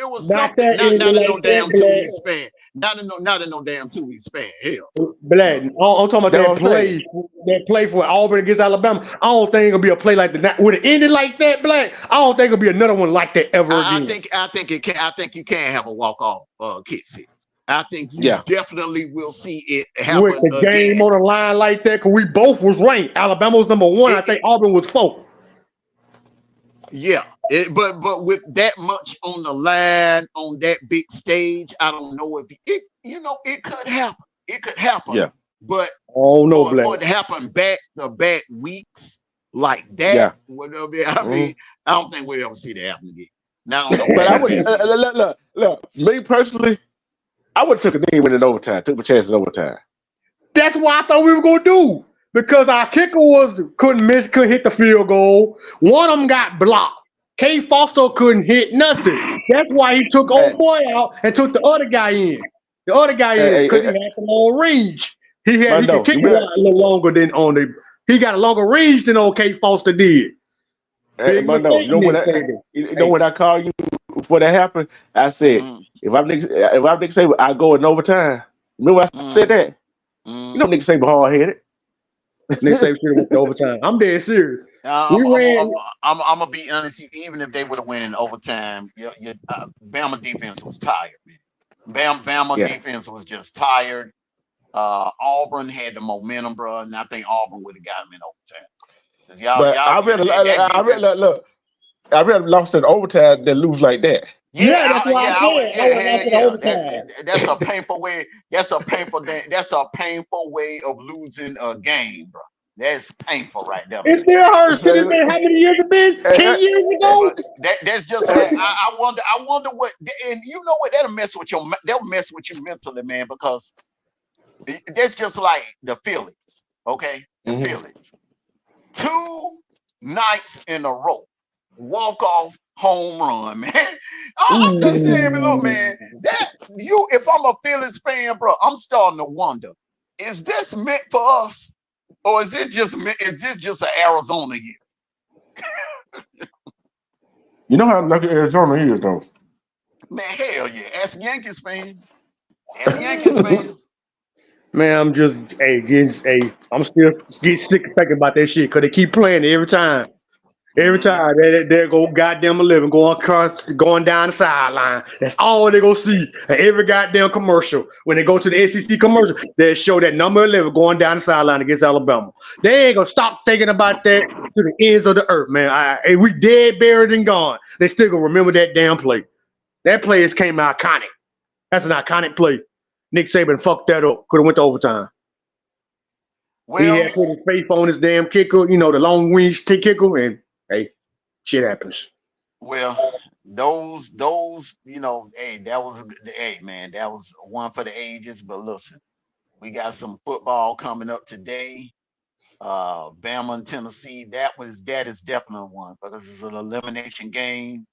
Speaker 6: was something. Not in no damn 2-week span. Not in no damn 2-week span. Hell.
Speaker 12: Black. I'm talking about that play. That play for Auburn against Alabama. I don't think it'll be a play like that. Would it end it like that, Black? I don't think it'll be another one like that ever again.
Speaker 6: I think it can. I think you can have a walk-off kick six. I think you definitely will see it happen
Speaker 12: with the
Speaker 6: again.
Speaker 12: game on the line like that, because we both was ranked. Alabama was number 1. I think Auburn was 4.
Speaker 6: Yeah, but with that much on the line on that big stage, I don't know if it could happen. It could happen.
Speaker 8: Yeah.
Speaker 6: But
Speaker 12: for
Speaker 6: it to happen back to back weeks like that, I mean, I don't think we'll ever see that happen again. Now,
Speaker 8: but I would look. Me personally, I would have took a knee win in overtime. Took my chance in overtime.
Speaker 12: That's what I thought we were gonna do. Because our kicker couldn't hit the field goal. One of them got blocked. K. Foster couldn't hit nothing. That's why he took old boy out and took the other guy in. The other guy in because he had some long range. He could kick it a little longer than he got a longer range than old K. Foster did.
Speaker 8: You know when I called you before that happened, I said if I'm Nick Saban, I go in overtime. Remember I said that? You know Nick Saban hard headed.
Speaker 12: Nick Saban should have went to overtime. I'm dead serious.
Speaker 6: I'm gonna be honest. Even if they would have went in overtime, Bama defense was tired, man. Bama defense was just tired. Auburn had the momentum, bro, and I think Auburn would have got them in overtime.
Speaker 8: I really lost in overtime than lose like that.
Speaker 6: That's a painful way. That's a painful way of losing a game, bro. That's painful right there.
Speaker 12: It still hurts. It's been how many years it been? 10 years ago.
Speaker 6: That's just. I wonder. I wonder what. And you know what? That'll mess with you mentally, man. Because that's just like the Phillies. Okay, the Phillies. 2 nights in a row, walk off home run, man. I'm just saying, look, man. If I'm a Phillies fan, bro, I'm starting to wonder: is this meant for us? Or is this just an Arizona year?
Speaker 8: You know how lucky Arizona is, though.
Speaker 6: Man, hell yeah. Ask Yankees fan. Ask Yankees fan.
Speaker 7: Man, I'm just I'm still getting sick of thinking about that shit because they keep playing it every time. Every time they go goddamn 11 going down the sideline. That's all they go see. And every goddamn commercial. When they go to the SEC commercial, they show that number 11 going down the sideline against Alabama. They ain't gonna stop thinking about that to the ends of the earth, man. We dead, buried, and gone. They still gonna remember that damn play. That play came out iconic. That's an iconic play. Nick Saban fucked that up. Could have went to overtime. He had put his faith on his damn kicker, the long range kicker, and hey, shit happens.
Speaker 6: Well, those, hey, that was one for the ages. But listen, we got some football coming up today. Bama and Tennessee. That is definitely one because it's an elimination game.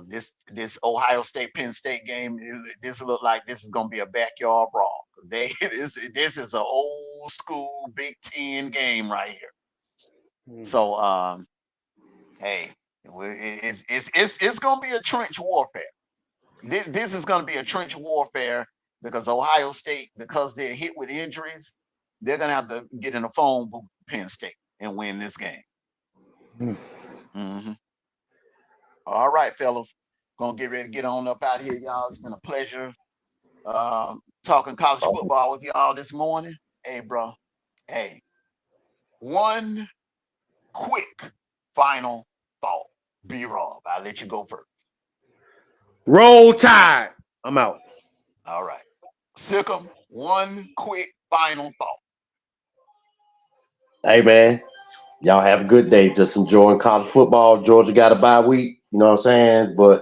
Speaker 6: This Ohio State Penn State game, this look like this is gonna be a backyard brawl. This is an old school Big Ten game right here. So hey, it's gonna be a trench warfare. This is gonna be a trench warfare because Ohio State, because they're hit with injuries, they're gonna have to get in the phone booth with Penn State and win this game. All right, fellas. Gonna get ready to get on up out of here, y'all. It's been a pleasure talking college football with y'all this morning. Hey, bro. Hey, one quick final thought. B-Rob, I'll let you go first.
Speaker 7: Roll Tide. I'm out.
Speaker 6: All right. Sikkim, one quick final thought.
Speaker 12: Hey, man. Y'all have a good day. Just enjoying college football. Georgia got a bye week. You know what I'm saying? But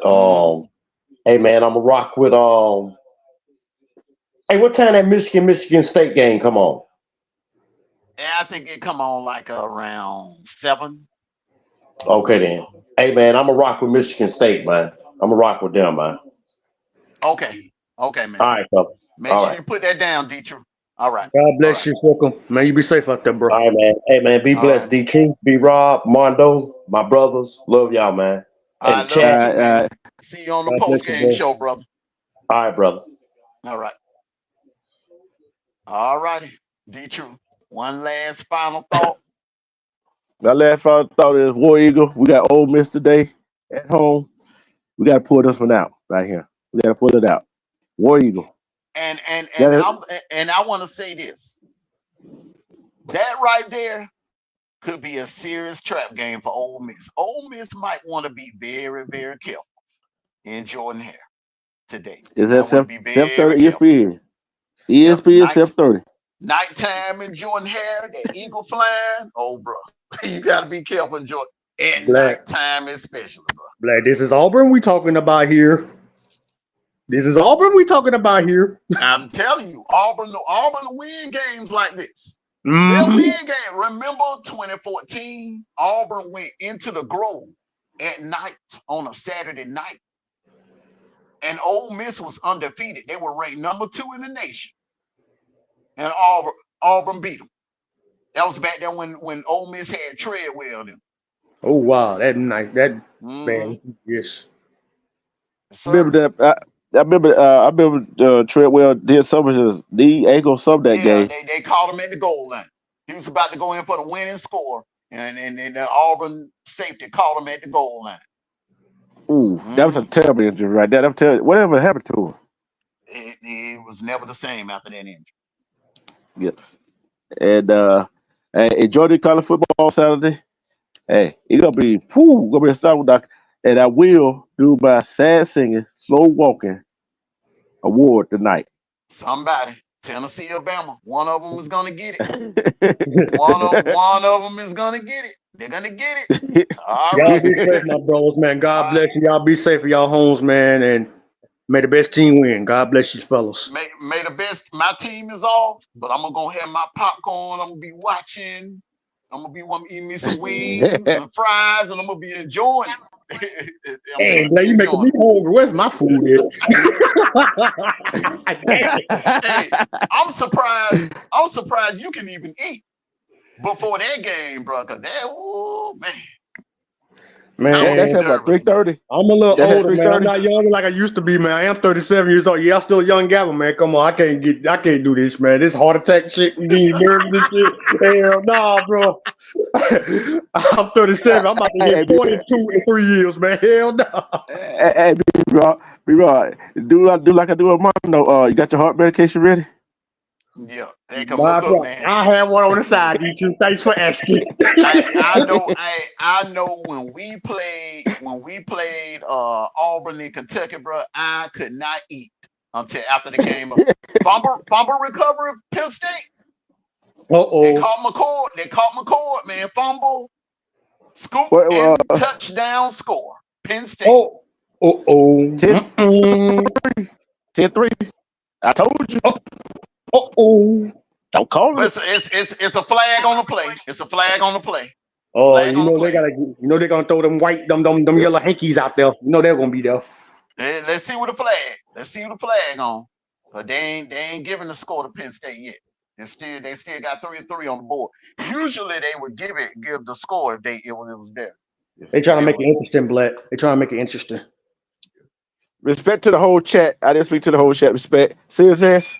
Speaker 12: hey man, I'm gonna rock with hey, what time that Michigan State game come on?
Speaker 6: Yeah, I think it come on like around 7.
Speaker 12: Okay then. Hey man, I'm gonna rock with Michigan State, man. I'm gonna rock with them, man.
Speaker 6: Okay, man.
Speaker 12: All right, fellas.
Speaker 6: Make sure you put that down, Dietrich. All right.
Speaker 7: God bless you, Fulcum. Man, you be safe out there, bro.
Speaker 12: All right, man. Hey man, be blessed, D-Truth, B-Rob, Mondo, my brothers. Love y'all, man.
Speaker 6: I love you. See you on the post game show, brother.
Speaker 12: All right, brother.
Speaker 6: All right. All righty. D-Truth. One last final thought.
Speaker 8: My last final thought is War Eagle. We got Ole Miss today at home. We got to pull this one out right here. We got to pull it out. War Eagle.
Speaker 6: And I want to say this. That right there could be a serious trap game for Ole Miss. Ole Miss might want to be very, very careful in Jordan Hare today.
Speaker 8: Is that 7:30 ESPN? ESPN 7:30.
Speaker 6: Nighttime in Jordan Hare, that eagle flying. Oh, bro. You got to be careful in Jordan. At nighttime especially, bro.
Speaker 7: Black, this is Auburn we talking about here.
Speaker 6: I'm telling you, Auburn win games like this. They'll win games. Remember 2014, Auburn went into the Grove at night on a Saturday night. And Ole Miss was undefeated. They were ranked number 2 in the nation. And Auburn beat them. That was back then when Ole Miss had Treadwell them.
Speaker 7: Oh wow, that's nice. Man, yes.
Speaker 8: I remember Treadwell did something. He ain't gonna sub that game.
Speaker 6: They called him at the goal line. He was about to go in for the winning score, and the Auburn safety called him at the goal line.
Speaker 8: Ooh, that was a terrible injury right there. Whatever happened to him?
Speaker 6: It was never the same after that injury.
Speaker 8: Yeah, and enjoy the college football Saturday. Hey, it's gonna be a start with and I will do my sad singing, slow walking award tonight.
Speaker 6: Somebody.
Speaker 13: Tennessee or Bama. One of them is gonna get it. One of them is gonna get it. They're gonna get it. All
Speaker 7: Y'all
Speaker 13: right.
Speaker 7: be safe, my bros, man. God bless you. Y'all be safe in y'all homes, man, and may the best team win. God bless you, fellas.
Speaker 13: May the best. My team is off, but I'm gonna have my popcorn. I'm gonna be watching. I'm gonna be eating me some wings and fries, and I'm gonna be enjoying it.
Speaker 7: Hey, now you making me hungry. Where's my food
Speaker 13: Hey, I'm surprised. I'm surprised you can even eat before that game, bro. Cause that, oh man.
Speaker 7: Man,
Speaker 8: That's at what, 3:30?
Speaker 7: I'm a little
Speaker 8: That's at
Speaker 7: older, man. I'm
Speaker 8: 3:30?
Speaker 7: not young like I used to be, man. I am 37 years old. Yeah, I'm still a young gavin, man. Come on, I can't do this, man. This heart attack shit, you need nerves and shit. Hell nah, bro. I'm 37. I'm about to hit 42 in 3 years, man. Hell no.
Speaker 8: Hey, B-Rod, do like I do with Mondo. You got your heart medication ready?
Speaker 13: Yeah, they come look, man.
Speaker 7: I have one on the side, D2. Thanks for asking.
Speaker 13: I know when we played Auburn in Kentucky, bro, I could not eat until after the game. Fumble recovery, Penn State. They caught McCord, man. Fumble, scoop, and touchdown score. Penn State.
Speaker 8: 10-3. I told you. Don't call it.
Speaker 13: It's a flag on the play. It's a flag on the play.
Speaker 7: Oh, they're gonna throw them yellow hankies out there. You know they're gonna be there.
Speaker 13: Let's see what the flag. Let's see what the flag on. But they ain't giving the score to Penn State yet. They still got 3-3 on the board. Usually they would give the score if it was there.
Speaker 7: They trying to make it interesting, Black. They trying to make it interesting.
Speaker 8: Respect to the whole chat. I didn't speak to the whole chat. Respect. Serious ass.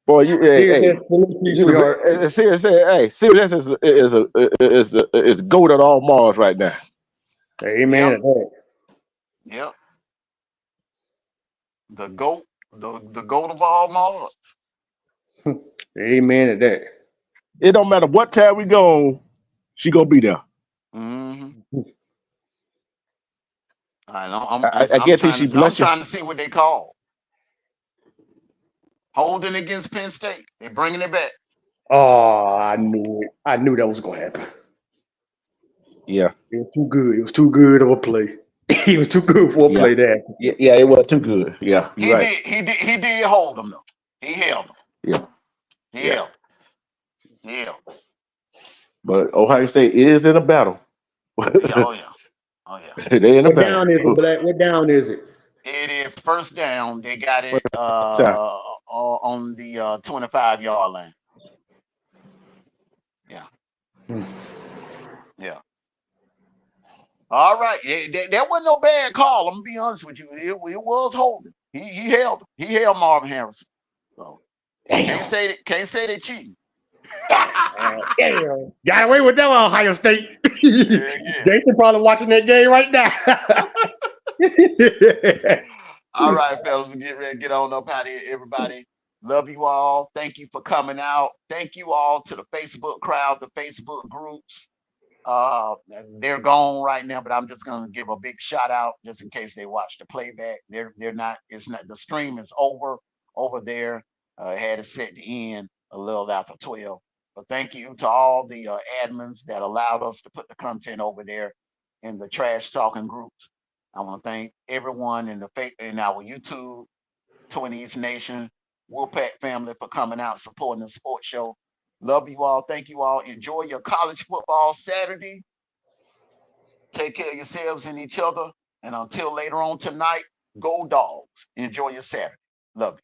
Speaker 8: Boy, serious is goat at all Mars right now.
Speaker 7: Amen.
Speaker 13: Yep. The goat of all Mars.
Speaker 7: Amen to that.
Speaker 8: It don't matter what time we go, she gonna be there.
Speaker 13: Mm-hmm.
Speaker 8: I guarantee she bless you.
Speaker 13: I'm trying to see what they call. Holding against Penn State. They're bringing it back.
Speaker 7: Oh, I knew it. I knew that was gonna happen.
Speaker 8: Yeah.
Speaker 7: It was too good. It was too good of a play. He was too good for a play there.
Speaker 8: Yeah, it was too good. Yeah,
Speaker 13: He did hold them though. He held them.
Speaker 8: Yeah.
Speaker 13: He held them. Yeah.
Speaker 8: But Ohio State is in a battle.
Speaker 13: Oh yeah.
Speaker 8: They in a battle.
Speaker 7: Down is it, Black? What down is it?
Speaker 13: It is first down. They got it on the 25-yard line. Yeah. Yeah. All right. That wasn't no bad call. I'm gonna be honest with you. It was holding. He held Marvin Harrison. So can't say they cheating.
Speaker 7: Damn. Got away with that one, Ohio State. Jason probably watching that game right now.
Speaker 13: All right, fellas, we get ready to get on up out of here. Everybody, love you all. Thank you for coming out. Thank you all to the Facebook crowd, the Facebook groups. They're gone right now, but I'm just gonna give a big shout out just in case they watch the playback. They're not. It's not. The stream is over there. Had it set to end a little after 12. But thank you to all the admins that allowed us to put the content over there in the trash talking groups. I want to thank everyone in our YouTube, Twin East Nation, Wolfpack family for coming out supporting the sports show. Love you all. Thank you all. Enjoy your college football Saturday. Take care of yourselves and each other. And until later on tonight, go Dogs. Enjoy your Saturday. Love you.